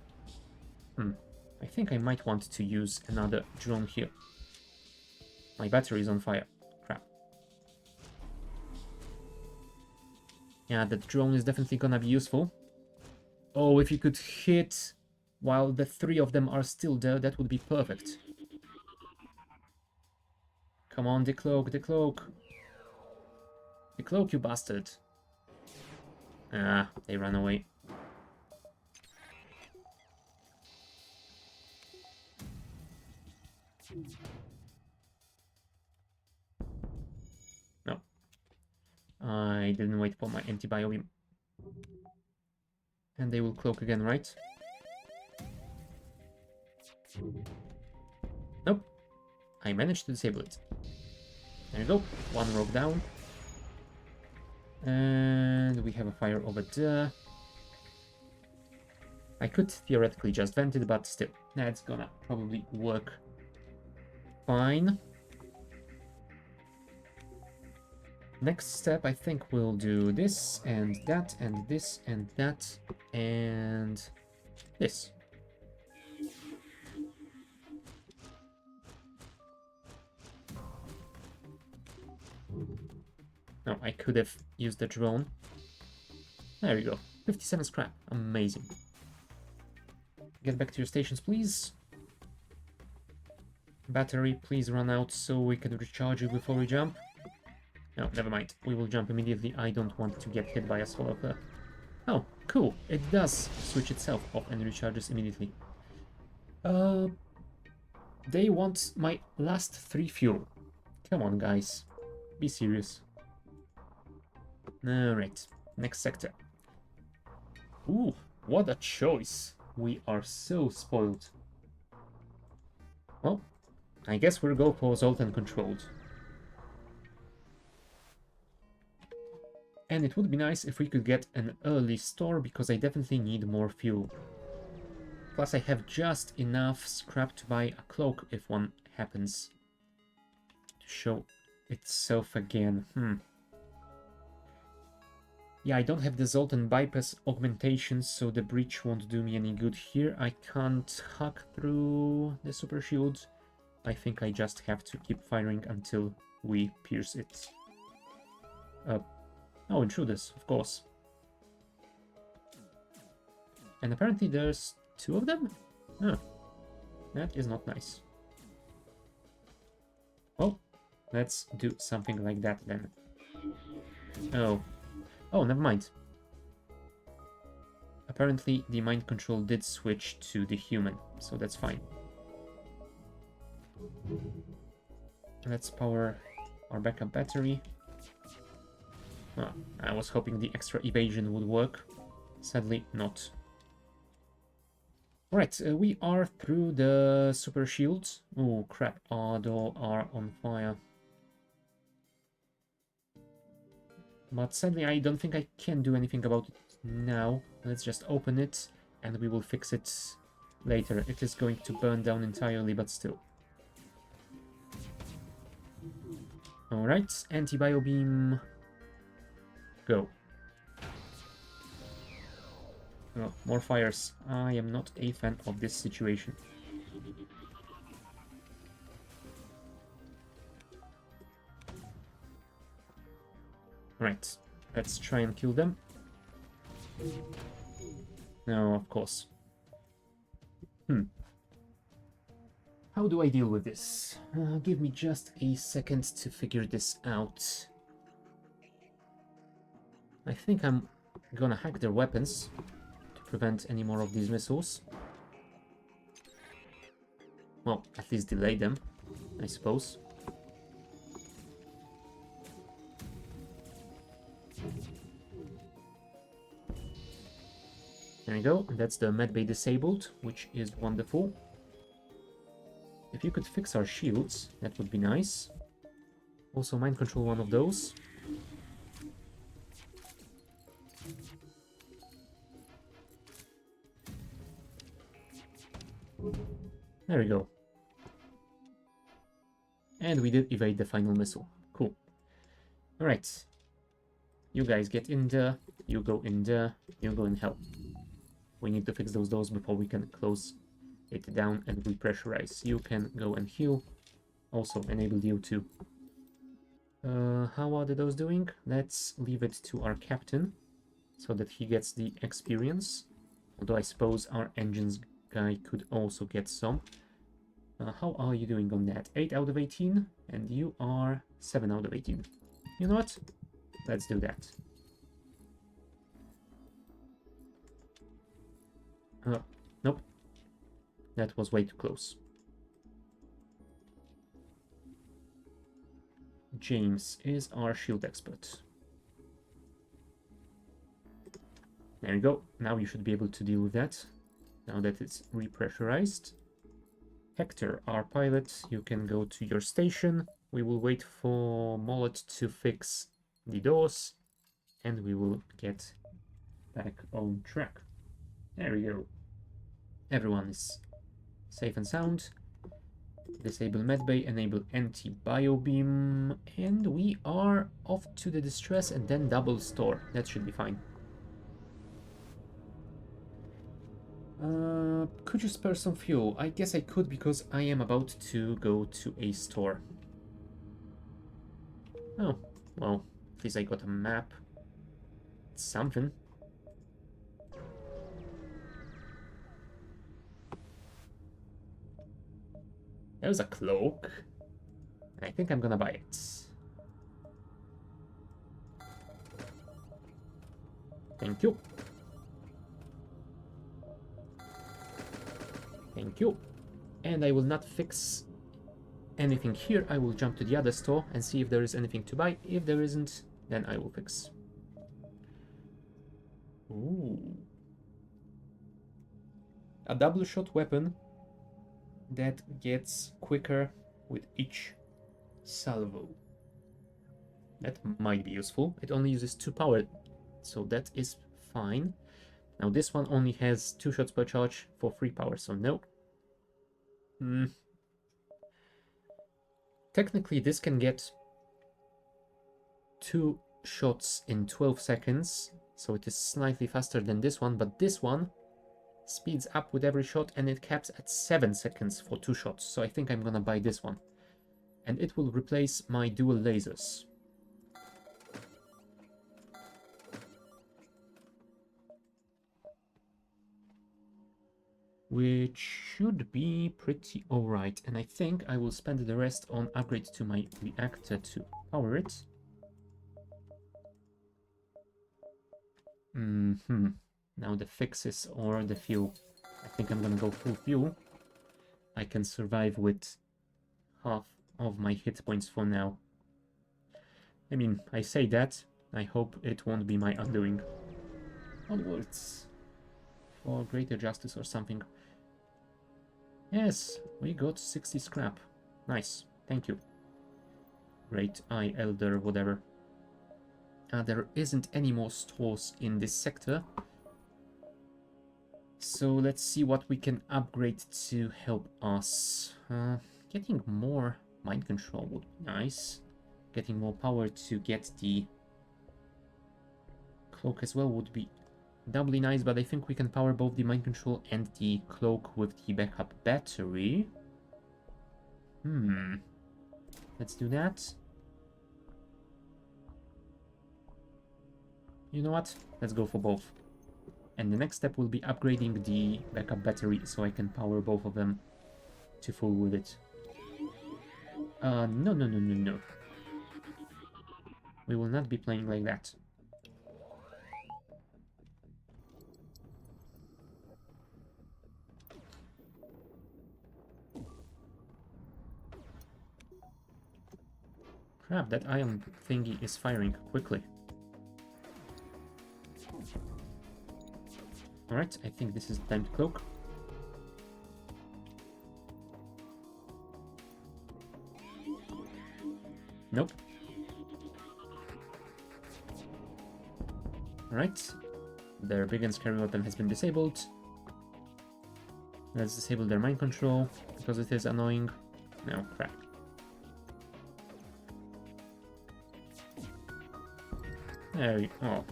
I think I might want to use another drone here. My battery is on fire. Crap. Yeah, that drone is definitely gonna be useful. Oh, if you could hit while the three of them are still there, that would be perfect. Come on, decloak, decloak. Decloak, you bastard. Ah, they ran away. No. I didn't wait for my anti-bio beam. And they will cloak again, right? Nope. I managed to disable it. There you go. One rogue down. And we have a fire over there. I could theoretically just vent it, but still, that's gonna probably work fine. Next step, I think we'll do this, and that, and this, and that, and this. No, I could have used the drone. There you go. 57 scrap. Amazing. Get back to your stations, please. Battery, please run out so we can recharge you before we jump. No, never mind. We will jump immediately. I don't want to get hit by a solar flare. Oh, cool. It does switch itself off and recharges immediately. They want my last 3 fuel. Come on, guys. Be serious. Alright, next sector. Ooh, what a choice. We are so spoiled. Well, I guess we'll go for Zoltan controlled. And it would be nice if we could get an early store, because I definitely need more fuel. Plus I have just enough scrap to buy a cloak if one happens to show itself again. Yeah, I don't have the Zoltan bypass augmentation, so the breach won't do me any good here. I can't hack through the super shield. I think I just have to keep firing until we pierce it. Oh, intruders, of course. And apparently there's 2 of them? Oh, that is not nice. Well, let's do something like that then. Oh, never mind. Apparently the mind control did switch to the human, so that's fine. Let's power our backup battery. Oh, I was hoping the extra evasion would work. Sadly, not. Right, we are through the super shields. Oh crap, Ardo are on fire. But sadly, I don't think I can do anything about it now. Let's just open it, and we will fix it Later, it is going to burn down entirely, but still. Alright, anti-bio beam. Go. Oh, more fires. I am not a fan of this situation. Right, let's try and kill them. No, of course. How do I deal with this? Give me just a second to figure this out. I think I'm gonna hack their weapons to prevent any more of these missiles. Well, at least delay them, I suppose. There we go, that's the medbay disabled, which is wonderful. If you could fix our shields, that would be nice. Also mind control one of those. There we go. And we did evade the final missile. Cool. Alright. You guys get in there, you go in there, you go in hell. We need to fix those doors before we can close it down and repressurize. You can go and heal. Also enable you to. How are the doors doing? Let's leave it to our captain so that he gets the experience. Although I suppose our engines guy could also get some. How are you doing on that? 8 out of 18, and you are 7 out of 18. You know what? Let's do that. Nope. That was way too close. James is our shield expert. There you go. Now you should be able to deal with that. Now that it's repressurized. Hector, our pilot, you can go to your station. We will wait for Mollet to fix the doors. And we will get back on track. There we go. Everyone is safe and sound. Disable medbay, enable anti-bio beam, and we are off to the distress and then double store. That should be fine. Could you spare some fuel? I guess I could because I am about to go to a store. Oh, well, at least I got a map. It's something. There's a cloak. I think I'm gonna buy it. Thank you. Thank you. And I will not fix anything here. I will jump to the other store and see if there is anything to buy. If there isn't, then I will fix. Ooh. A double shot weapon that gets quicker with each salvo. That might be useful. It only uses 2 power, so that is fine. Now this one only has 2 shots per charge for 3 power, so no. Technically this can get 2 shots in 12 seconds, so it is slightly faster than this one, but this one speeds up with every shot and it caps at 7 seconds for 2 shots, so I think I'm gonna buy this one. And it will replace my dual lasers. Which should be pretty alright, and I think I will spend the rest on upgrade to my reactor to power it. Now the fixes or the fuel. I think I'm gonna go full fuel. I can survive with half of my hit points for now. I mean, I say that, I hope it won't be my undoing. Onwards. For greater justice or something. Yes, we got 60 scrap. Nice, thank you. Great Eye Elder, whatever. There isn't any more stores in this sector. So let's see what we can upgrade to help us. Getting more mind control would be nice. Getting more power to get the cloak as well would be doubly nice, but I think we can power both the mind control and the cloak with the backup battery. Let's do that. You know what? Let's go for both. And the next step will be upgrading the backup battery so I can power both of them to full with it. No. We will not be playing like that. Crap, that ion thingy is firing quickly. Alright, I think this is the time to cloak. Nope. Alright. Their big and scary weapon has been disabled. Let's disable their mind control, because it is annoying. No, crap. There we go. Oh.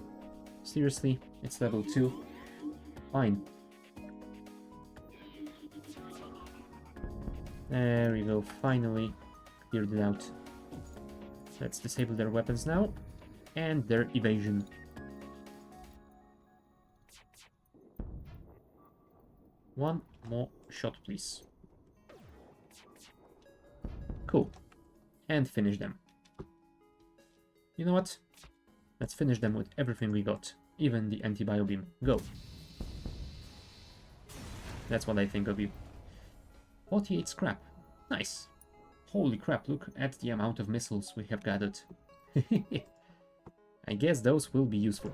Seriously? It's level 2? Fine. There we go, finally cleared it out. Let's disable their weapons now, and their evasion. One more shot, please. Cool. And finish them. You know what? Let's finish them with everything we got, even the anti-bio beam. Go. That's what I think of you. 48 scrap. Nice. Holy crap, look at the amount of missiles we have gathered. I guess those will be useful.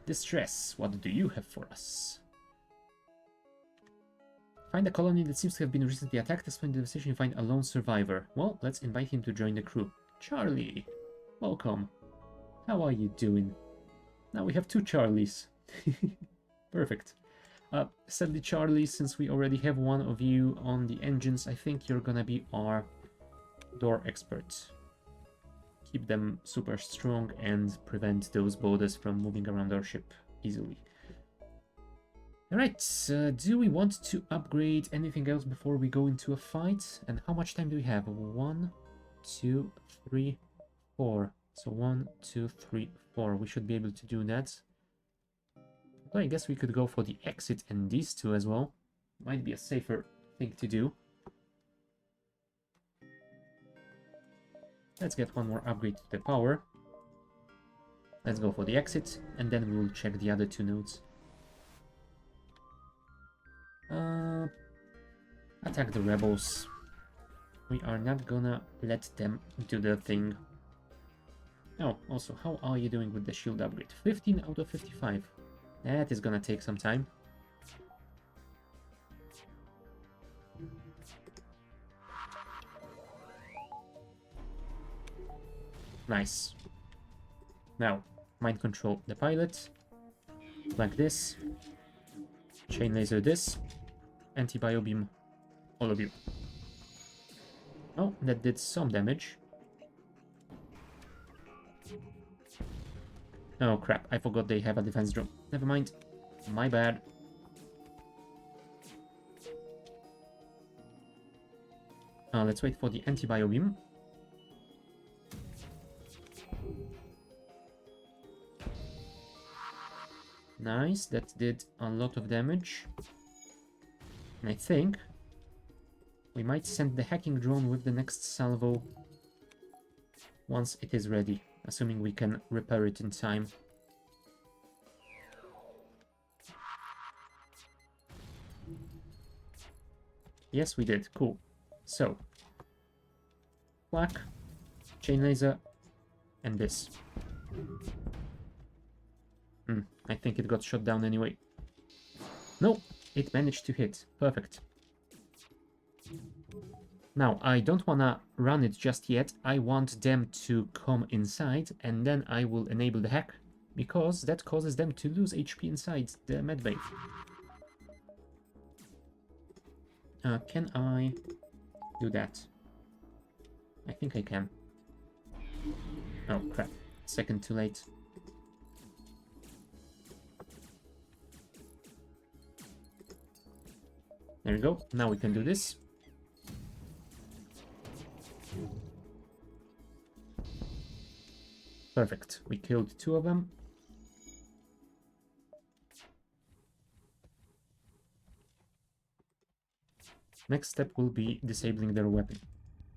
Distress, what do you have for us? Find a colony that seems to have been recently attacked. Explain the decision, find a lone survivor. Well, let's invite him to join the crew. Charlie, welcome. How are you doing? Now we have 2 Charlies. Perfect. Sadly, Charlie, since we already have one of you on the engines, I think you're gonna be our door expert. Keep them super strong and prevent those borders from moving around our ship easily. Alright, do we want to upgrade anything else before we go into a fight? And how much time do we have? 1, 2, 3, 4. So 1, 2, 3, 4. We should be able to do that. Well, I guess we could go for the exit and these 2 as well. Might be a safer thing to do. Let's get one more upgrade to the power. Let's go for the exit, and then we'll check the other 2 nodes. Attack the rebels. We are not gonna let them do their thing. Oh, also, how are you doing with the shield upgrade? 15 out of 55. That is gonna take some time. Nice. Now, mind control the pilot. Like this. Chain laser this. Anti-bio beam all of you. Oh, that did some damage. Oh crap, I forgot they have a defense drone. Never mind. My bad. Let's wait for the anti-bio beam. Nice, that did a lot of damage. And I think we might send the hacking drone with the next salvo once it is ready, assuming we can repair it in time. Yes, we did. Cool. So, flak, chain laser, and this. I think it got shot down anyway. No, it managed to hit. Perfect. Now, I don't wanna run it just yet. I want them to come inside, and then I will enable the hack. because that causes them to lose HP inside the medbay. Can I do that? I think I can. Oh crap, second too late. There we go, now we can do this. Perfect, we killed 2 of them. Next step will be disabling their weapon,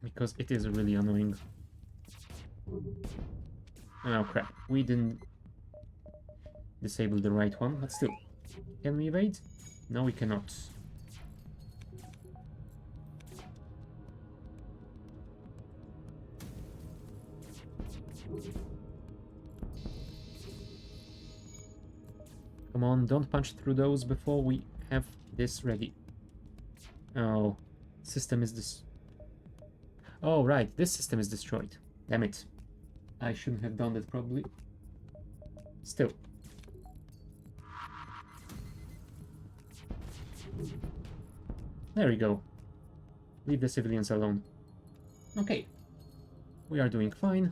because it is really annoying. Oh crap, we didn't disable the right one, but still. Can we evade? No, we cannot. Come on, don't punch through those before we have this ready. Oh, system is this. Oh, right, this system is destroyed. Damn it. I shouldn't have done that, probably. Still. There we go. Leave the civilians alone. Okay. We are doing fine.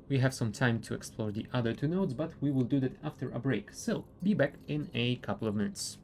We have some time to explore the other 2 nodes, but we will do that after a break. So, be back in a couple of minutes.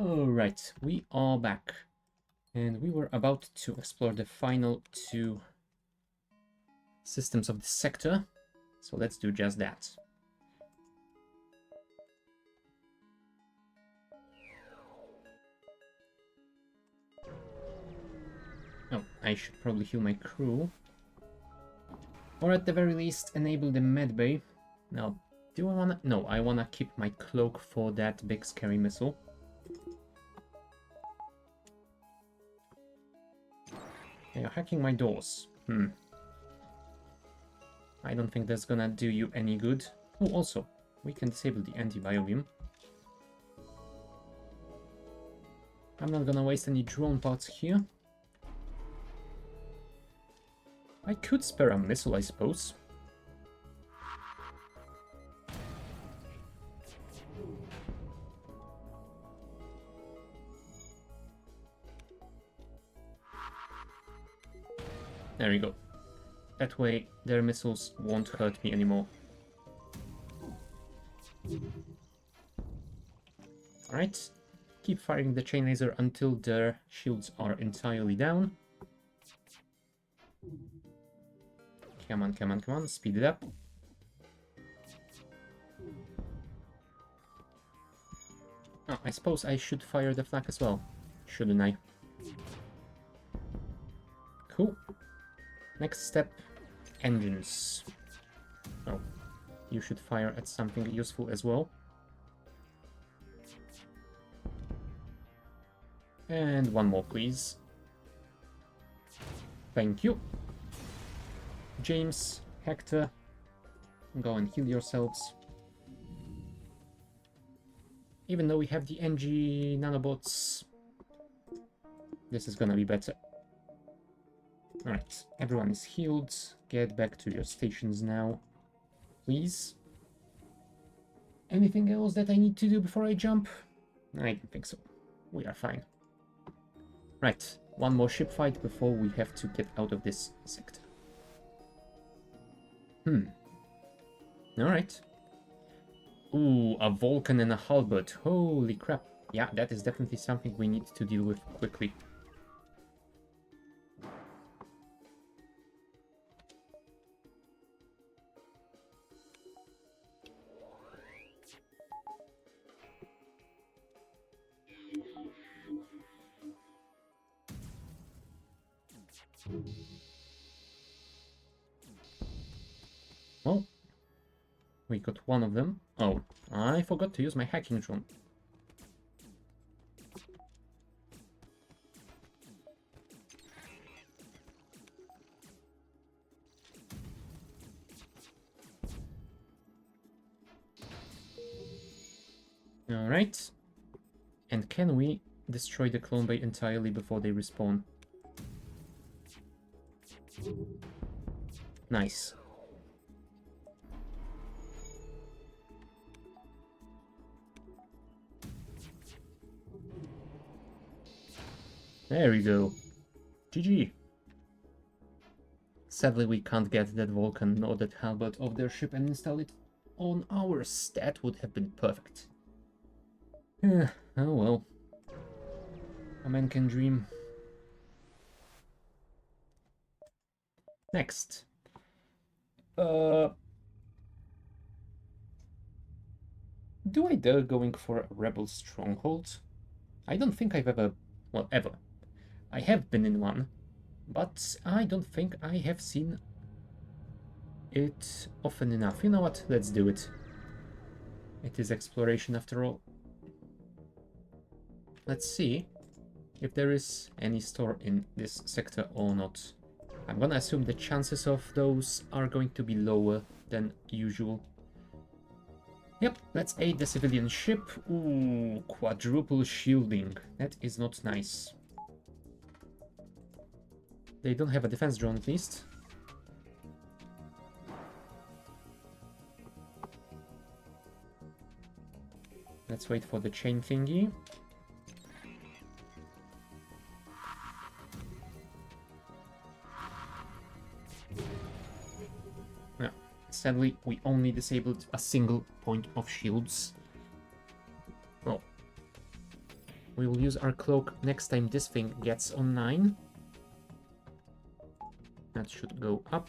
Alright, we are back. And we were about to explore the final 2 systems of the sector. So let's do just that. Oh, I should probably heal my crew. Or at the very least, enable the medbay. Now, do I wanna... No, I wanna keep my cloak for that big scary missile. You're hacking my doors. I don't think that's gonna do you any good. Oh, also, we can disable the anti-biobeam. I'm not gonna waste any drone parts here. I could spare a missile, I suppose. There we go. That way, their missiles won't hurt me anymore. Alright. Keep firing the chain laser until their shields are entirely down. Come on, come on, come on. Speed it up. Oh, I suppose I should fire the flak as well. Shouldn't I? Cool. Next step, engines. Oh, you should fire at something useful as well. And one more, please. Thank you. James, Hector, go and heal yourselves. Even though we have the NG nanobots, this is gonna be better. Alright, everyone is healed. Get back to your stations now, please. Anything else that I need to do before I jump? I don't think so. We are fine. Right, one more ship fight before we have to get out of this sector. Alright. Ooh, a Vulcan and a halberd. Holy crap. Yeah, that is definitely something we need to deal with quickly. Oh, we got one of them. Oh, I forgot to use my hacking drone. Alright. And can we destroy the clone bay entirely before they respawn? Nice. There we go. GG. Sadly, we can't get that Vulcan nor that halberd off their ship and install it on ours. That would have been perfect. Oh well. A man can dream. Next. Do I dare going for a rebel stronghold? I don't think I've ever... well, ever. I have been in one, but I don't think I have seen it often enough. You know what? Let's do it. It is exploration after all. Let's see if there is any store in this sector or not. I'm gonna assume the chances of those are going to be lower than usual. Yep, let's aid the civilian ship. Ooh, quadruple shielding. That is not nice. They don't have a defense drone at least. Let's wait for the chain thingy. No, sadly, we only disabled a single point of shields. Well, we will use our cloak next time this thing gets online. That should go up.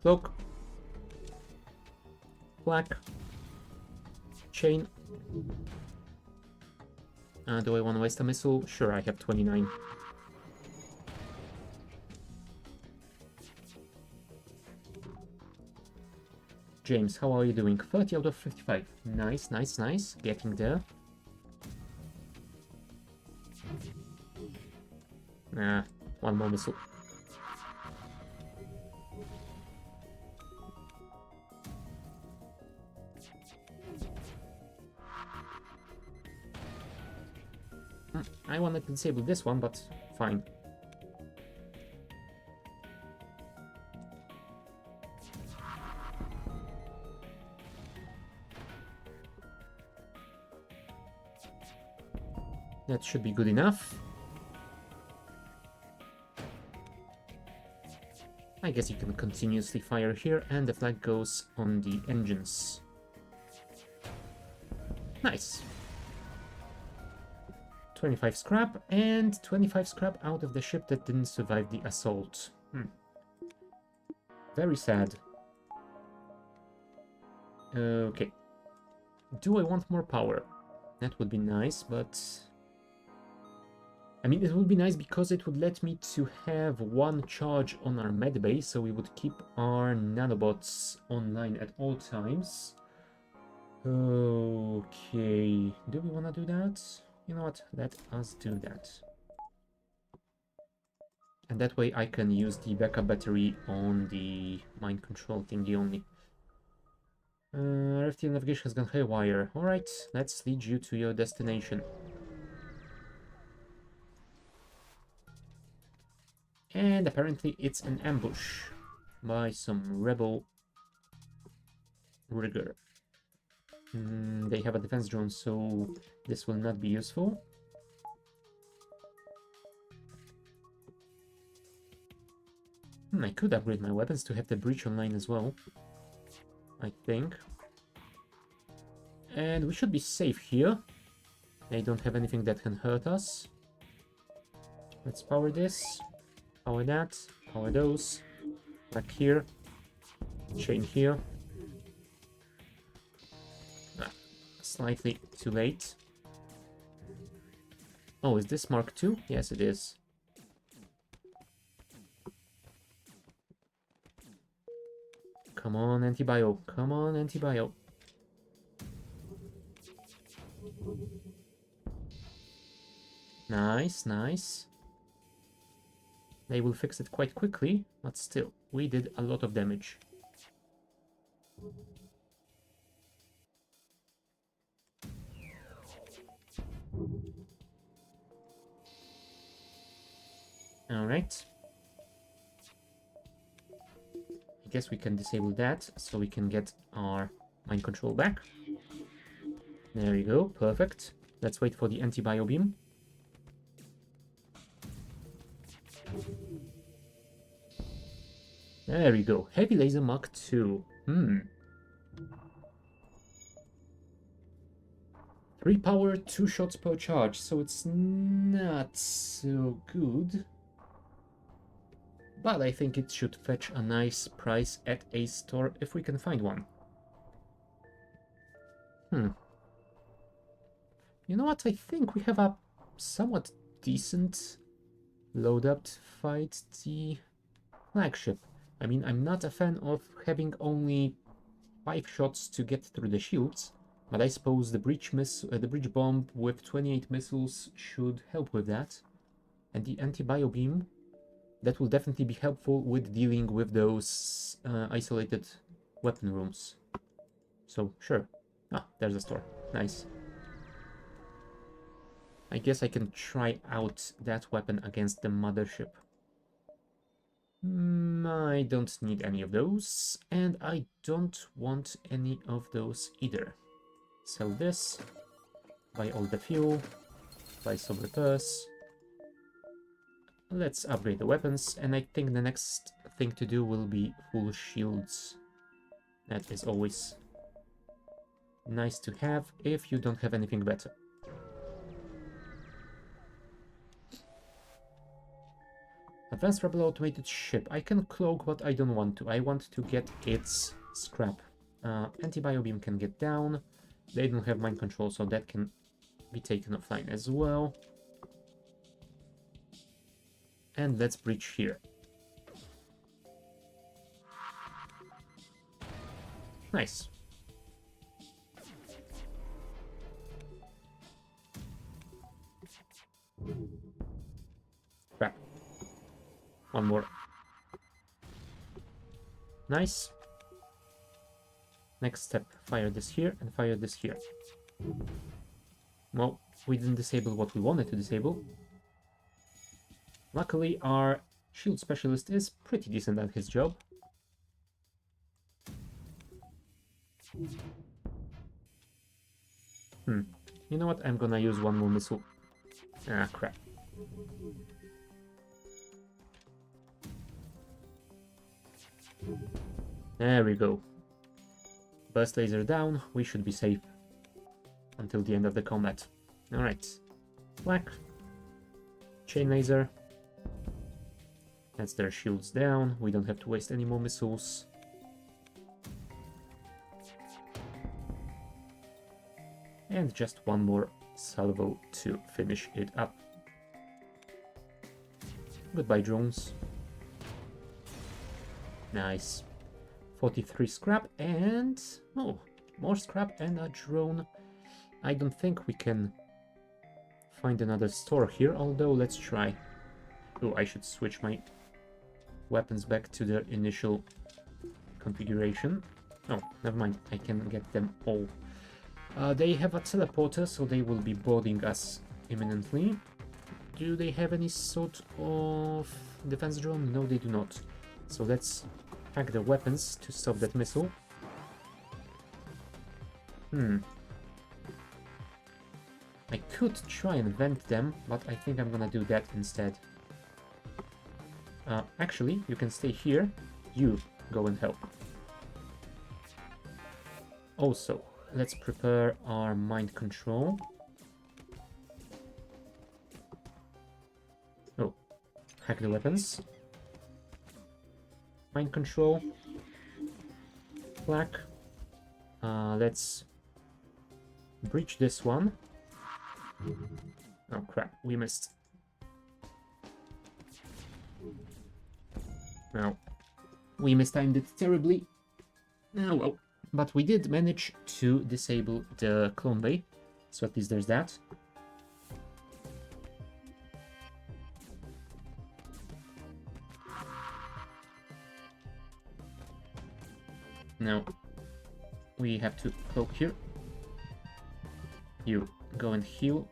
Cloak. Black. Chain. Do I want to waste a missile? Sure, I have 29. James, how are you doing? 30 out of 55. Nice, nice, nice. Getting there. One more missile. I wanted to disable this one, but fine. That should be good enough. I guess you can continuously fire here, and the flag goes on the engines. Nice. 25 scrap, and 25 scrap out of the ship that didn't survive the assault. Very sad. Okay. Do I want more power? That would be nice, but... I mean, it would be nice because it would let me to have one charge on our medbay, so we would keep our nanobots online at all times. Okay, do we want to do that? You know what, let us do that. And that way I can use the backup battery on the mind control thingy only. FTL navigation has gone haywire. Alright, let's lead you to your destination. And apparently it's an ambush by some rebel rigger. They have a defense drone, so this will not be useful. I could upgrade my weapons to have the breach online as well, I think. And we should be safe here. They don't have anything that can hurt us. Let's power this. Power that, power those, back here, chain here. Slightly too late. Oh, is this Mark II? Yes, it is. Come on, antibio. Come on, antibio. Nice, nice. They will fix it quite quickly, but still, we did a lot of damage. Alright. I guess we can disable that, so we can get our mind control back. There you go, perfect. Let's wait for the anti-bio beam. There we go. Heavy laser Mark II. 3 power, 2 shots per charge, so it's not so good. But I think it should fetch a nice price at a store if we can find one. You know what? I think we have a somewhat decent load-up to fight the flagship. I mean, I'm not a fan of having only 5 shots to get through the shields, but I suppose the breach bomb with 28 missiles should help with that. And the anti-bio beam, that will definitely be helpful with dealing with those isolated weapon rooms. So, sure. Ah, there's a store. Nice. I guess I can try out that weapon against the mothership. I don't need any of those, and I don't want any of those either. Sell this, buy all the fuel, buy some repairs. Let's upgrade the weapons, and I think the next thing to do will be full shields. That is always nice to have if you don't have anything better. Advanced Rebel automated ship. I can cloak, but I don't want to. I want to get its scrap. Anti-bio beam can get down. They don't have mind control, so that can be taken offline as well. And let's breach here. Nice. Crap. One more. Nice. Next step, fire this here and fire this here. Well, we didn't disable what we wanted to disable. Luckily, our shield specialist is pretty decent at his job. You know what? I'm gonna use one more missile. Ah, crap. There we go. Burst laser down. We should be safe until the end of the combat. Alright. Black. Chain laser. That's their shields down. We don't have to waste any more missiles. And just one more salvo to finish it up. Goodbye, drones. Nice. 43 scrap and... oh, more scrap and a drone. I don't think we can find another store here, although let's try. Oh, I should switch my weapons back to their initial configuration. Oh, never mind. I can get them all. They have a teleporter, so they will be boarding us imminently. Do they have any sort of defense drone? No, they do not. So let's hack their weapons to stop that missile. I could try and vent them, but I think I'm gonna do that instead. Actually, you can stay here. You go and help. Also, let's prepare our mind control. Oh, hack the weapons. Mind control. Black. Let's breach this one. Oh crap, we missed. No, we mistimed it terribly. Oh well. But we did manage to disable the clone bay, so at least there's that. Now, we have to cloak here. You go and heal.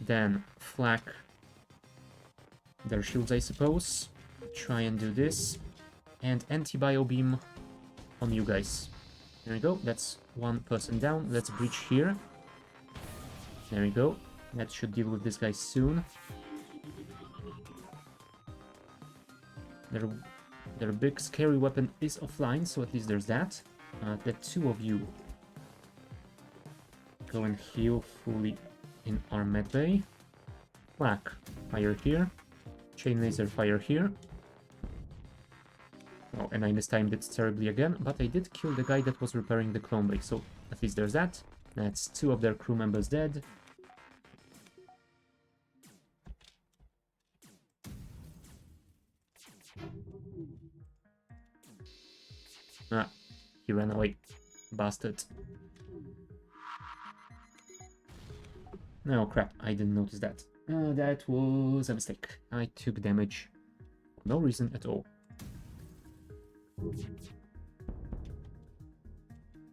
Then flak their shields, I suppose. Try and do this. And anti-bio beam on you guys. There we go. That's one person down. Let's breach here. There we go. That should deal with this guy soon. Their big scary weapon is offline, so at least there's that. The two of you go and heal fully in our medbay. Flak, fire here. Chain laser, fire here. Oh, and I mistimed it terribly again, but I did kill the guy that was repairing the clone bay, so at least there's that. That's two of their crew members dead. Ah, he ran away. Bastard. No, crap, I didn't notice that. That was a mistake. I took damage. No reason at all.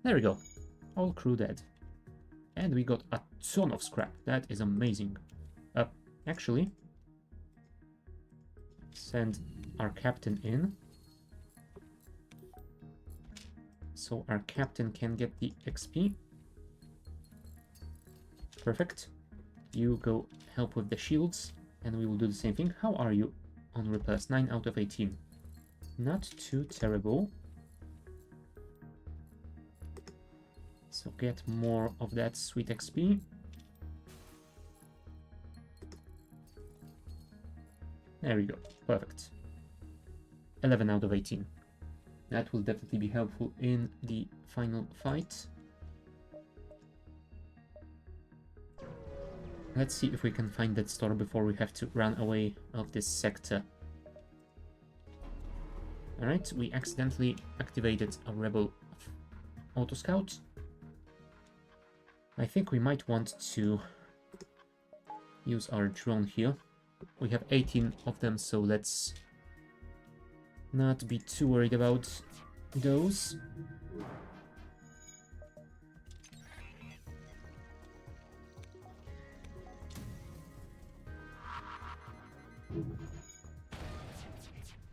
There we go. All crew dead. And we got a ton of scrap. That is amazing. Actually, send our captain in. So our captain can get the XP. Perfect. You go help with the shields, and we will do the same thing. How are you on repairs? 9 out of 18. Not too terrible. So get more of that sweet XP. There we go. Perfect. 11 out of 18. That will definitely be helpful in the final fight. Let's see if we can find that store before we have to run away of this sector. Alright, we accidentally activated a rebel auto scout. I think we might want to use our drone here. We have 18 of them, so let's not be too worried about those.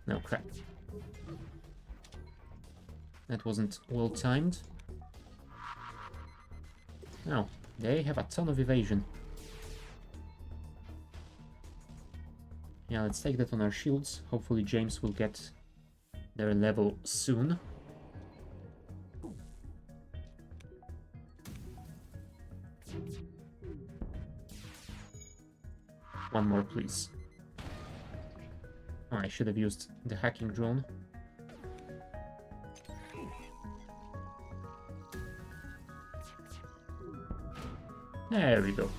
No, crap. That wasn't well timed. Now, they have a ton of evasion. Yeah, let's take that on our shields. Hopefully James will get their level soon. One more, please. Oh, I should have used the hacking drone. There we go.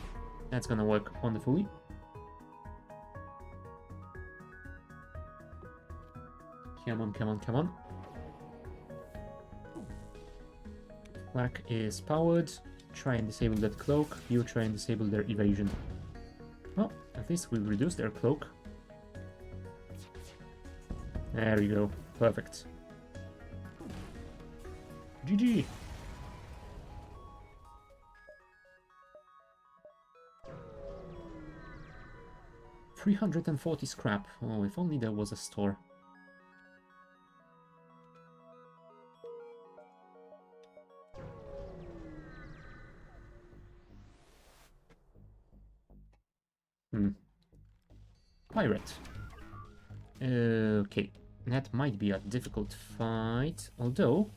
That's gonna work wonderfully. Come on, come on, come on. Flak is powered. Try and disable that cloak. You try and disable their evasion. Well, at least we reduced their cloak. There we go. Perfect. GG! $340 scrap. Oh, if only there was a store. Pirate. Okay, that might be a difficult fight. Although,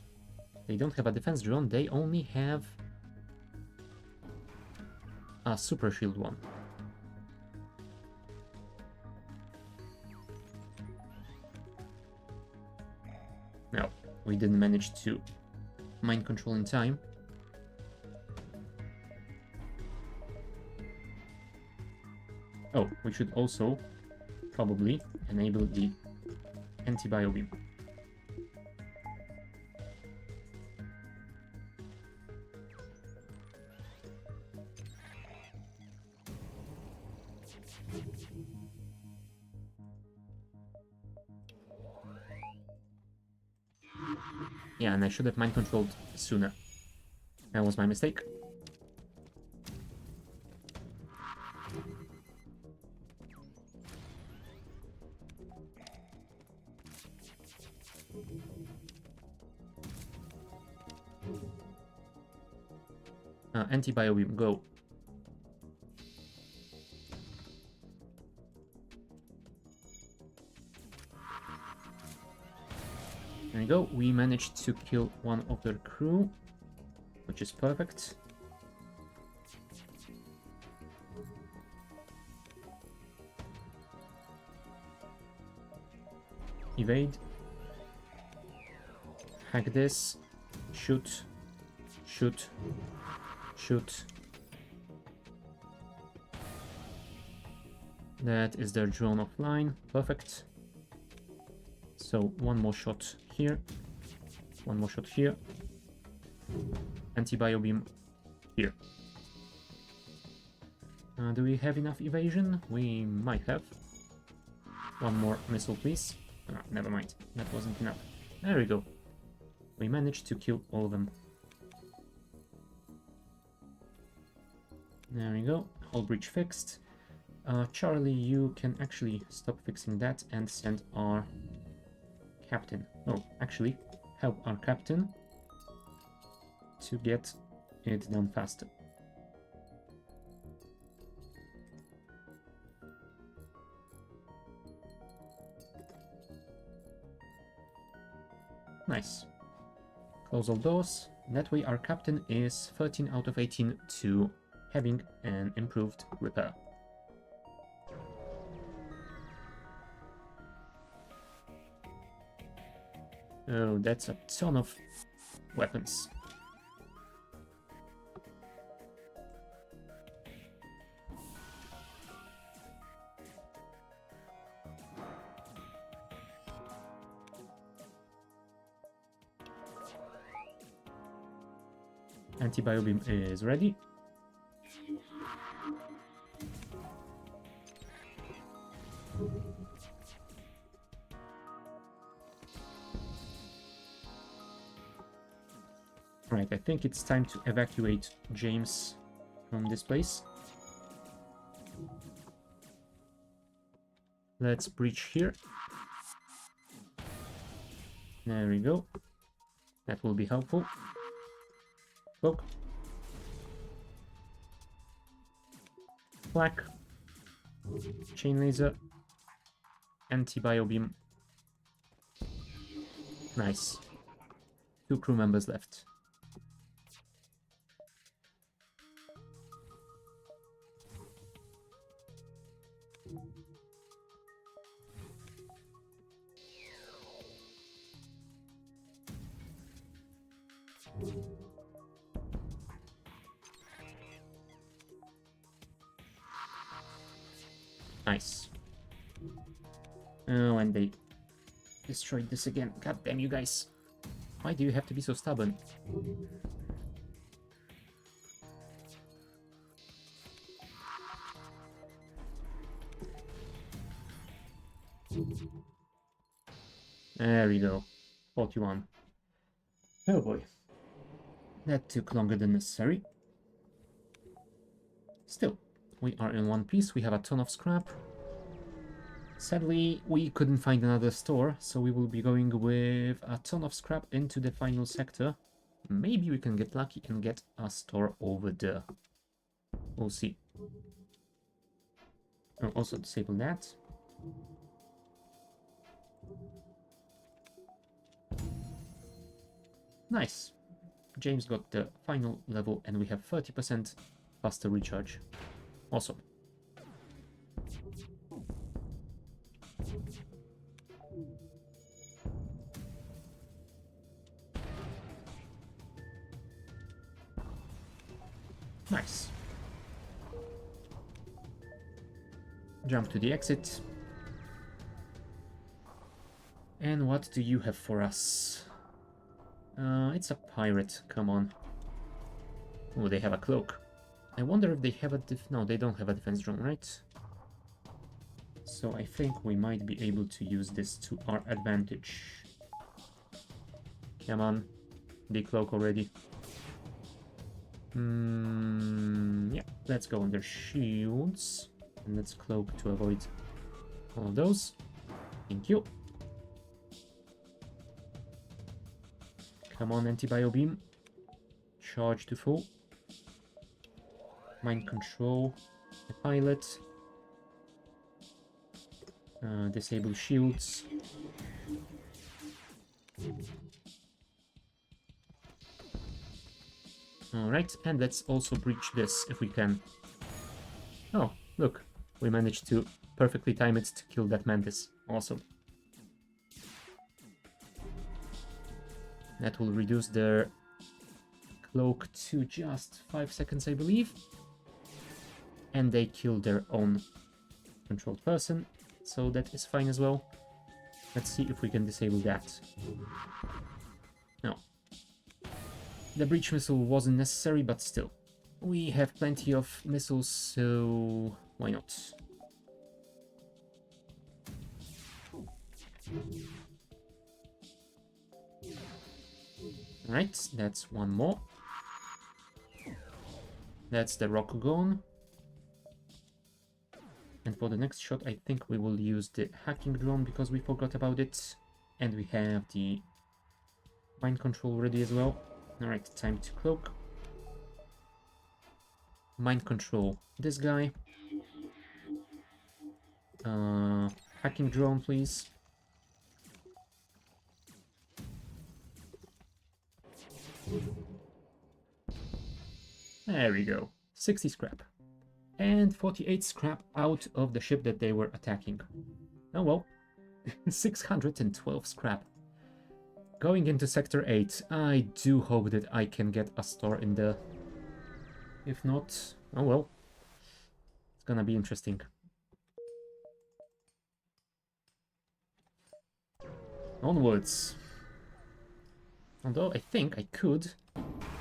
they don't have a defense drone, they only have a super shield one. No, we didn't manage to mind control in time. Oh, we should also probably enable the anti-bio beam. Yeah, and I should have mind controlled sooner. That was my mistake. Anti-bio beam, go. There we go. We managed to kill one of their crew, which is perfect. Evade. Hack this. Shoot. Shoot. Shoot. That is their drone offline. Perfect. So one more shot here. One more shot here. Anti-bio beam here. Do we have enough evasion? We might have. One more missile, please. Never mind. That wasn't enough. There we go. We managed to kill all of them. There we go. Hull breach fixed. Charlie, you can actually stop fixing that and send our captain. Oh, actually, help our captain to get it done faster. Nice. Close all doors. That way our captain is 13 out of 18 to having an improved repair. Oh, that's a ton of weapons. Anti-bio beam is ready. Right, I think it's time to evacuate James from this place. Let's breach here. There we go. That will be helpful. Cloak. Flak. Chain laser. Anti-bio beam. Nice. 2 crew members left. Nice. Oh, and they destroyed this again. God damn you guys. Why do you have to be so stubborn? There we go. 41. Oh boy. That took longer than necessary. Still, we are in one piece. We have a ton of scrap. Sadly, we couldn't find another store, so we will be going with a ton of scrap into the final sector. Maybe we can get lucky and get a store over there. We'll see. I'll also disable that. Nice. James got the final level and we have 30% faster recharge. Awesome. Nice. Jump to the exit. And what do you have for us? It's a pirate, come on. Oh, they have a cloak. I wonder if they have a no, they don't have a defense drone, right? So I think we might be able to use this to our advantage. Come on, decloak already. Yeah, let's go on their shields. And let's cloak to avoid all of those. Thank you. Come on, anti-bio beam. Charge to full. Mind control. The pilot. Disable shields. Alright, and let's also breach this if we can. Oh, look. We managed to perfectly time it to kill that mantis. Awesome. That will reduce their cloak to just 5 seconds, I believe. And they kill their own controlled person, so that is fine as well. Let's see if we can disable that. No. The breach missile wasn't necessary, but still. We have plenty of missiles, so why not? Right, that's one more. That's the rock gone. And for the next shot, I think we will use the hacking drone because we forgot about it. And we have the mind control ready as well. Alright, time to cloak. Mind control this guy. Hacking drone, please. There we go. 60 scrap. And 48 scrap out of the ship that they were attacking. Oh well. 612 scrap. Going into Sector 8, I do hope that I can get a store in there. If not, oh well. It's gonna be interesting. Onwards. Although I think I could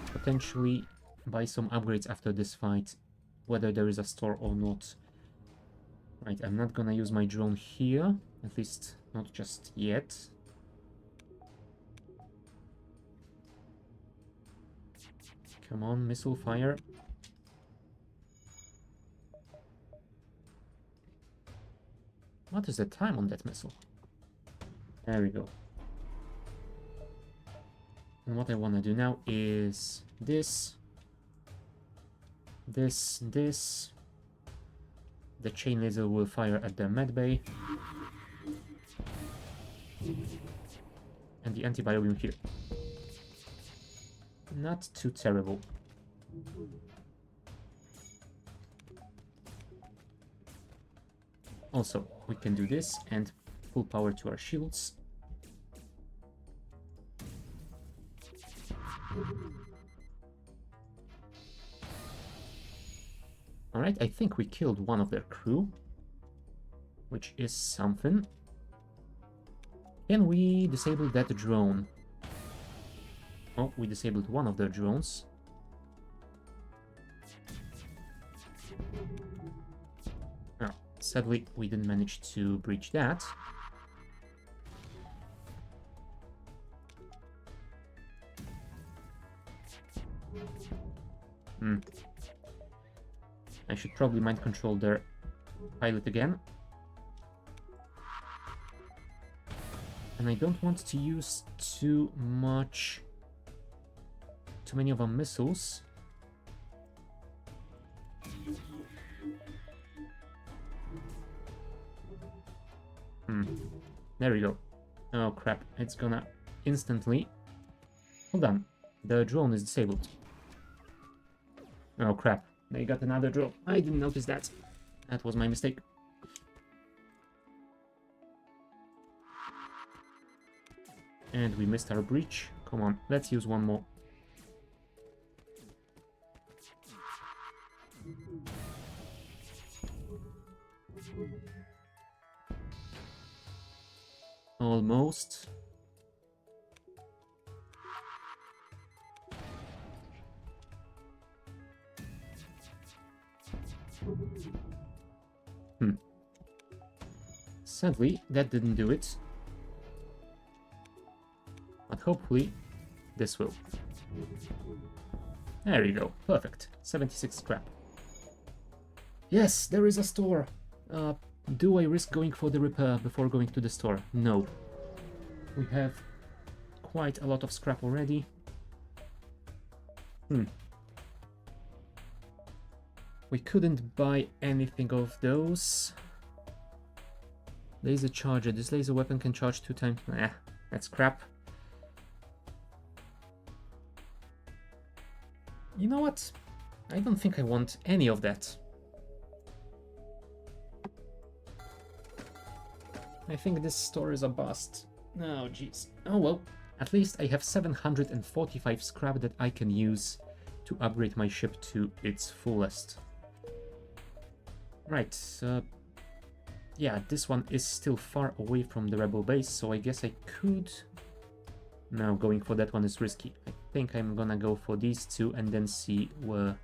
potentially buy some upgrades after this fight, whether there is a store or not. Right, I'm not gonna use my drone here, at least not just yet. Come on, missile fire. What is the time on that missile? There we go. And what I want to do now is this. The chain laser will fire at the med bay. And the anti-biobeam here. Not too terrible. Also, we can do this and full power to our shields. Alright, I think we killed one of their crew, which is something. Can we disable that drone? Oh, we disabled one of their drones. Oh, sadly, we didn't manage to breach that. I should probably mind control their pilot again. And I don't want to use too many of our missiles. There we go. Oh crap, it's gonna instantly... Hold on, the drone is disabled. Oh crap, they got another drone. I didn't notice that. That was my mistake. And we missed our breach. Come on, let's use one more. Almost. Sadly, that didn't do it. But hopefully, this will. There you go. Perfect. 76 scrap. Yes, there is a store. Do I risk going for the repair before going to the store? No. We have quite a lot of scrap already. We couldn't buy anything of those. Laser charger. This laser weapon can charge 2 times. That's crap. You know what? I don't think I want any of that. I think this store is a bust. Oh, jeez. Oh, well. At least I have 745 scrap that I can use to upgrade my ship to its fullest. Right. Yeah, this one is still far away from the rebel base, so I guess I could... No, going for that one is risky. I think I'm gonna go for these two and then see where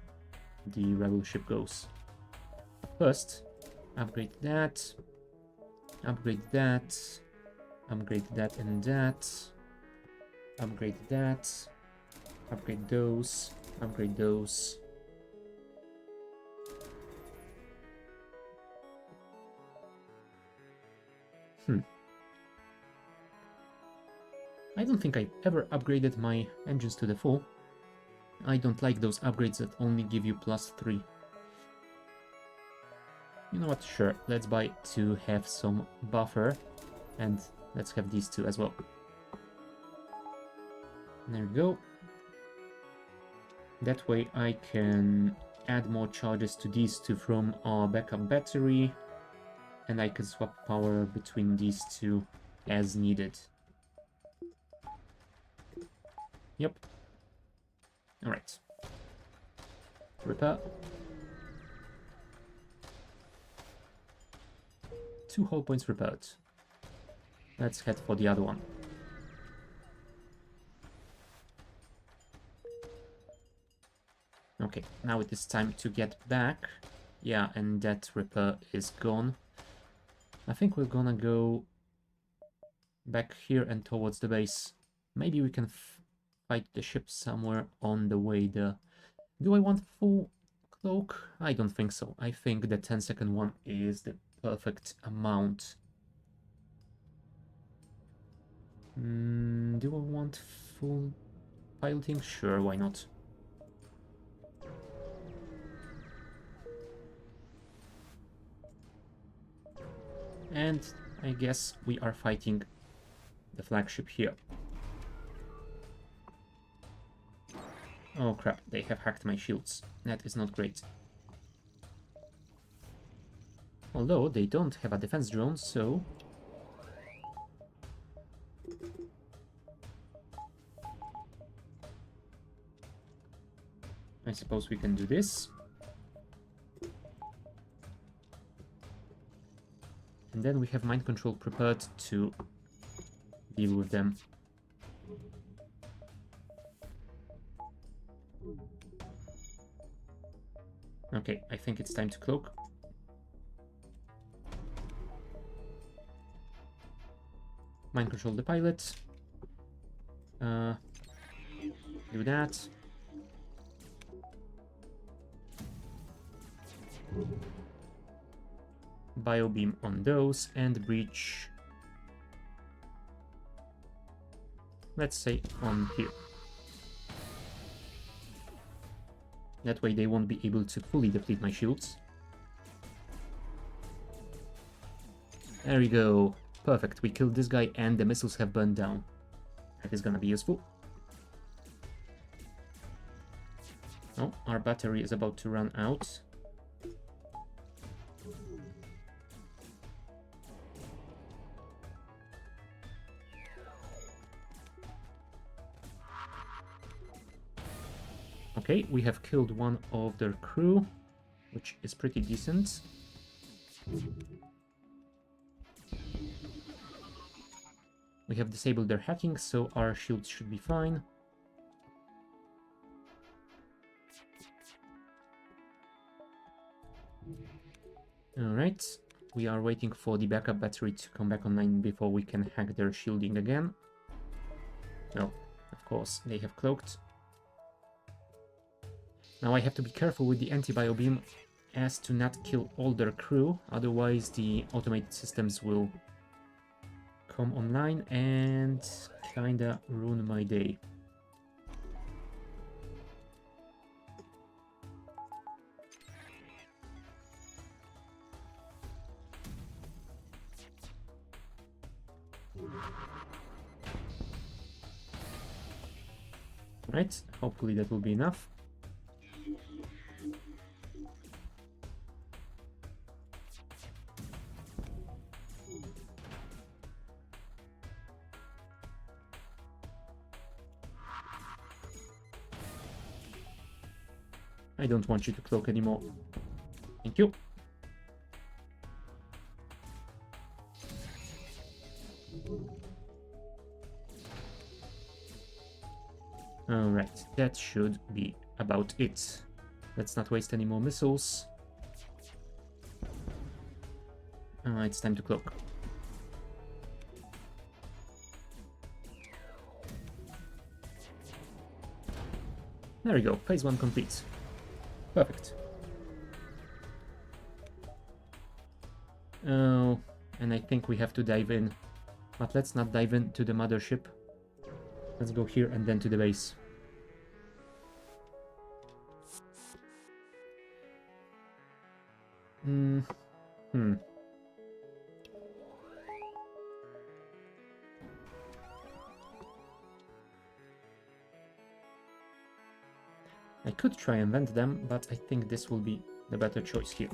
the rebel ship goes. First, upgrade that, upgrade that, upgrade that and that, upgrade that, upgrade those, upgrade those. I don't think I ever upgraded my engines to the full. I don't like those upgrades that only give you +3. You know what, sure, let's buy to have some buffer, and let's have these two as well. There we go. That way I can add more charges to these two from our backup battery, and I can swap power between these two as needed. Yep. Alright. Repair. 2 hull points repaired. Let's head for the other one. Okay, now it is time to get back. Yeah, and that repair is gone. I think we're gonna go back here and towards the base. Maybe we can fight the ship somewhere on the way there. Do I want full cloak? I don't think so. I think the 10-second one is the perfect amount. Do I want full piloting? Sure, why not? And I guess we are fighting the flagship here. Oh crap, they have hacked my shields. That is not great. Although they don't have a defense drone, so... I suppose we can do this. And then we have mind control prepared to deal with them. Okay, I think it's time to cloak. Mind control the pilot. Do that. Biobeam on those and breach. Let's say on here. That way they won't be able to fully deplete my shields. There we go. Perfect. We killed this guy and the missiles have burned down. That is gonna be useful. Oh, our battery is about to run out. Okay, we have killed one of their crew, which is pretty decent. We have disabled their hacking, so our shields should be fine. Alright, we are waiting for the backup battery to come back online before we can hack their shielding again. No, of course, they have cloaked. Now I have to be careful with the anti-bio beam as to not kill all their crew, otherwise the automated systems will come online and kinda ruin my day. Right, hopefully that will be enough. I don't want you to cloak anymore. Thank you. Alright, that should be about it. Let's not waste any more missiles. It's time to cloak. There we go, phase 1 complete. Perfect. Oh, and I think we have to dive in. But let's not dive into the mothership. Let's go here and then to the base. I could try and vent them, but I think this will be the better choice here.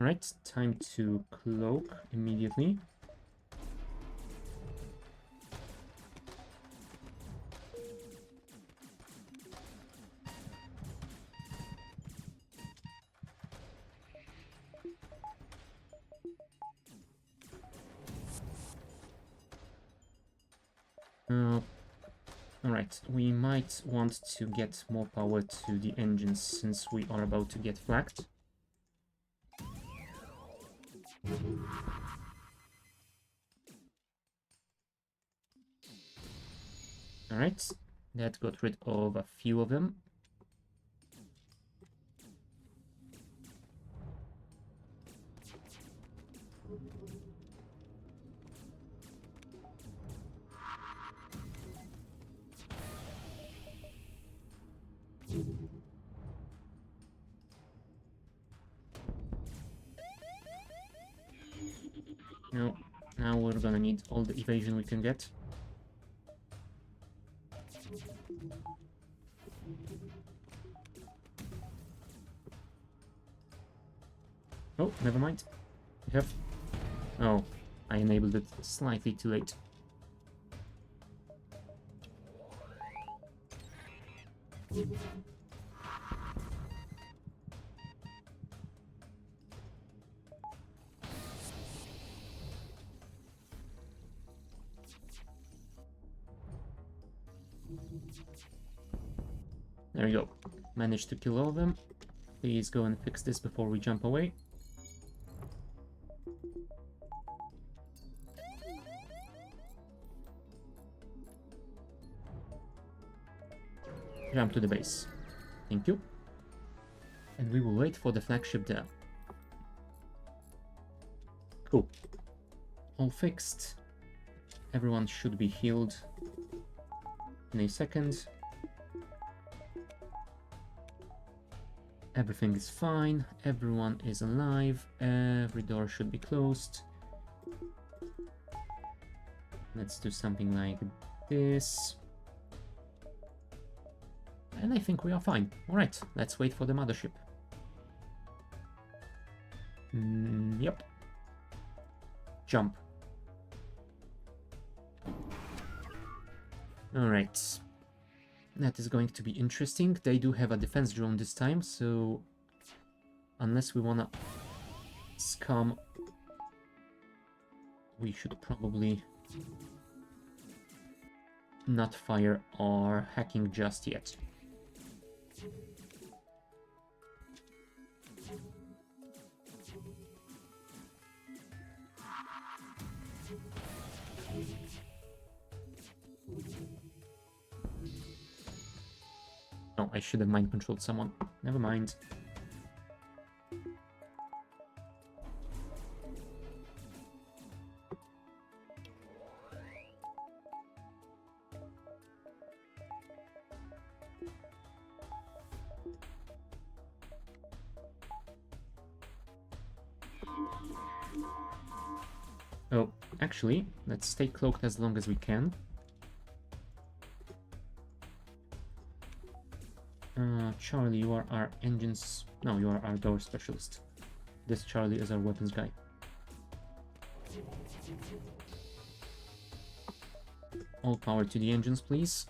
Alright, time to cloak immediately. Alright, we might want to get more power to the engines since we are about to get flagged. Alright, that got rid of a few of them. Now we're gonna need all the evasion we can get. Oh, never mind. We have... Oh, I enabled it slightly too late. There we go. Managed to kill all of them. Please go and fix this before we jump away. Jump to the base. Thank you. And we will wait for the flagship there. Cool. All fixed. Everyone should be healed in a second. Everything is fine. Everyone is alive. Every door should be closed. Let's do something like this. And I think we are fine. Alright, let's wait for the mothership. Yep. Jump. Alright. That is going to be interesting. They do have a defense drone this time, so... Unless we wanna... scum... We should probably... not fire our hacking just yet. Oh, I should have mind controlled someone. Never mind. Oh, actually, let's stay cloaked as long as we can. Charlie, you are our engines... No, you are our door specialist. This Charlie is our weapons guy. All power to the engines, please.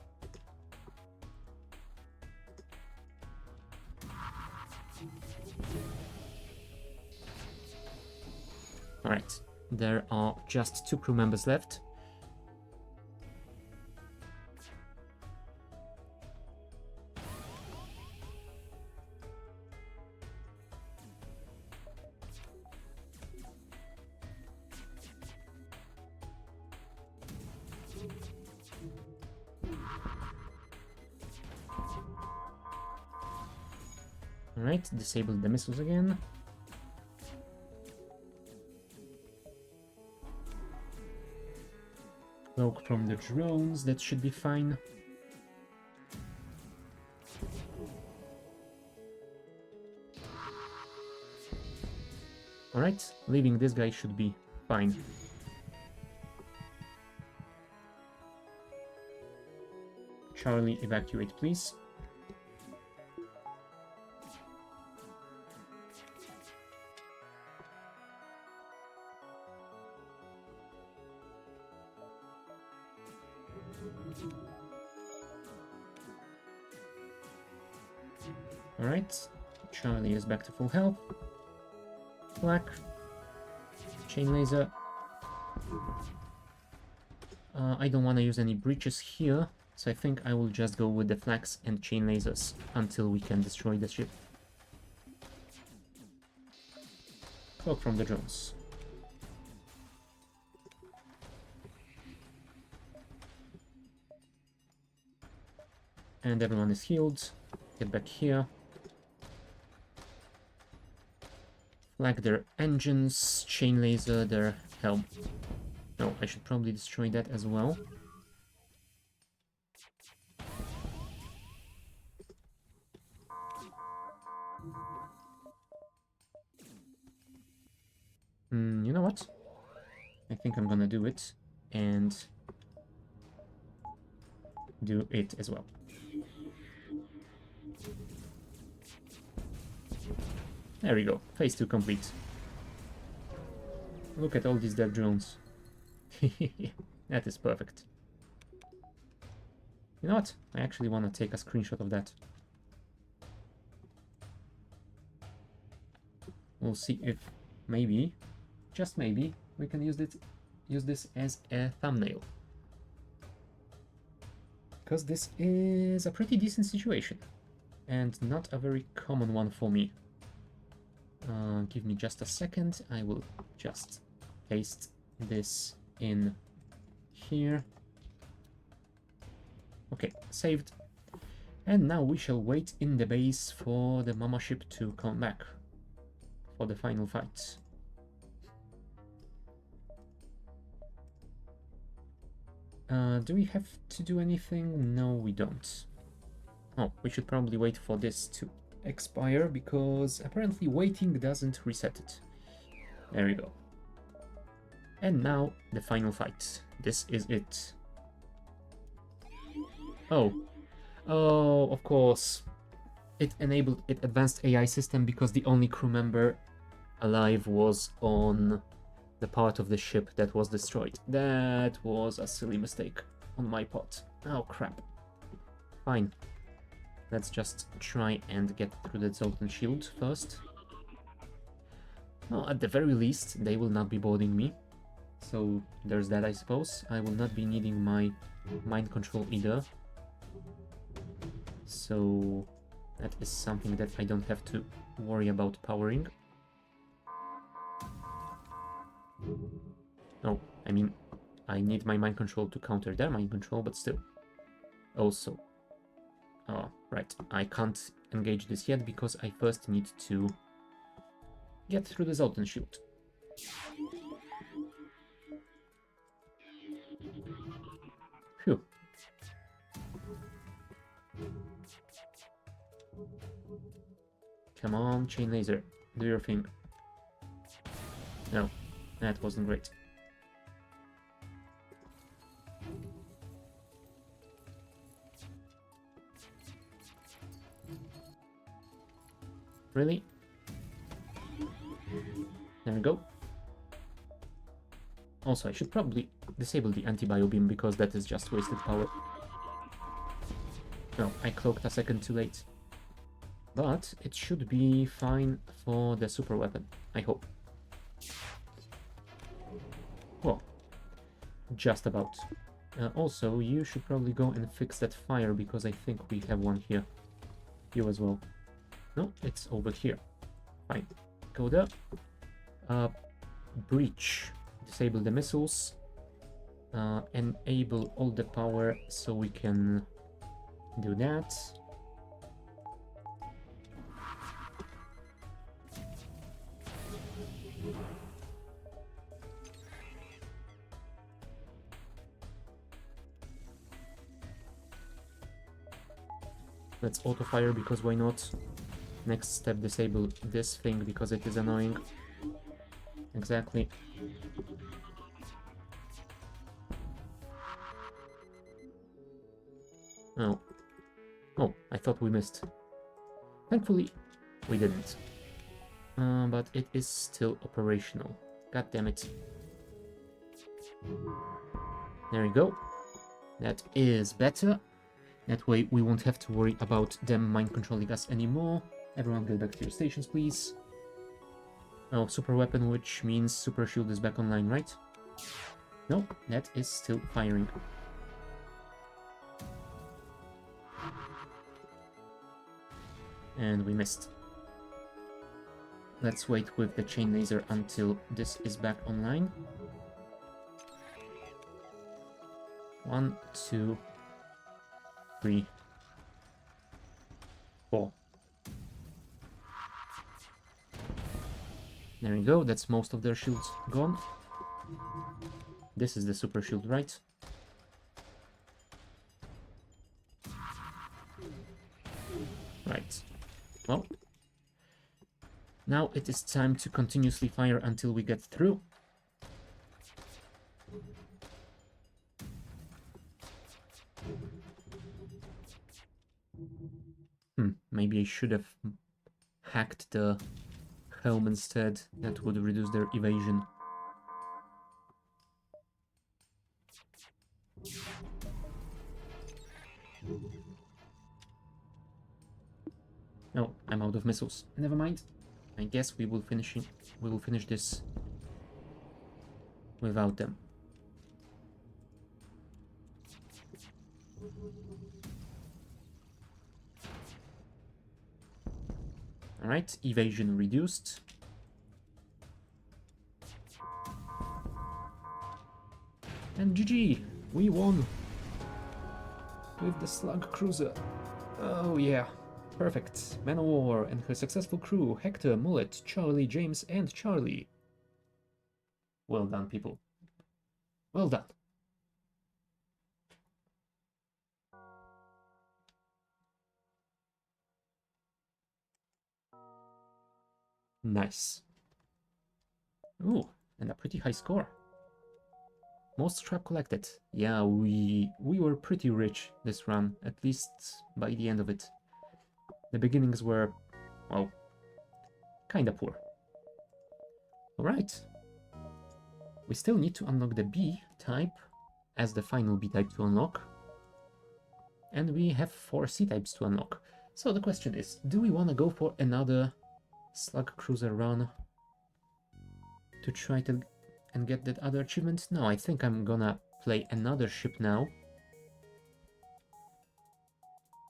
Alright, there are just 2 crew members left. Alright, disable the missiles again. Cloak from the drones, that should be fine. Alright, leaving this guy should be fine. Charlie, evacuate, please. Alright, Charlie is back to full health. Flak. Chain laser. I don't want to use any breaches here, so I think I will just go with the flags and chain lasers until we can destroy the ship. Cloak from the drones. And everyone is healed. Get back here. Flag their engines, chain laser their helm. No, I should probably destroy that as well. You know what? I think I'm gonna do it and do it as well. There we go. Phase 2 complete. Look at all these dead drones. That is perfect. You know what? I actually want to take a screenshot of that. We'll see if maybe, just maybe, we can use this as a thumbnail. Because this is a pretty decent situation. And not a very common one for me. Give me just a second. I will just paste this in here. Okay, saved. And now we shall wait in the base for the mama ship to come back for the final fight. Do we have to do anything? No, we don't. Oh, we should probably wait for this to expire, because apparently waiting doesn't reset it. There we go. And now the final fight. This is it. Oh, of course. It enabled it advanced AI system because the only crew member alive was on the part of the ship that was destroyed. That was a silly mistake on my part. Oh crap. Fine. Let's just try and get through the Zoltan shield first. Well, at the very least, they will not be boarding me. So there's that, I suppose. I will not be needing my mind control either. So that is something that I don't have to worry about powering. No, I mean, I need my mind control to counter their mind control, but still. Also, oh, right, I can't engage this yet because I first need to get through the Zoltan shield. Phew. Come on, chain laser, do your thing. No, that wasn't great. Really? There we go. Also, I should probably disable the anti-bio beam because that is just wasted power. No, I cloaked a second too late. But it should be fine for the super weapon, I hope. Well, just about. Also, you should probably go and fix that fire because I think we have one here. You as well. No, it's over here. Fine. Go there. Breach. Disable the missiles. Enable all the power so we can do that. Let's auto fire because why not? Next step, disable this thing because it is annoying. Exactly. Oh. Oh, I thought we missed. Thankfully, we didn't. But it is still operational. God damn it. There we go. That is better. That way we won't have to worry about them mind controlling us anymore. Everyone get back to your stations, please. Oh, super weapon, which means super shield is back online, right? No, that is still firing. And we missed. Let's wait with the chain laser until this is back online. 1, 2, 3, 4. There we go, that's most of their shields gone. This is the super shield, right? Right. Well, now it is time to continuously fire until we get through. Maybe I should have hacked the helm instead. That would reduce their evasion. Oh, I'm out of missiles. Never mind. I guess we will finish this without them. Alright, evasion reduced. And GG! We won! With the Slug Cruiser. Oh yeah, perfect. Man of War and her successful crew, Hector, Mullet, Charlie, James, and Charlie. Well done, people. Well done. Nice. Ooh, and a pretty high score. Most scrap collected. Yeah, we were pretty rich this run, at least by the end of it. The beginnings were, well, kinda poor. Alright. We still need to unlock the B type as the final B type to unlock. And we have 4 C types to unlock. So the question is, do we want to go for another Slug Cruiser run to try to and get that other achievement? No, I think I'm gonna play another ship now.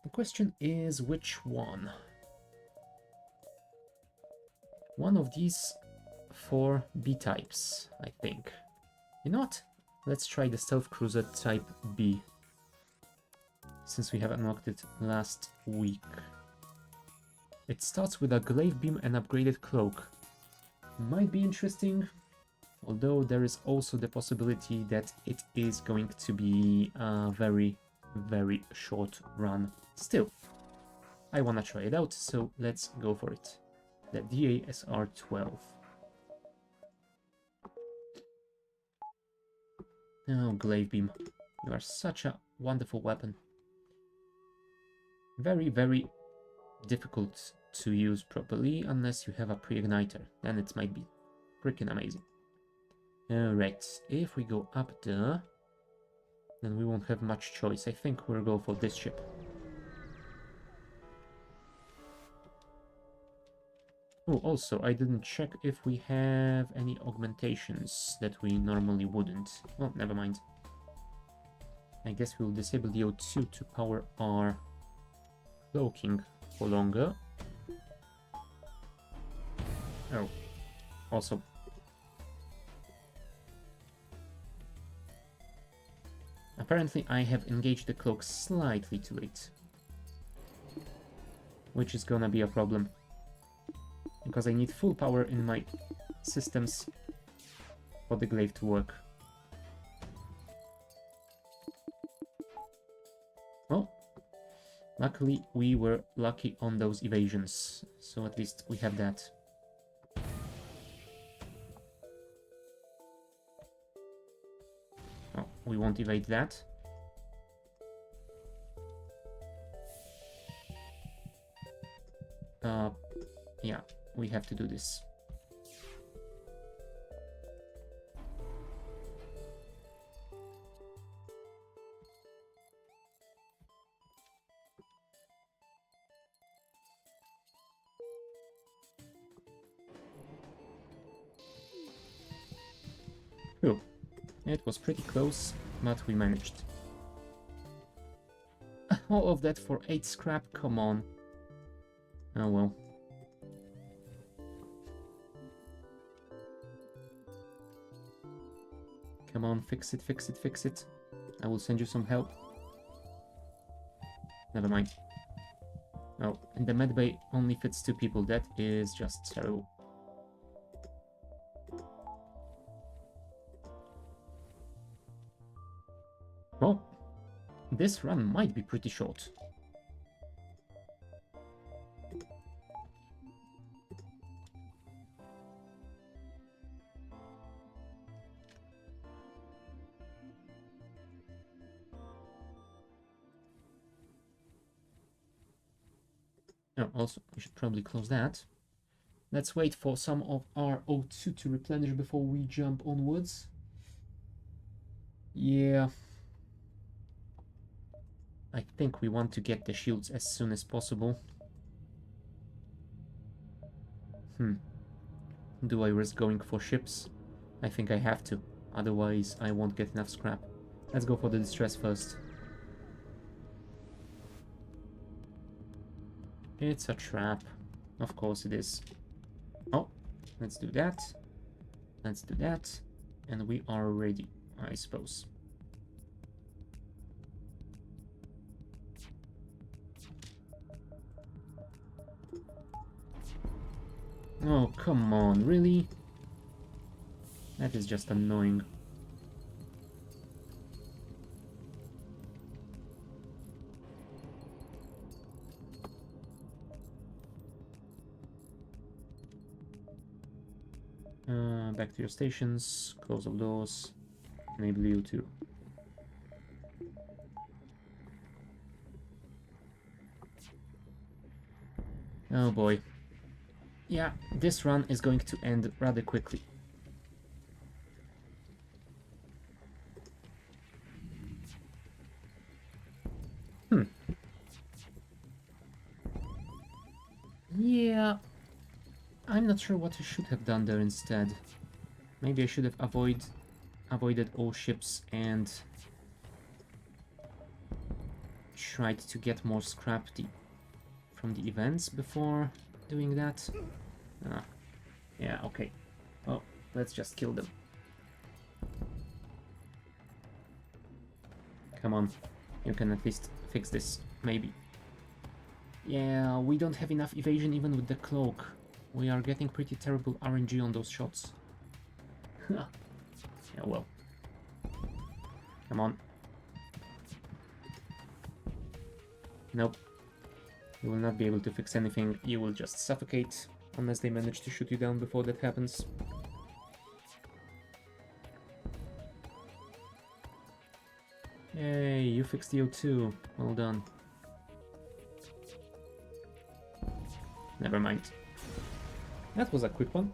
The question is which one? One of these 4 B types, I think. You know what? Let's try the Stealth Cruiser type B, since we have unlocked it last week. It starts with a glaive beam and upgraded cloak. Might be interesting, although there is also the possibility that it is going to be a very, very short run. Still, I wanna try it out, so let's go for it. The DASR-12. Oh, glaive beam. You are such a wonderful weapon. Very, very difficult to use properly unless you have a pre-igniter. Then it might be freaking amazing. Alright, if we go up there, then we won't have much choice. I think we'll go for this ship. Oh, also, I didn't check if we have any augmentations that we normally wouldn't. Well, never mind. I guess we'll disable the O2 to power our cloaking for longer. Oh, also. Apparently I have engaged the cloak slightly too late, which is gonna be a problem, because I need full power in my systems for the glaive to work. Well, luckily we were lucky on those evasions, so at least we have that. Oh, we won't evade that. Yeah, we have to do this. Cool. It was pretty close, but we managed. All of that for 8 scrap? Come on. Oh well. Come on, fix it, fix it, fix it. I will send you some help. Never mind. Oh, and the medbay only fits 2 people. That is just terrible. Well, this run might be pretty short. Oh, also, we should probably close that. Let's wait for some of our O2 to replenish before we jump onwards. Yeah. I think we want to get the shields as soon as possible. Do I risk going for ships? I think I have to. Otherwise, I won't get enough scrap. Let's go for the distress first. It's a trap. Of course it is. Oh, let's do that. Let's do that. And we are ready, I suppose. Oh, come on, really? That is just annoying. Back to your stations, close all doors, enable you too. Oh boy. Yeah, this run is going to end rather quickly. Yeah, I'm not sure what I should have done there instead. Maybe I should have avoided all ships and tried to get more scrap from the events before doing that. Yeah, okay. Well, let's just kill them. Come on, you can at least fix this, maybe. Yeah, we don't have enough evasion even with the cloak. We are getting pretty terrible RNG on those shots. Yeah, well. Come on. Nope. You will not be able to fix anything. You will just suffocate unless they manage to shoot you down before that happens. Yay, you fixed the O2. Well done. Never mind. That was a quick one.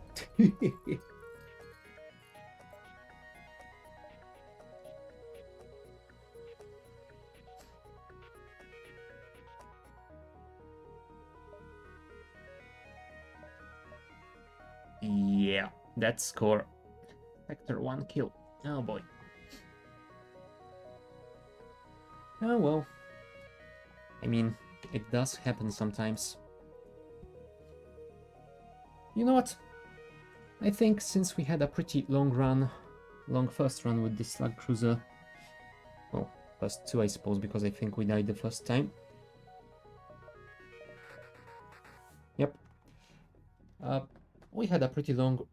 Yeah, that score. Factor 1 kill. Oh boy. Oh well. I mean, it does happen sometimes. You know what? I think since we had a pretty long first run with the Slug Cruiser, well, first 2 I suppose, because I think we died the first time. Yep. We had a pretty long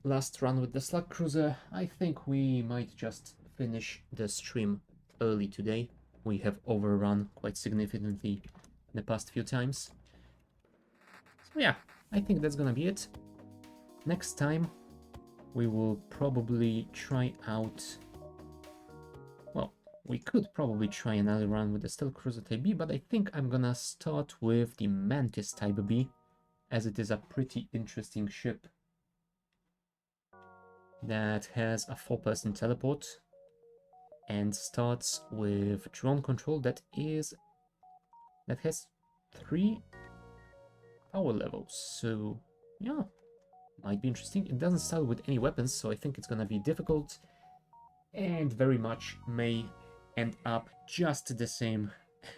last run with the Slug Cruiser. I think we might just finish the stream early today. We have overrun quite significantly the past few times. So yeah, I think that's gonna be it. Next time, we will probably try out... Well, we could probably try another run with the Stealth Cruiser Type B, but I think I'm gonna start with the Mantis Type B, as it is a pretty interesting ship that has a 4-person teleport and starts with drone control that has 3 power levels. So yeah, might be interesting. It doesn't start with any weapons, so I think it's gonna be difficult and very much may end up just the same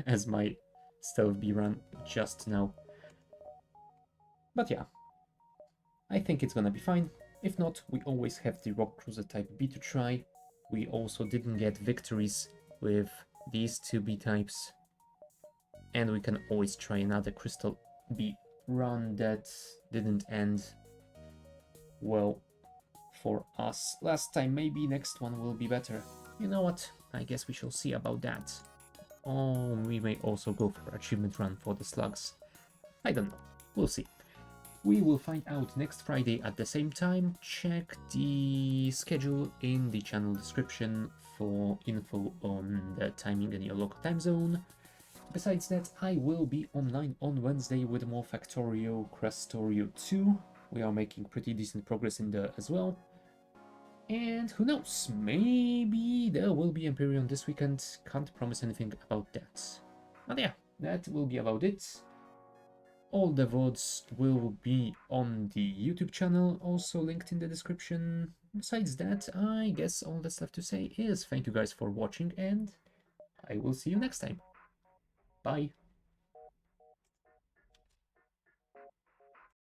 as my stealth B run just now. But yeah, I think it's gonna be fine. If not, we always have the Rock Cruiser Type B to try. We also didn't get victories with these 2 B types. And we can always try another Crystal B run that didn't end well for us last time. Maybe next one will be better. You know what? I guess we shall see about that. Or we may also go for achievement run for the slugs. I don't know. We'll see. We will find out next Friday at the same time. Check the schedule in the channel description for info on the timing in your local time zone. Besides that, I will be online on Wednesday with more Factorio Crestorio 2. We are making pretty decent progress in there as well. And who knows, maybe there will be Empyrean this weekend. Can't promise anything about that. But yeah, that will be about it. All the VODs will be on the YouTube channel, also linked in the description. Besides that, I guess all that's left to say is thank you guys for watching, and I will see you next time. Bye.